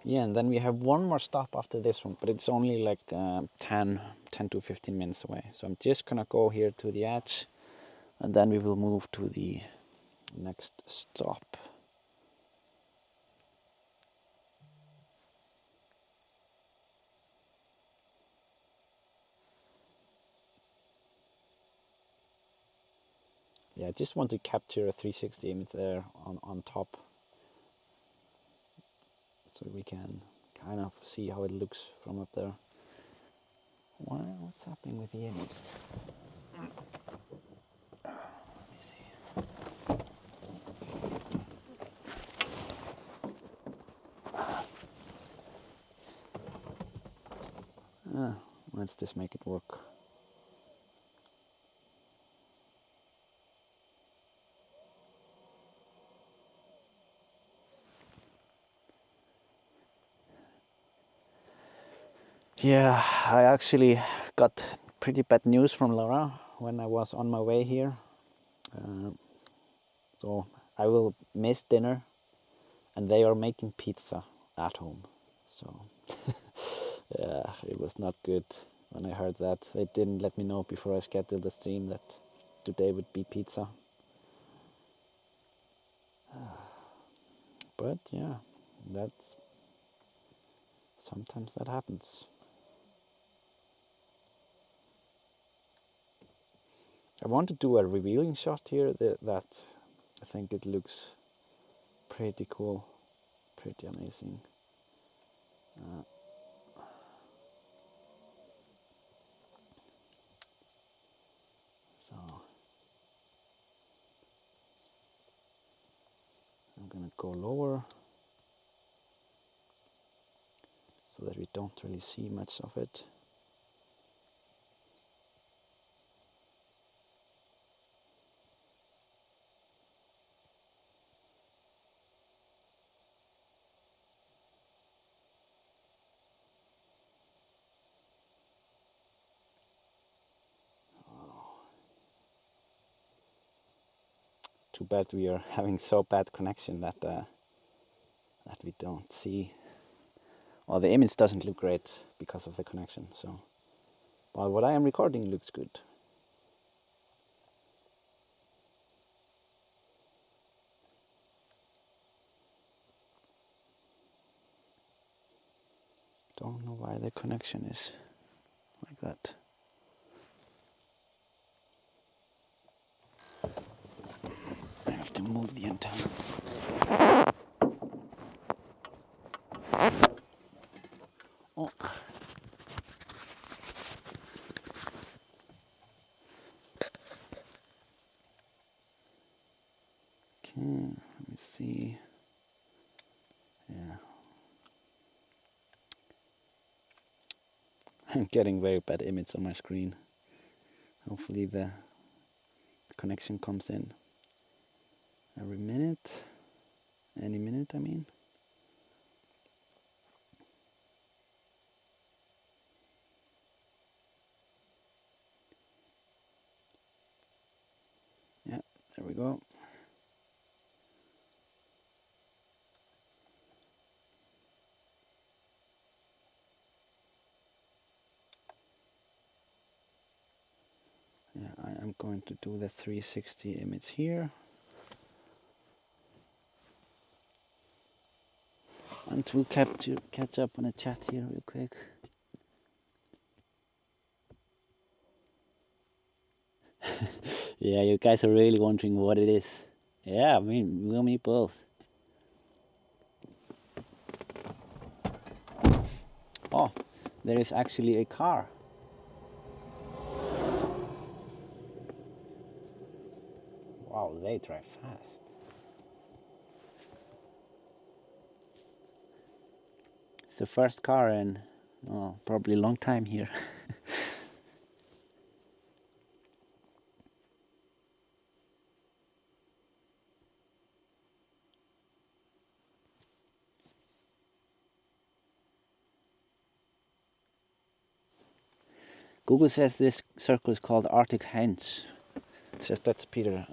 Yeah, and then we have one more stop after this one, but it's only like 10 to 15 minutes away. So I'm just gonna go here to the edge, and then we will move to the next stop. Yeah, I just want to capture a 360 image there on top, so we can kind of see how it looks from up there. What's happening with the image? Let me see. Let's just make it work. Yeah, I actually got pretty bad news from Laura when I was on my way here. So I will miss dinner, and they are making pizza at home. So yeah, it was not good when I heard that. They didn't let me know before I scheduled the stream that today would be pizza. But yeah, sometimes that happens. I want to do a revealing shot here that I think it looks pretty cool, pretty amazing. So I'm gonna go lower so that we don't really see much of it. Too bad we are having so bad connection that we don't see. Well, the image doesn't look great because of the connection. So, but what I am recording looks good. Don't know why the connection is like that. I have to move the antenna. Oh. Okay, let me see. Yeah. I'm getting very bad image on my screen. Hopefully the connection comes in every minute. Any minute, I mean. go. Yeah, I am going to do the 360 image here. And we'll catch up on a chat here real quick. Yeah, you guys are really wondering what it is. Yeah, I mean, you and me both. Oh, there is actually a car. Wow, they drive fast. It's the first car in probably a long time here. Google says this circle is called Arctic Henge. Says that's Peter.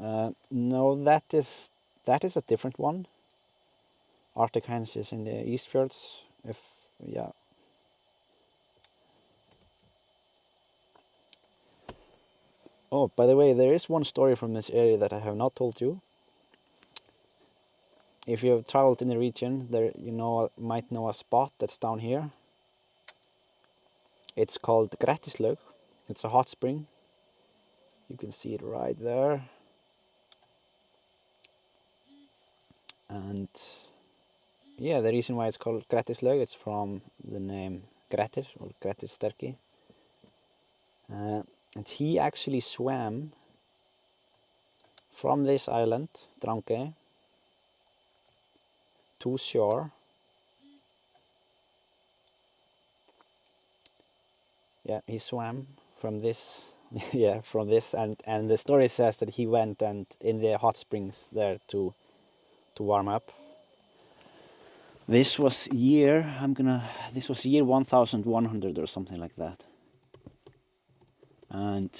No, that is a different one. Arctic Henge is in the East Fjords. Yeah. Oh, by the way, there is one story from this area that I have not told you. If you have traveled in the region, there might know a spot that's down here. It's called Grettislaug. It's a hot spring. You can see it right there. And yeah, the reason why it's called Grettislaug, it's from the name Grettir or Grettir Sterki. And he actually swam from this island, Drangey, to shore. Yeah, he swam from this. Yeah, from this, and the story says that he went and in the hot springs there to warm up. This was year 1100 or something like that. And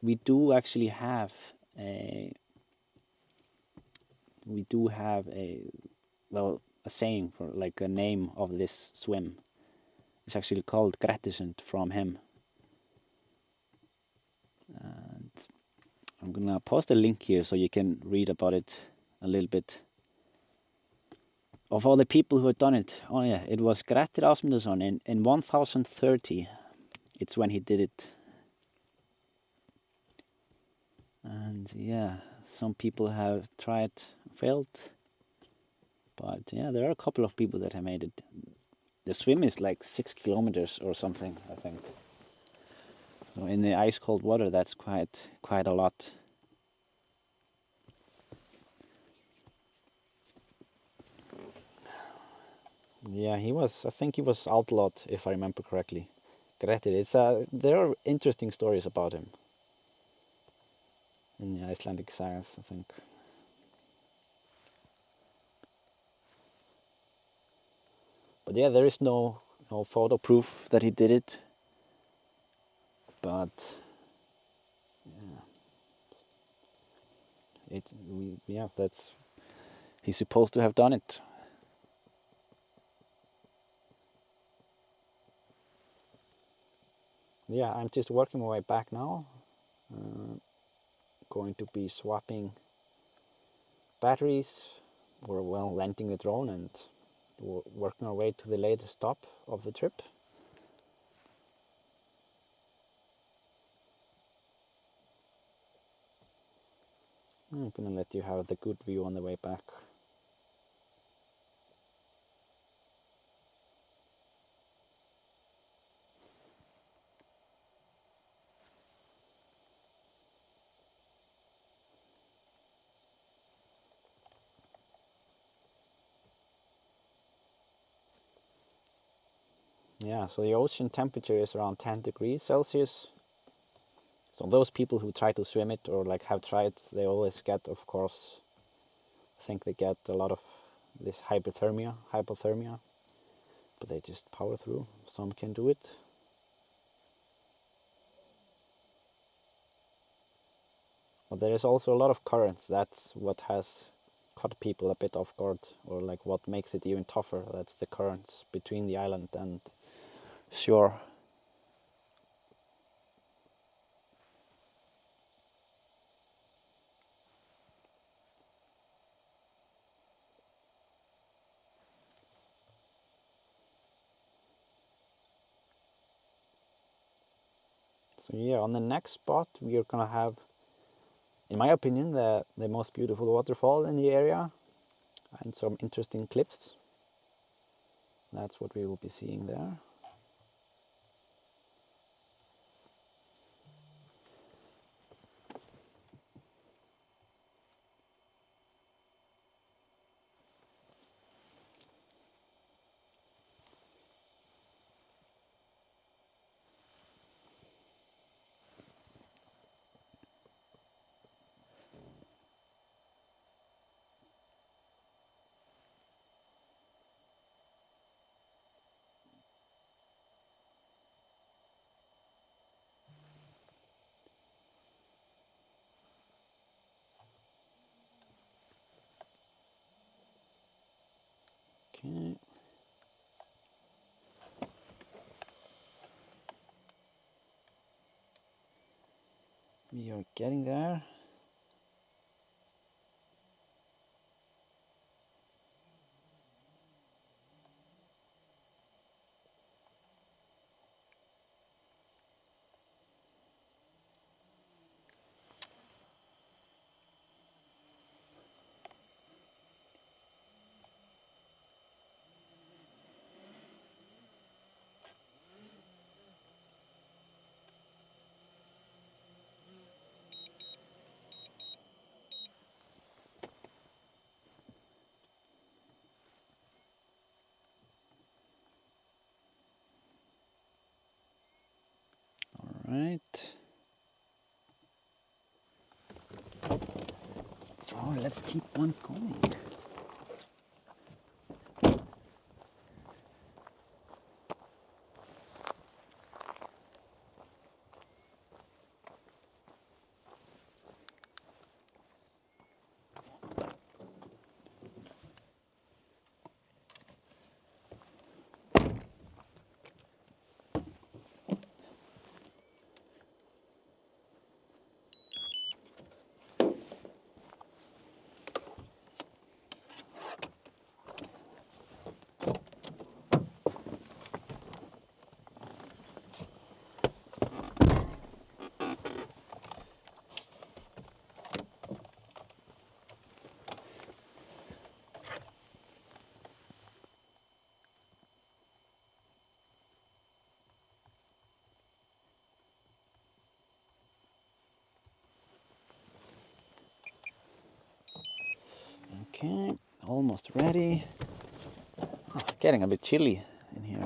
we do actually have a saying for like a name of this swim. It's actually called Grettisund from him. And I'm gonna post a link here so you can read about it a little bit. Of all the people who had done it, oh yeah, it was Grettir Ásmundarson in 1030. It's when he did it. And yeah, some people have tried, failed. But yeah, there are a couple of people that have made it. The swim is like 6 kilometers or something, I think. So in the ice cold water, that's quite a lot. Yeah, I think he was outlawed, if I remember correctly. Grettir, there are interesting stories about him in the Icelandic sagas, I think. But yeah, there is no photo proof that he did it. But yeah, he's supposed to have done it. Yeah, I'm just working my way back now. Going to be swapping batteries, or renting the drone and working our way to the latest stop of the trip. I'm gonna let you have the good view on the way back. Yeah, so the ocean temperature is around 10 degrees Celsius. So those people who try to swim it or like have tried, they always get, of course, I think they get a lot of this hypothermia, but they just power through. Some can do it. But there is also a lot of currents. That's what has caught people a bit off guard, or like what makes it even tougher. That's the currents between the island and shore. So yeah, on the next spot we are gonna have, in my opinion, the most beautiful waterfall in the area, and some interesting cliffs. That's what we will be seeing there. Okay. We are getting there. Right. So let's keep on going. Okay, almost ready. Oh, getting a bit chilly in here.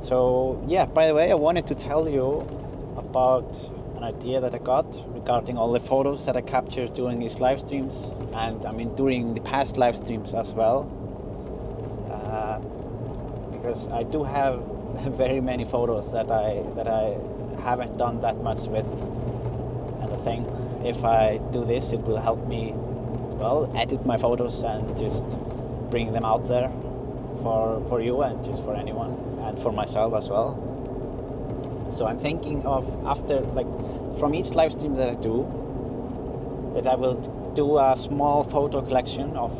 So yeah, by the way, I wanted to tell you about an idea that I got regarding all the photos that I captured during these live streams, and I mean during the past live streams as well, because I do have very many photos that I haven't done that much with, and I think if I do this, it will help me, well, edit my photos and just bring them out there for you and just for anyone, and for myself as well. So I'm thinking of, after, like, from each live stream that I do, that I will do a small photo collection of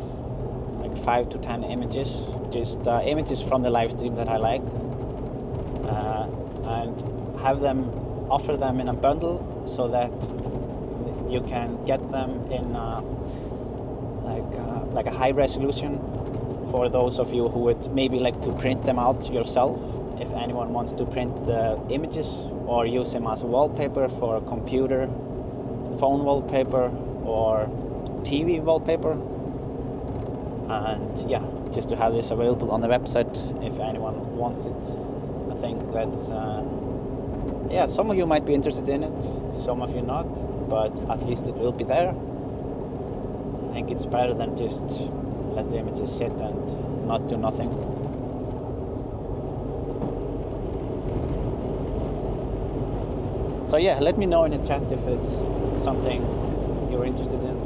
like 5 to 10 images, just images from the live stream that I like, and offer them in a bundle so that you can get them in like a high resolution for those of you who would maybe like to print them out yourself. If anyone wants to print the images or use them as a wallpaper for a computer, phone wallpaper, or TV wallpaper. And yeah, just to have this available on the website if anyone wants it. I think that's yeah, some of you might be interested in it, some of you not, but at least it will be there. I think it's better than just let the images sit and not do nothing. So yeah, let me know in the chat if it's something you're interested in.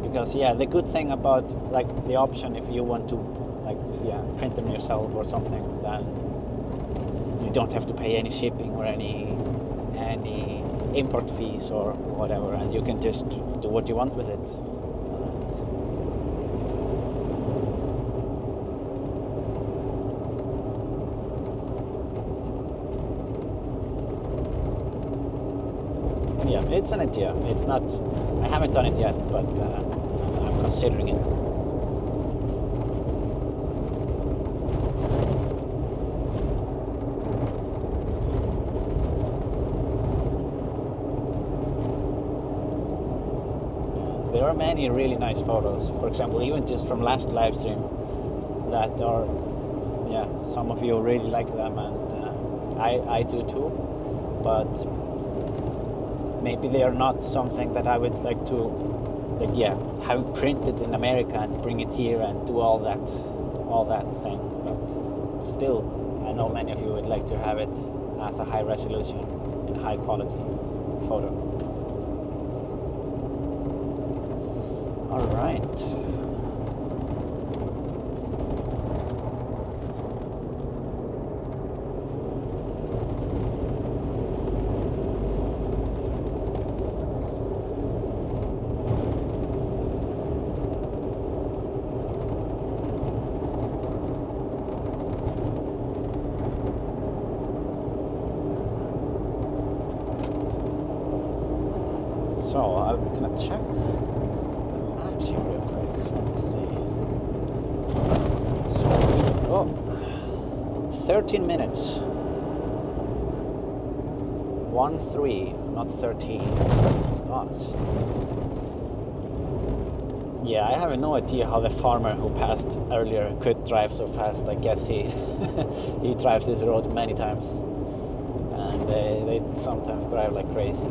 Because yeah, the good thing about like the option, if you want to like print them yourself or something, then you don't have to pay any shipping or any import fees or whatever, and you can just do what you want with it. Yeah, it's an idea. It's not. I haven't done it yet, but I'm considering it. There are many really nice photos. For example, even just from last live stream, that are, yeah, some of you really like them, and I do too. But maybe they are not something that I would like to, like, yeah, have printed in America and bring it here and do all that thing. But still, I know many of you would like to have it as a high resolution and high quality photo. All right. So I'm gonna check the maps here real quick. Let me see. So 13 minutes. 1-3, not 13. Gosh. Yeah, I have no idea how the farmer who passed earlier could drive so fast. I guess he he drives this road many times, and they sometimes drive like crazy.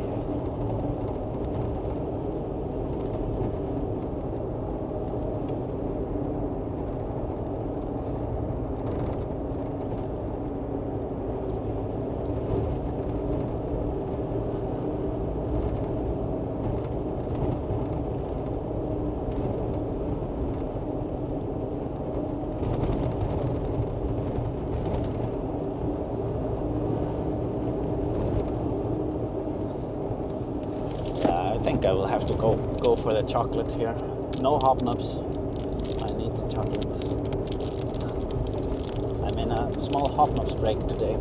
I will have to go for the chocolate here. No hobnobs. I need chocolate. I'm in a small hobnobs break today.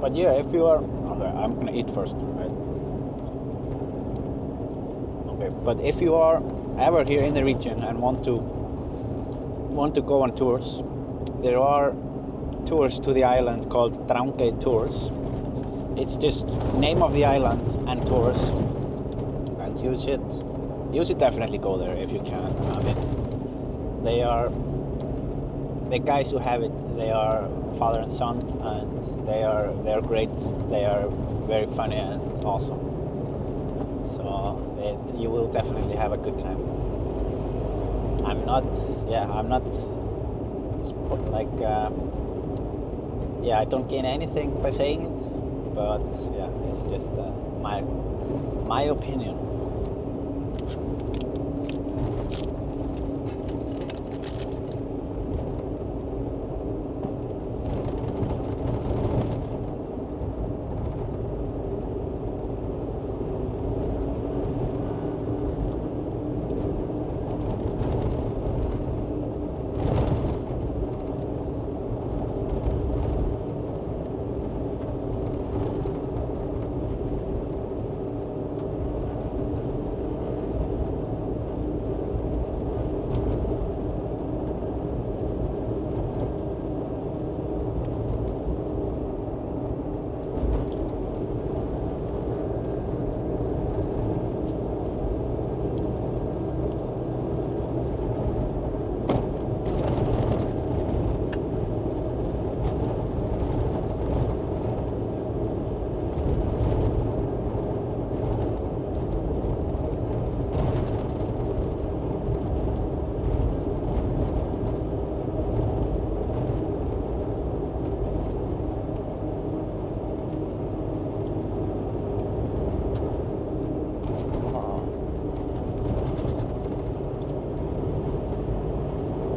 But yeah, if you are... Okay, I'm gonna eat first, right? Okay, but if you are ever here in the region and want to want to go on tours, there are tours to the island called Drangey Tours. It's just name of the island and tours, and you should definitely go there if you can. I mean, the guys who have it, they are father and son, and they are great. They are very funny and awesome. So you will definitely have a good time. I'm not like I don't gain anything by saying it, but yeah, it's just my opinion.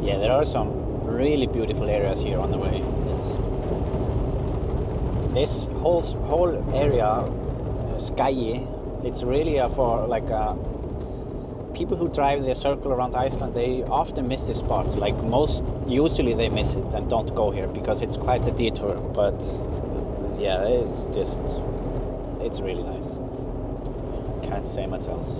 Yeah, there are some really beautiful areas here on the way. This whole area, Skagi, it's really for like people who drive the circle around Iceland. They often miss this spot. Like usually they miss it and don't go here because it's quite a detour. But yeah, it's really nice. Can't say much else.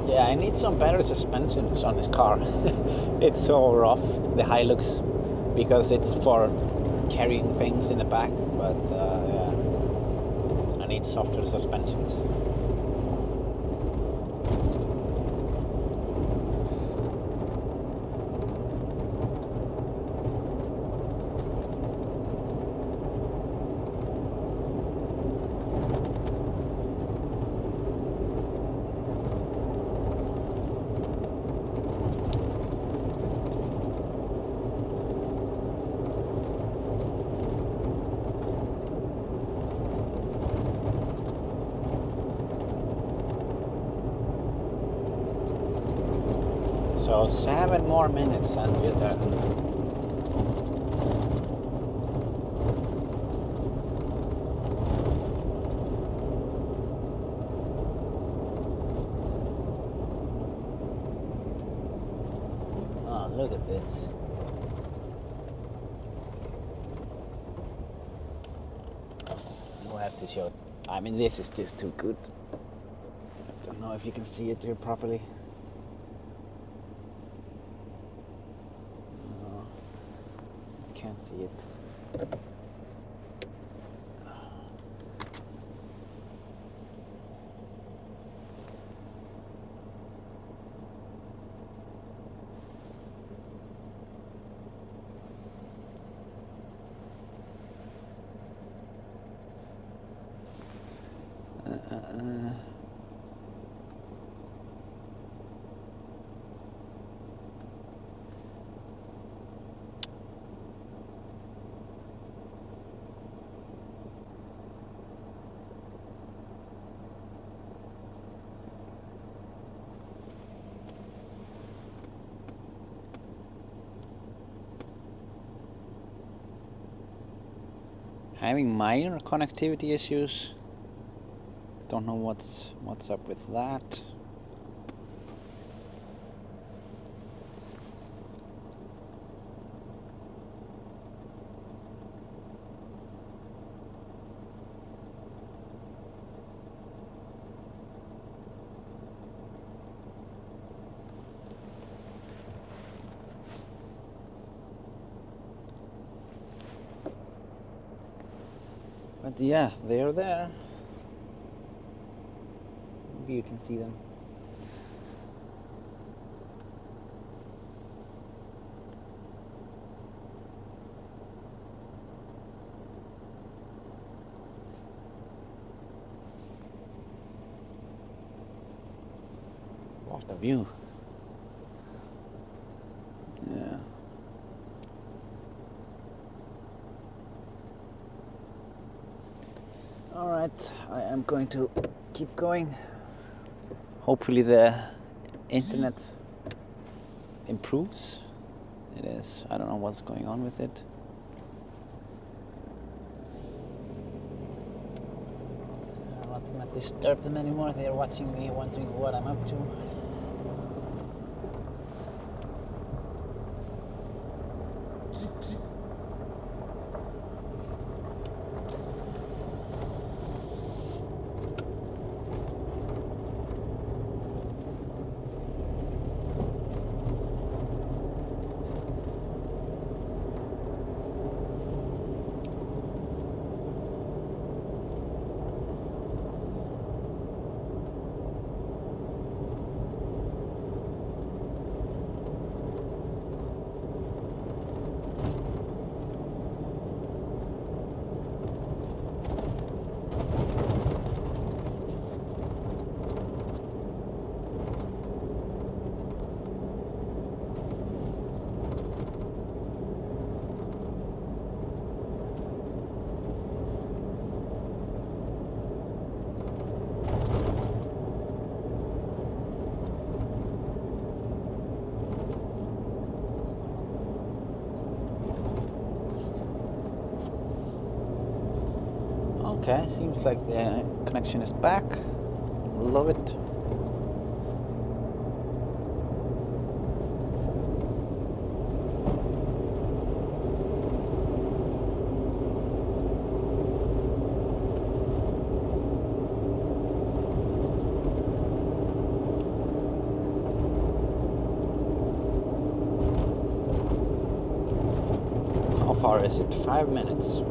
Yeah, I need some better suspensions on this car. It's so rough, the Hilux, because it's for carrying things in the back, but yeah, I need softer suspensions. So 7 more minutes and we're there. Oh, look at this. We'll have to show it. I mean, this is just too good. I don't know if you can see it here properly. Can't see it. Having minor connectivity issues. Don't know what's up with that. But yeah, they're there. Maybe you can see them. What a view. Yeah. All right, I am going to keep going. Hopefully the internet improves. It is. I don't know what's going on with it. I'm not going to disturb them anymore. They are watching me, wondering what I'm up to. Okay, seems like the connection is back. Love it. How far is it? 5 minutes.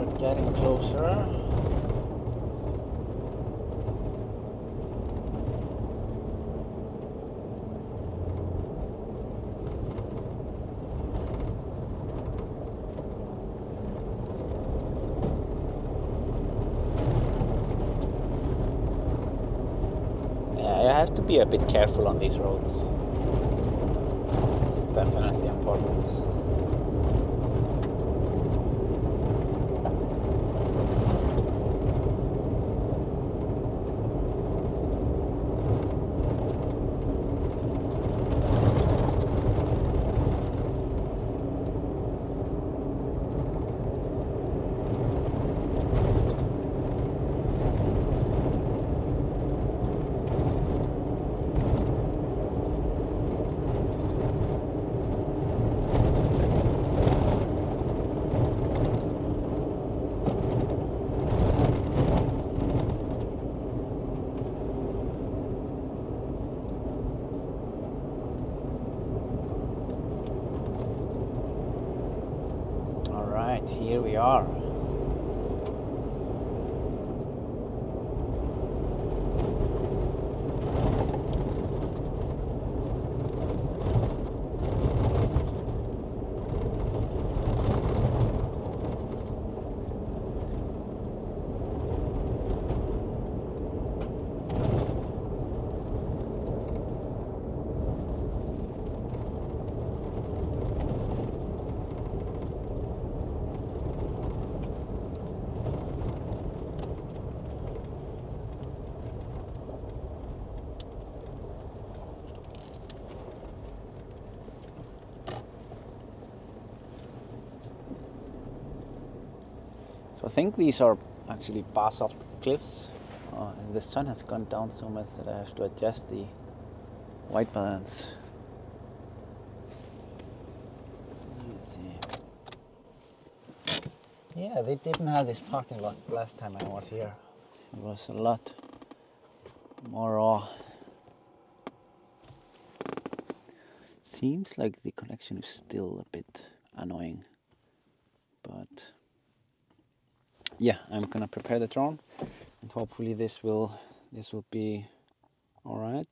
are getting closer. Yeah, you have to be a bit careful on these roads. It's definitely important. Here we are. So I think these are actually basalt cliffs. And the sun has gone down so much that I have to adjust the white balance. Let's see. Yeah, they didn't have this parking lot last time I was here. It was a lot more raw. Seems like the connection is still a bit annoying, but yeah, I'm gonna prepare the drone, and hopefully this will be all right.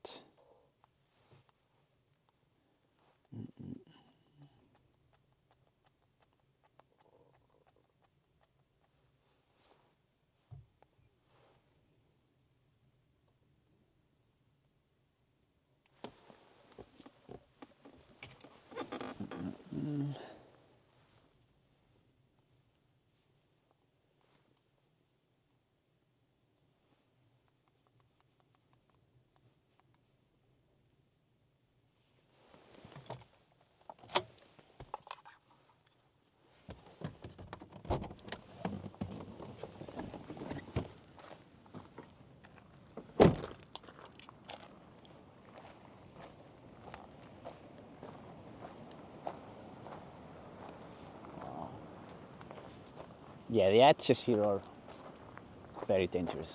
Yeah, the edges here are very dangerous.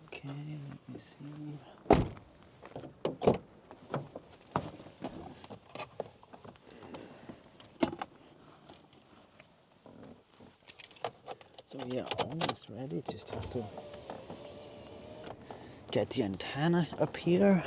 Okay, let me see. So yeah, almost ready. Just have to get the antenna up here.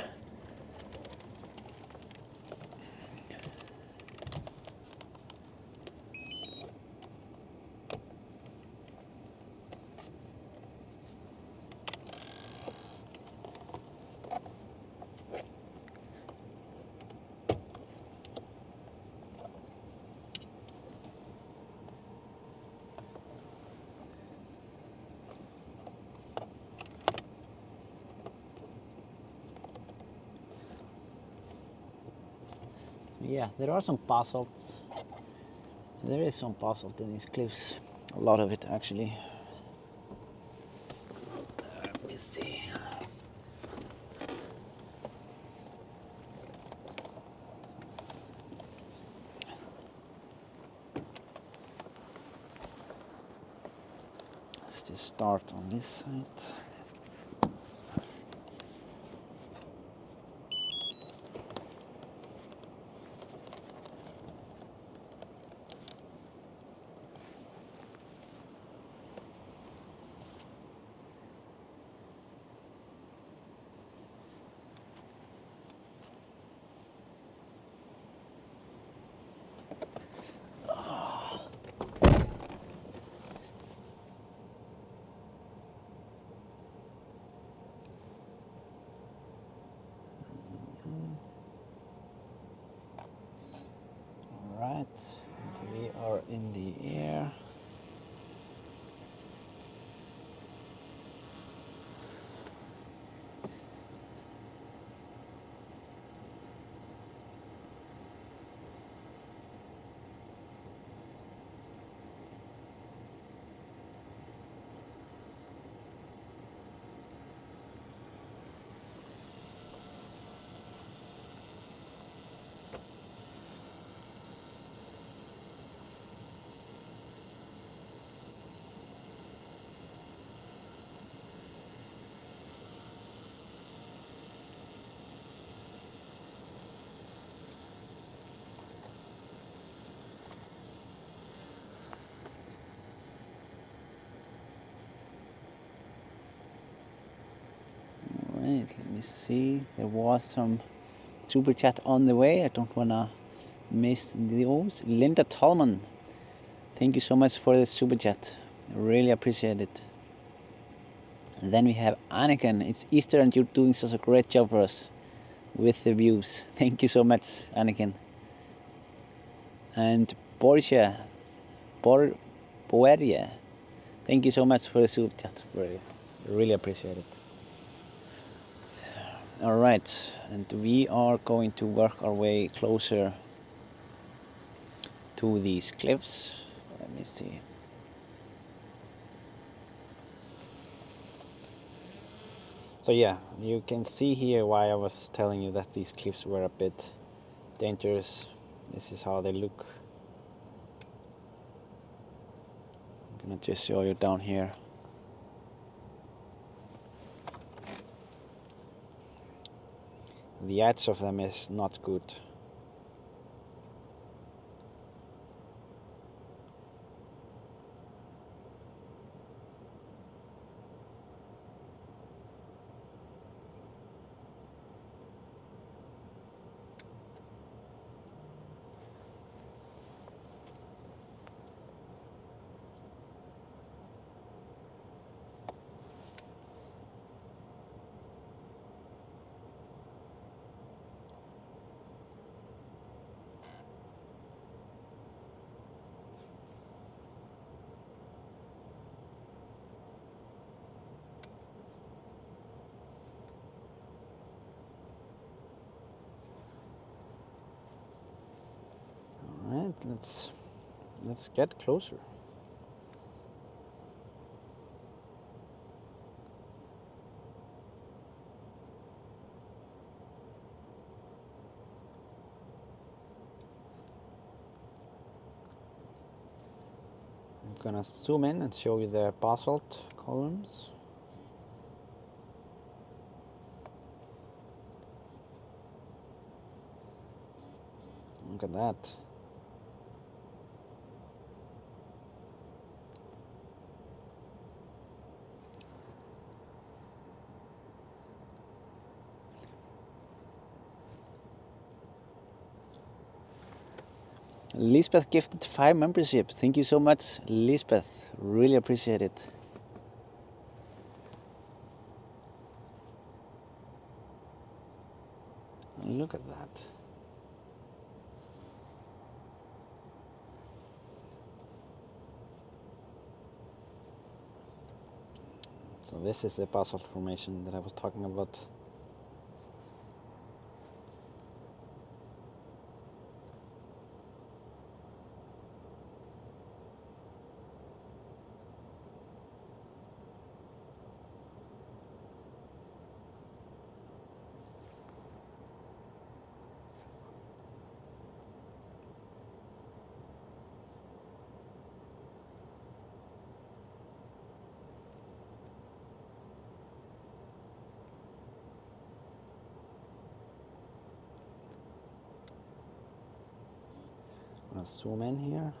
Yeah, there are some basalts. There is some basalt in these cliffs. A lot of it, actually. Let me see. Let's just start on this side. Right, and we are in the air. Right, let me see. There was some super chat on the way. I don't wanna miss those. Linda Tallman, thank you so much for the super chat. I really appreciate it. And then we have Anakin. It's Easter and you're doing such a great job for us with the views. Thank you so much, Anakin. And Borisha, Boeria, thank you so much for the super chat. Really appreciate it. All right, and we are going to work our way closer to these cliffs. Let me see. So yeah, you can see here why I was telling you that these cliffs were a bit dangerous. This is how they look. I'm gonna just show you down here. The edge of them is not good. Alright, let's get closer. I'm gonna zoom in and show you the basalt columns. Look at that. Lisbeth gifted 5 memberships. Thank you so much, Lisbeth. Really appreciate it. Look at that. So this is the basalt formation that I was talking about. I'm gonna zoom in here.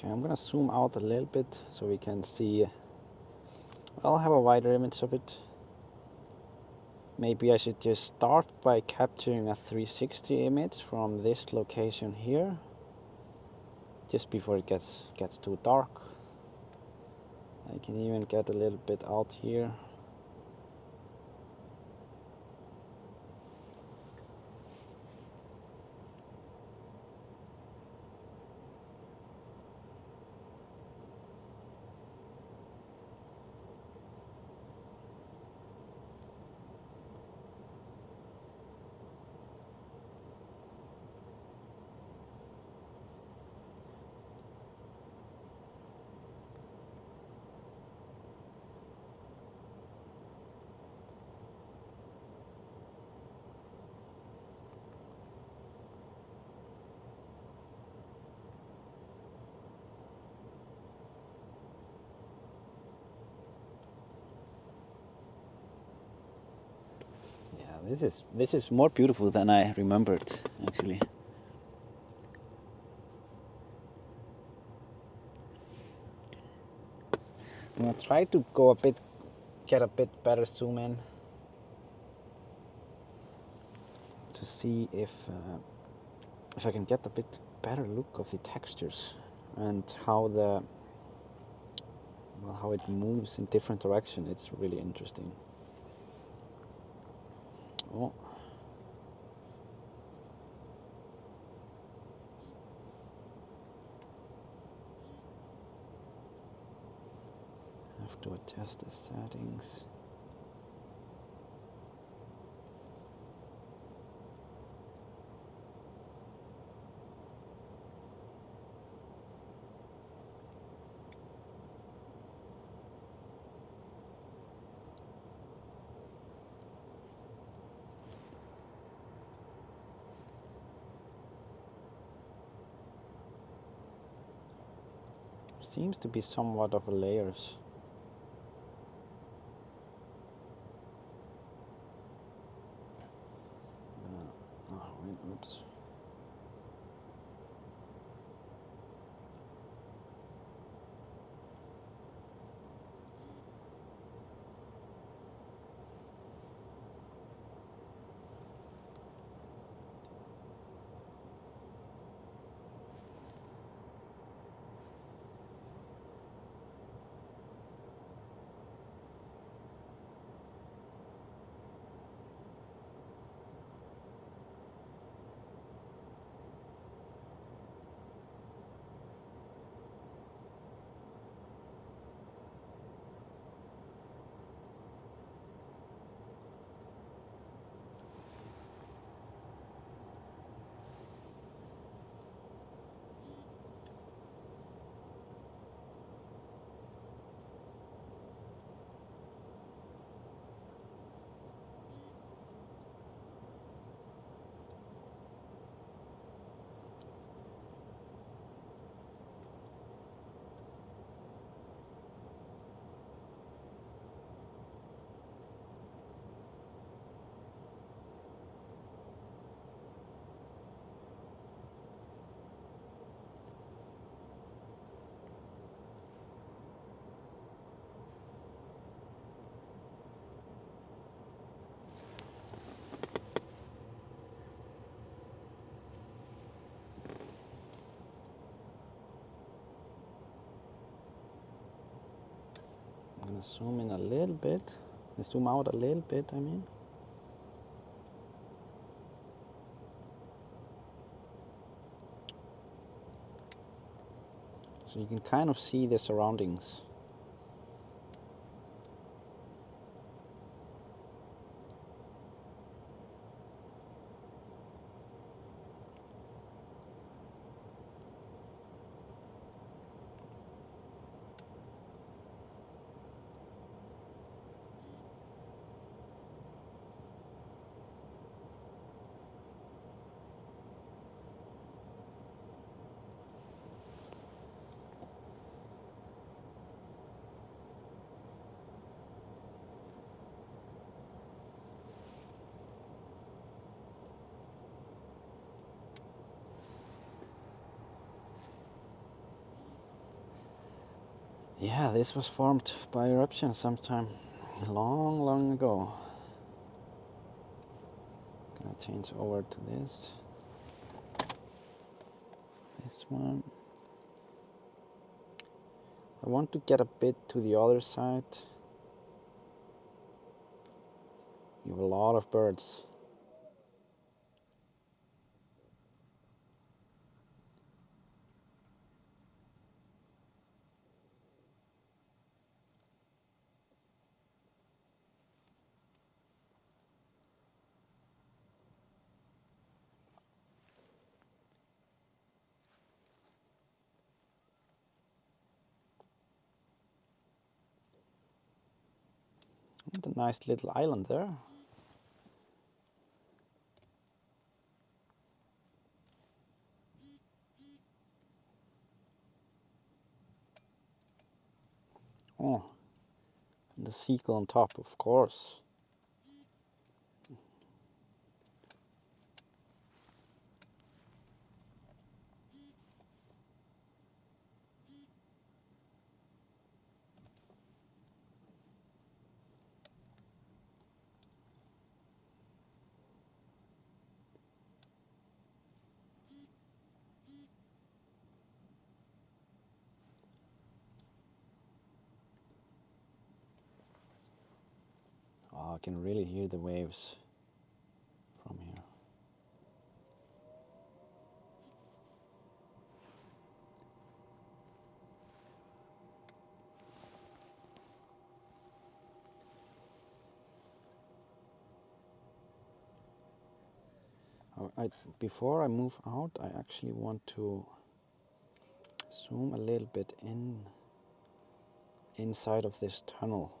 Okay, I'm gonna zoom out a little bit so we can see. I'll have a wider image of it. Maybe I should just start by capturing a 360 image from this location here, just before it gets too dark. I can even get a little bit out here. This is more beautiful than I remembered, actually. I'm gonna try to get a bit better zoom in to see if I can get a bit better look of the textures and how it moves in different directions. It's really interesting. Oh. I have to adjust the settings. Seems to be somewhat of a layers. Oops. gonna zoom in a little bit, zoom out a little bit, I mean. So you can kind of see the surroundings. Yeah, this was formed by eruption sometime long, long ago. Gonna change over to this. This one. I want to get a bit to the other side. You have a lot of birds. And a nice little island there. Oh, and the seagull on top, of course. Oh, I can really hear the waves from here. Before I move out, I actually want to zoom a little bit inside of this tunnel.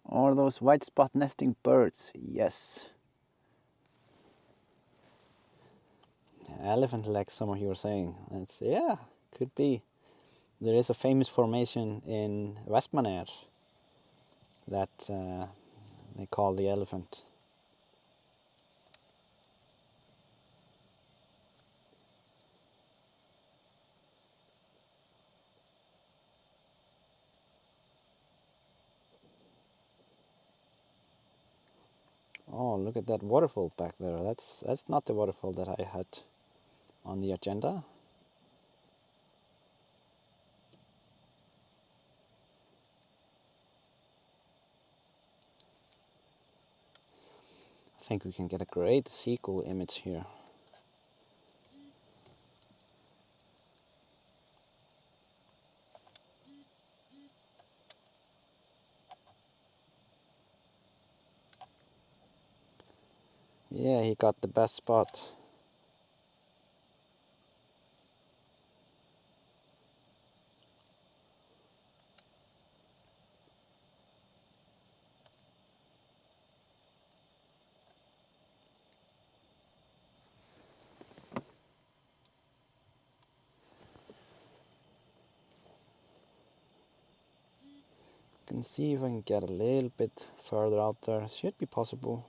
Or those white spot nesting birds, yes. Elephant legs, some of you were saying. It's, yeah, could be. There is a famous formation in Vestmannaeyjar that they call the elephant. Oh, look at that waterfall back there. That's not the waterfall that I had on the agenda. I think we can get a great seagull image here. Yeah, he got the best spot. Can see if I can get a little bit further out there. Should be possible.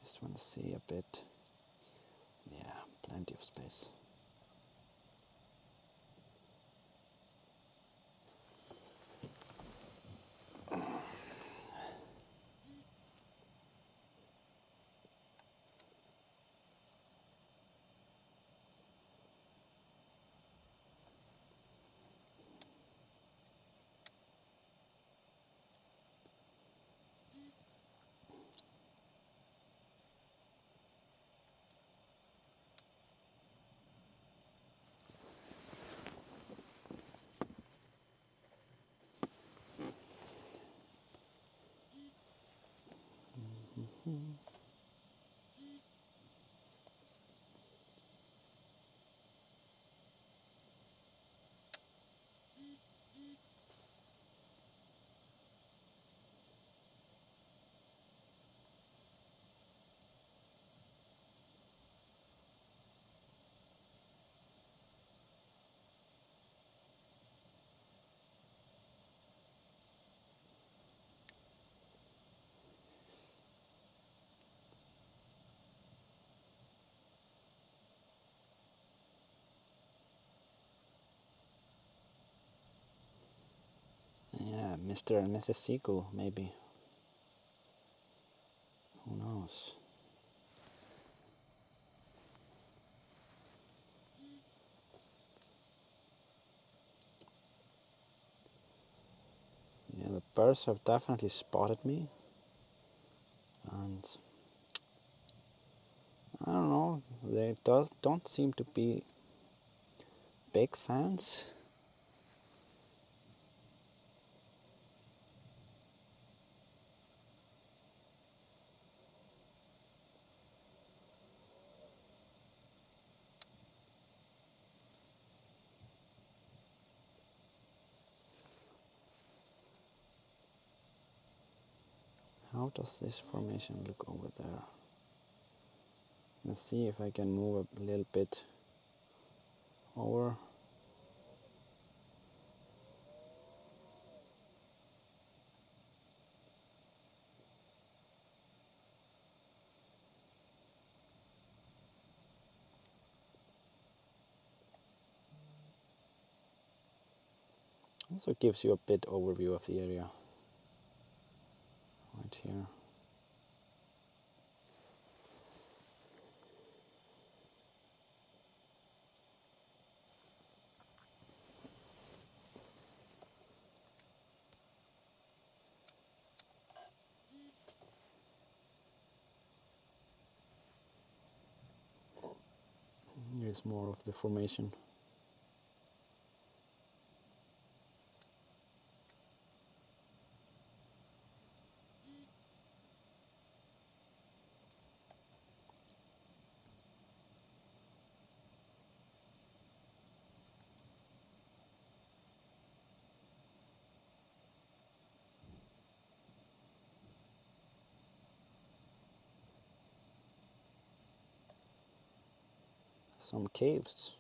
Just want to see a bit. Yeah, plenty of space. Yeah, Mr. and Mrs. Seagull, maybe. Who knows? Yeah, the birds have definitely spotted me. And I don't know, they don't seem to be big fans. How does this formation look over there? Let's see if I can move a little bit over. Also gives you a bit overview of the area right here. Here's more of the formation. Some caves.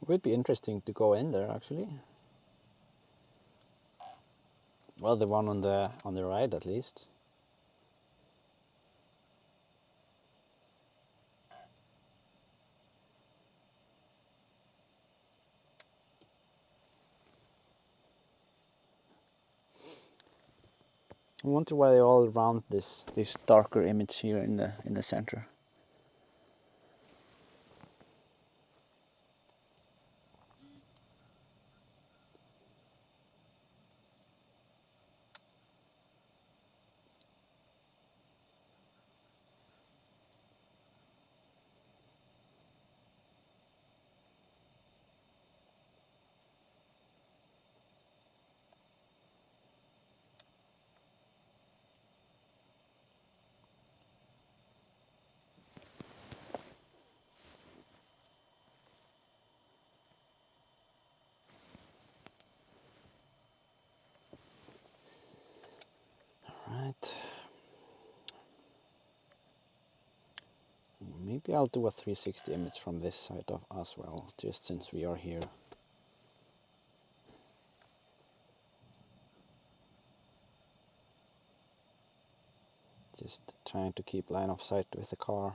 It would be interesting to go in there actually. Well, the one on the right at least. I wonder why they're all around this darker image here in the center. Right. Maybe I'll do a 360 image from this side as well, just since we are here. Just trying to keep line of sight with the car.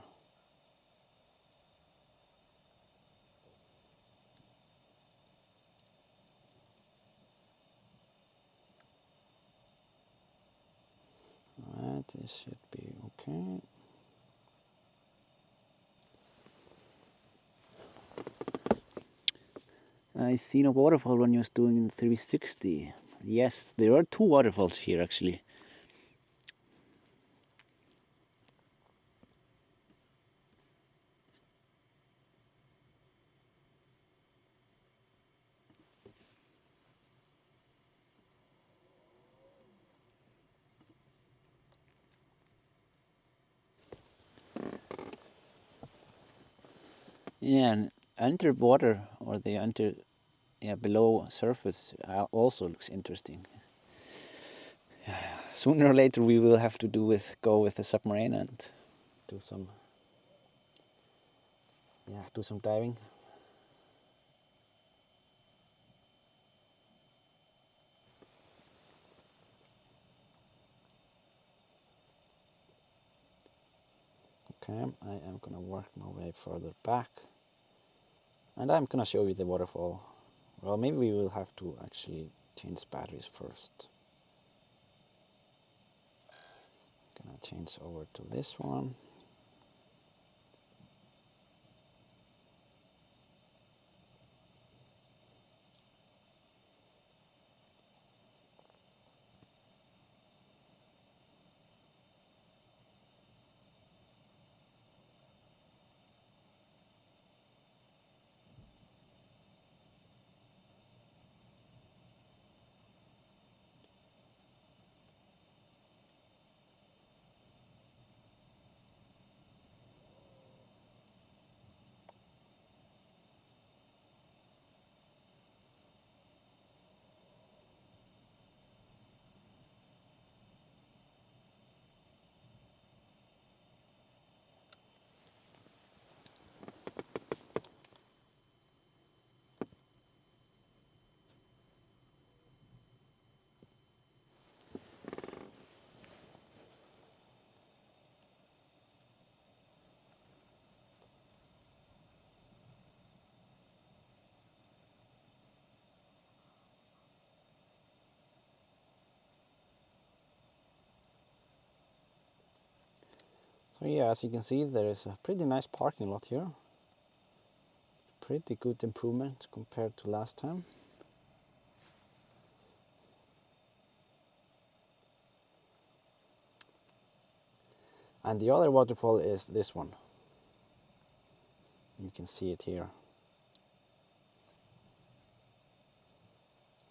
Alright, this should be okay. I seen a waterfall when you was doing in 360. Yes, there are two waterfalls here actually. Yeah, and underwater or below surface also looks interesting. Sooner or later we will have to go with the submarine and do some diving. Okay, I am gonna work my way further back, and I'm gonna show you the waterfall. Well, maybe we will have to actually change batteries first. Gonna change over to this one. So yeah, as you can see, there is a pretty nice parking lot here. Pretty good improvement compared to last time. And the other waterfall is this one. You can see it here.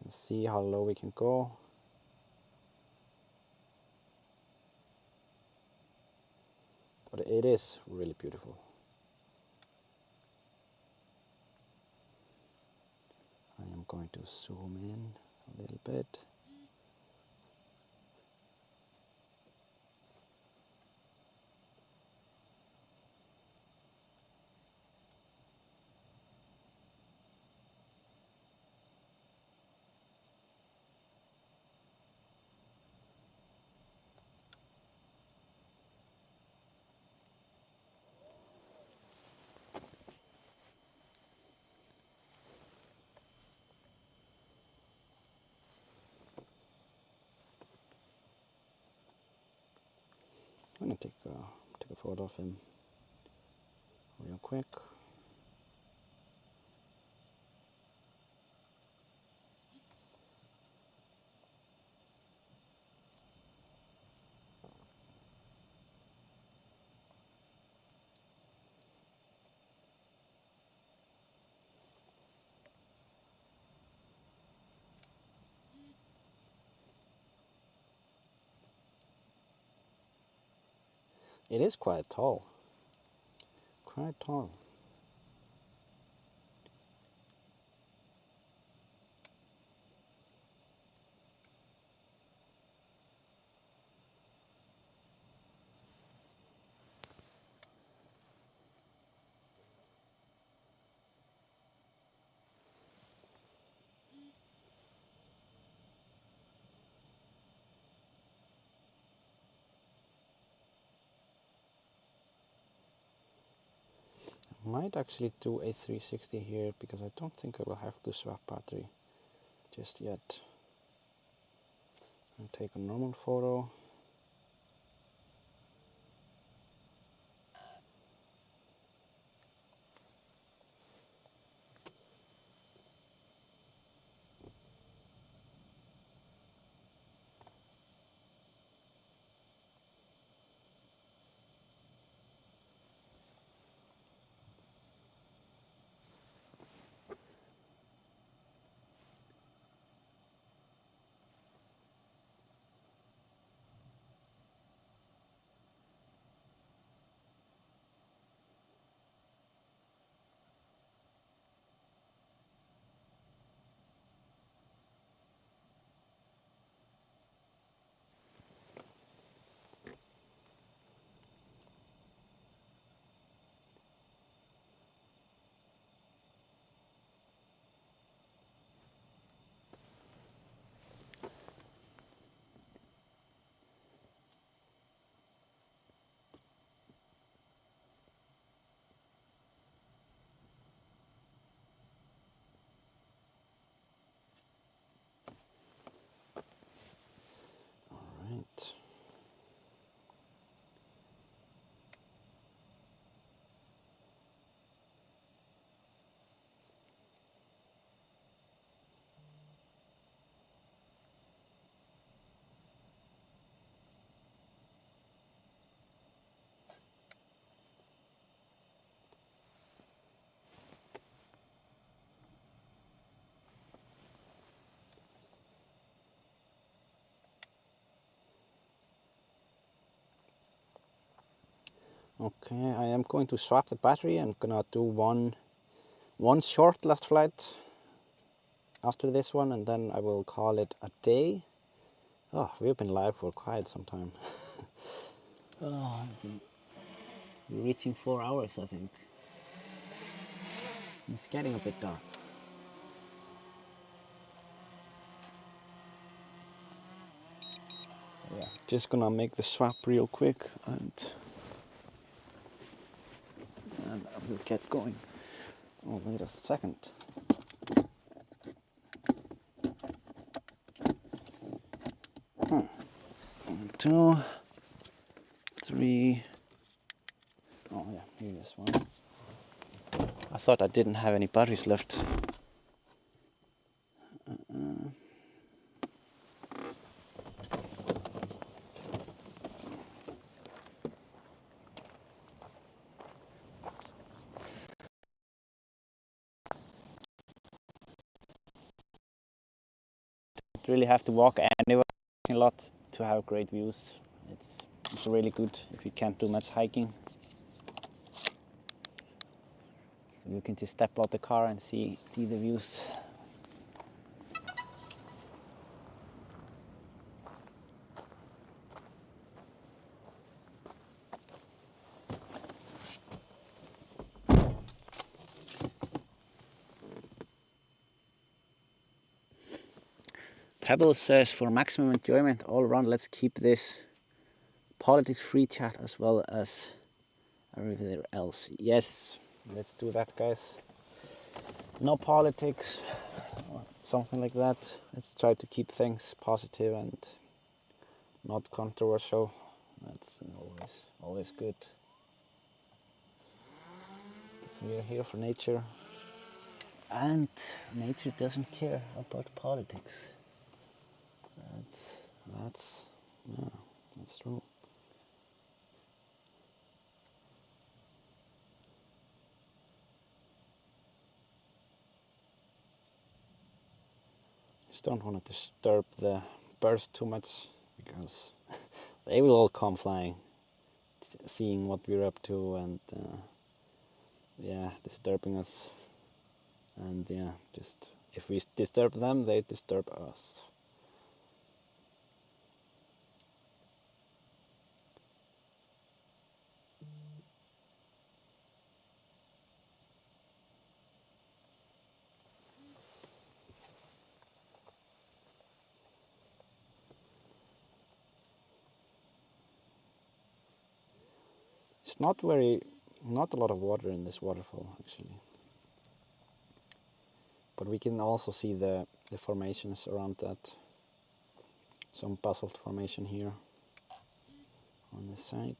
You can see how low we can go. But it is really beautiful. I am going to zoom in a little bit. I'm gonna take a photo of him real quick. It is quite tall. Quite tall. Might actually do a 360 here because I don't think I will have to swap battery just yet. I'll take a normal photo. Alright. Okay, I am going to swap the battery. I'm gonna do one short last flight after this one, and then I will call it a day. Oh, we've been live for quite some time. Oh, we're reaching 4 hours, I think. It's getting a bit dark. So yeah, just gonna make the swap real quick and I will get going. Oh, wait a second. 1, 2, 3. Oh yeah, here is one. I thought I didn't have any batteries left. Really have to walk anywhere a lot to have great views. It's really good if you can't do much hiking. You can just step out the car and see the views. Pebble says for maximum enjoyment all around, let's keep this politics-free chat as well as everywhere else. Yes, let's do that, guys. No politics or something like that. Let's try to keep things positive and not controversial. That's always good. So we are here for nature, and nature doesn't care about politics. That's true. Just don't want to disturb the birds too much, because they will all come flying, seeing what we're up to, and yeah, disturbing us. And yeah, just if we disturb them, they disturb us. It's not a lot of water in this waterfall actually, but we can also see the formations around that. Some basalt formation here on the side.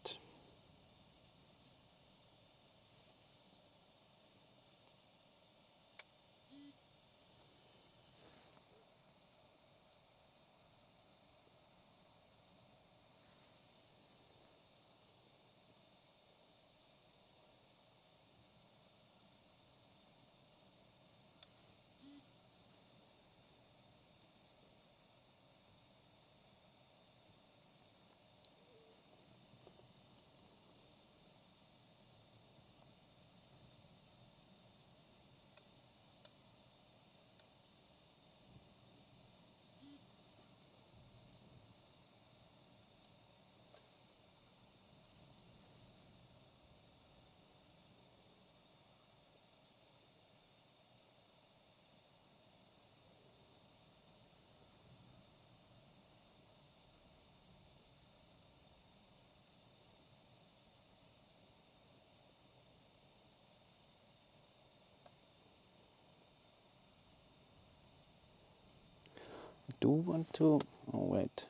Do want to, oh wait,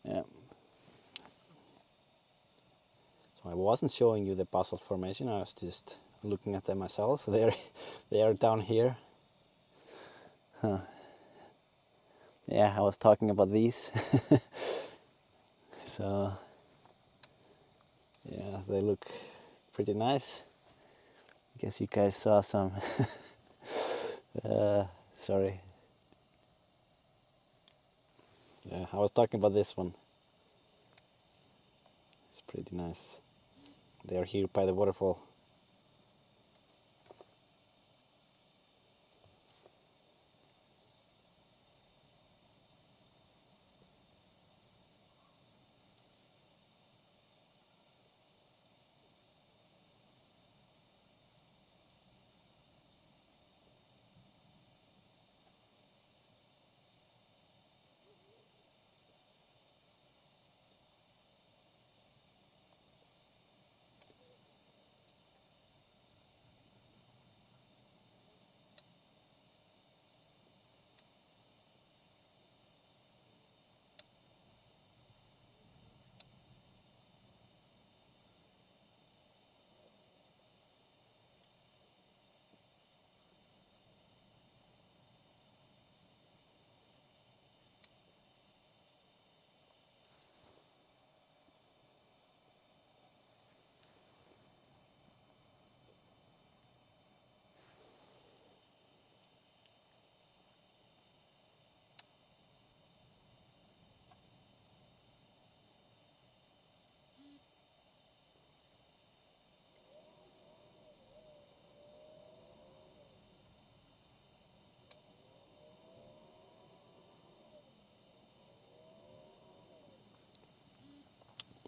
yeah. So I wasn't showing you the basalt formation, I was just looking at them myself. They are down here. Huh. Yeah, I was talking about these. So yeah, they look pretty nice. I guess you guys saw some. Sorry. Yeah, I was talking about this one. It's pretty nice. They are here by the waterfall.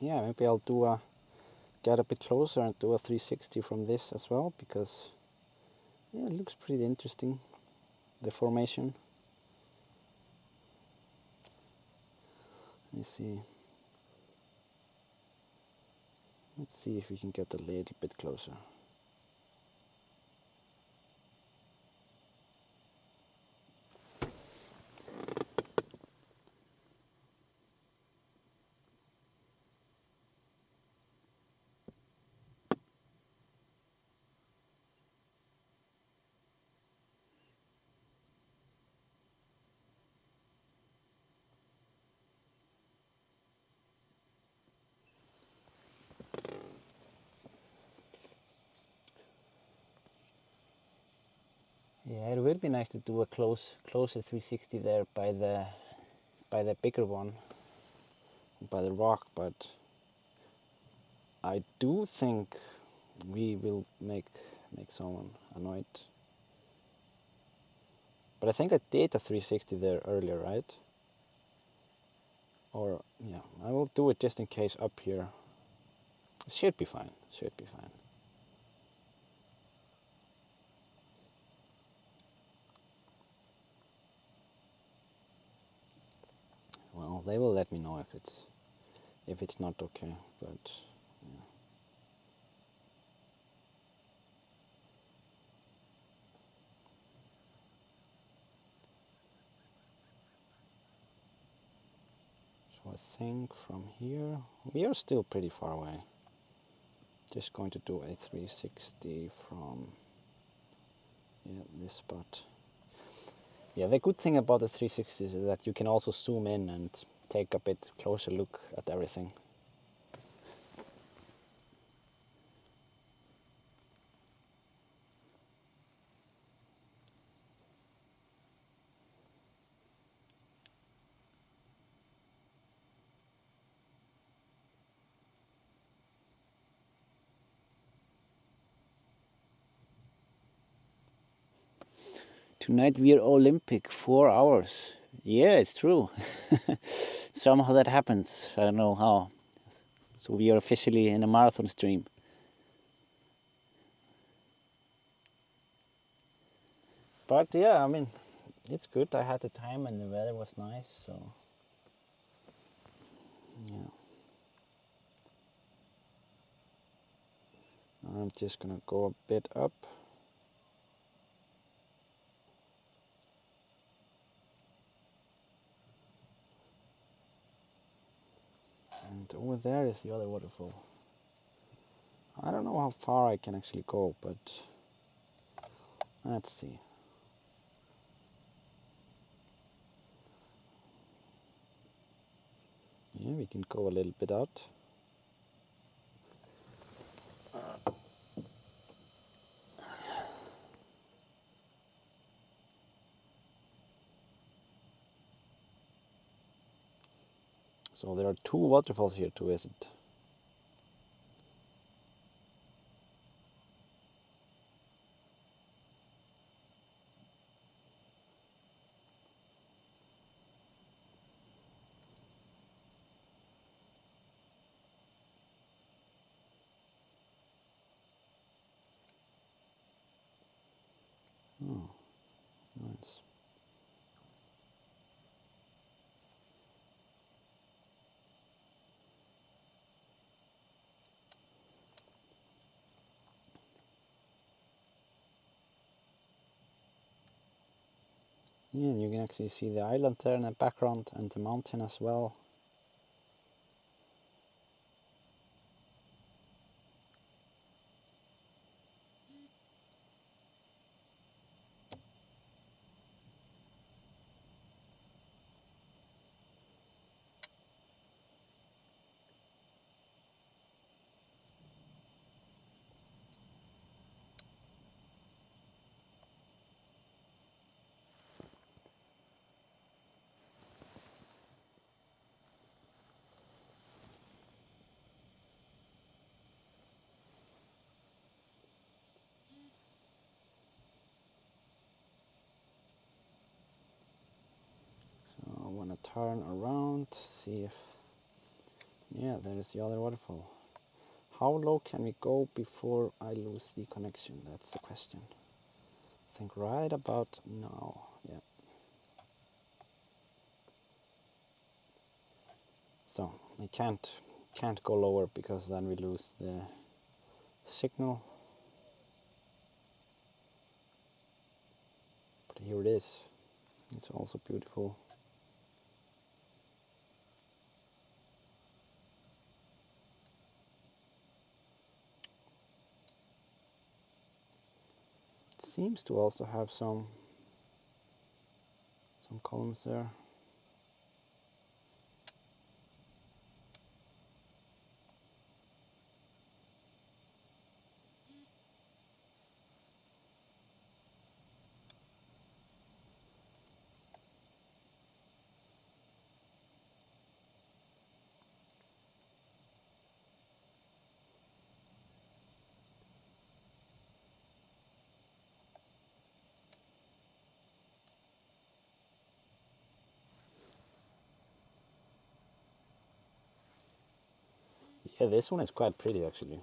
Yeah, maybe I'll get a bit closer and do a 360 from this as well, because yeah, it looks pretty interesting, the formation. Let me see. Let's see if we can get a little bit closer. will be nice to do a closer 360 there by the bigger one, by the rock, but I do think we will make someone annoyed. But I think I did a 360 there earlier, right? Or yeah, I will do it just in case up here. It should be fine. Should be fine. Well, they will let me know if it's not okay, but yeah. So I think from here we are still pretty far away. Just going to do a 360 from this spot. Yeah, the good thing about the 360s is that you can also zoom in and take a bit closer look at everything. Tonight we are Olympic, 4 hours. Yeah, it's true. Somehow that happens. I don't know how. So we are officially in a marathon stream. But yeah, I mean, it's good. I had the time and the weather was nice, so yeah. I'm just gonna go a bit up. And over there is the other waterfall. I don't know how far I can actually go, but let's see. Yeah, we can go a little bit out. So there are 2 waterfalls here to visit. Oh, nice. Yeah, and you can actually see the island there in the background and the mountain as well. So I want to turn around, see if... Yeah, there is the other waterfall. How low can we go before I lose the connection? That's the question. I think right about now. Yeah. So I can't go lower because then we lose the signal. But here it is. It's also beautiful. It seems to also have some columns there. Yeah, this one is quite pretty actually.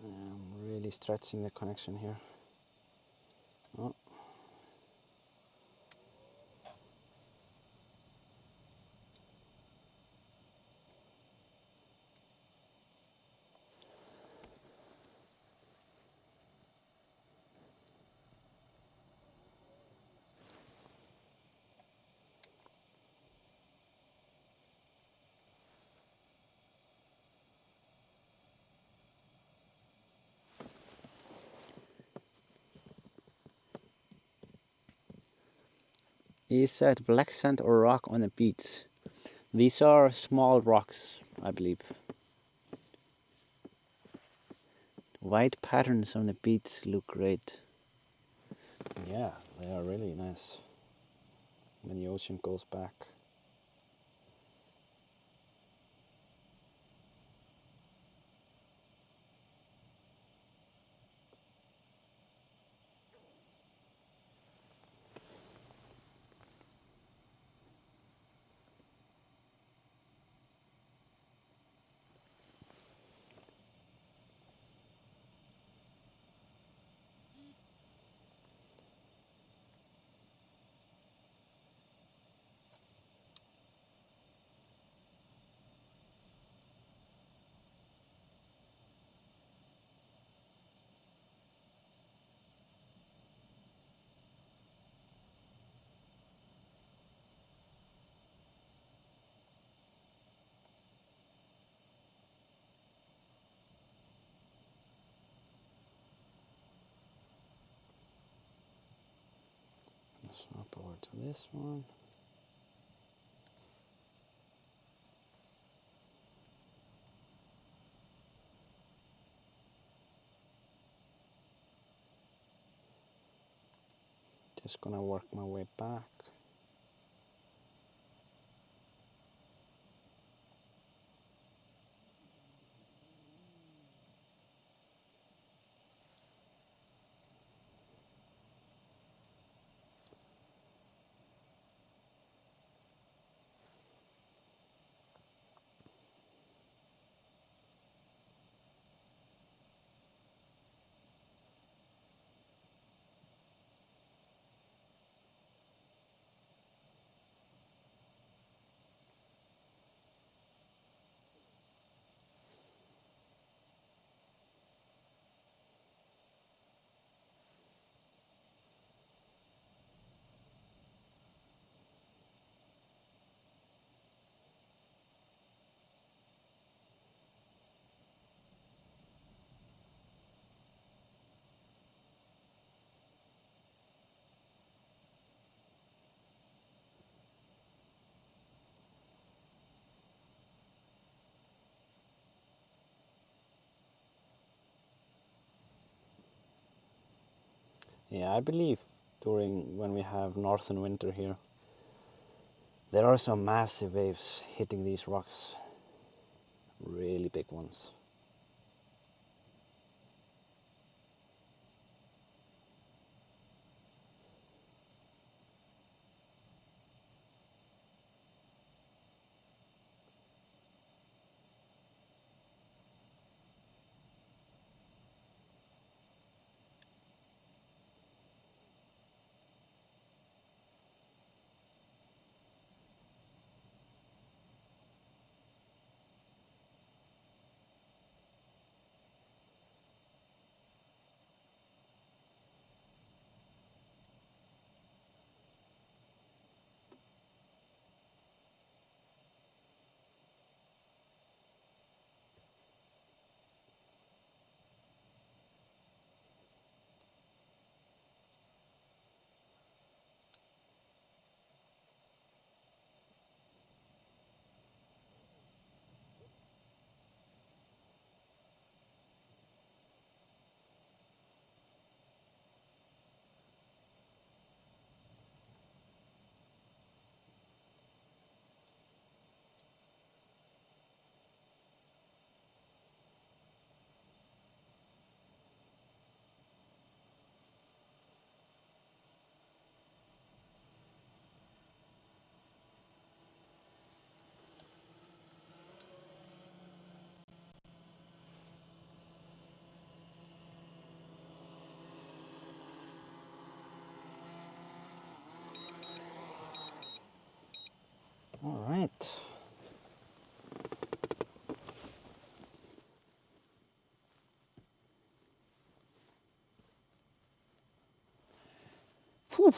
I'm really stretching the connection here. Oh. Is that blacksand or rock on the beach? These are small rocks, I believe. White patterns on the beach look great. Yeah, they are really nice when the ocean goes back. Swap over to this one. Just gonna work my way back. Yeah, I believe during when we have northern winter here, there are some massive waves hitting these rocks, really big ones. Whew.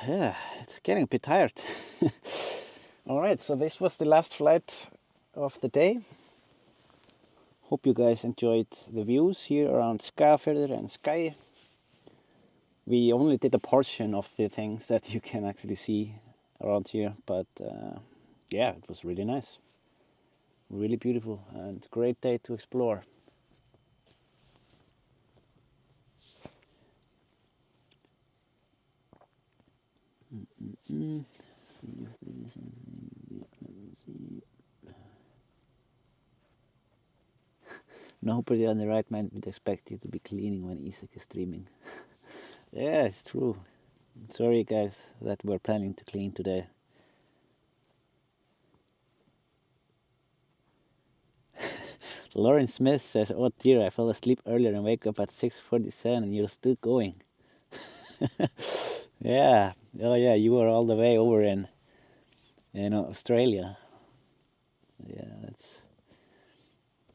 Yeah, it's getting a bit tired. Alright, so this was the last flight of the day. Hope you guys enjoyed the views here around Skagafjörður and Skagi. We only did a portion of the things that you can actually see around here, but yeah, it was really nice. Really beautiful and great day to explore. See if there is anything. Yeah, let me see. Nobody on the right mind would expect you to be cleaning when Isak is streaming. Yeah, it's true. Sorry guys that we're planning to clean today. Lauren Smith says, "Oh dear, I fell asleep earlier and wake up at 6:47 and you're still going." Yeah, oh yeah, you were all the way over in Australia. Yeah,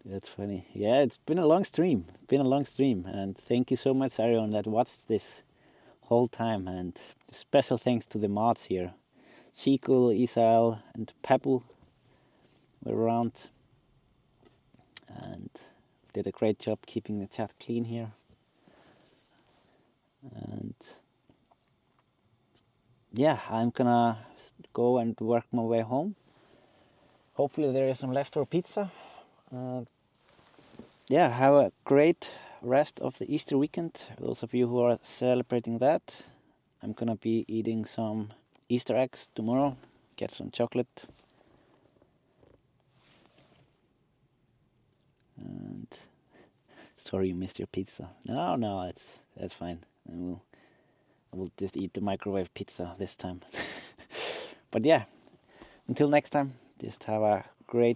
that's funny. Yeah, it's been a long stream. And thank you so much, everyone that watched this whole time. And special thanks to the mods here. Sequel, Isal, and Pebble were around and did a great job keeping the chat clean here. And yeah, I'm gonna go and work my way home. Hopefully there is some leftover pizza. Yeah, have a great rest of the Easter weekend. Those of you who are celebrating that, I'm gonna be eating some Easter eggs tomorrow. Get some chocolate. And sorry you missed your pizza. No, that's fine. I will just eat the microwave pizza this time. But yeah, until next time, just have a great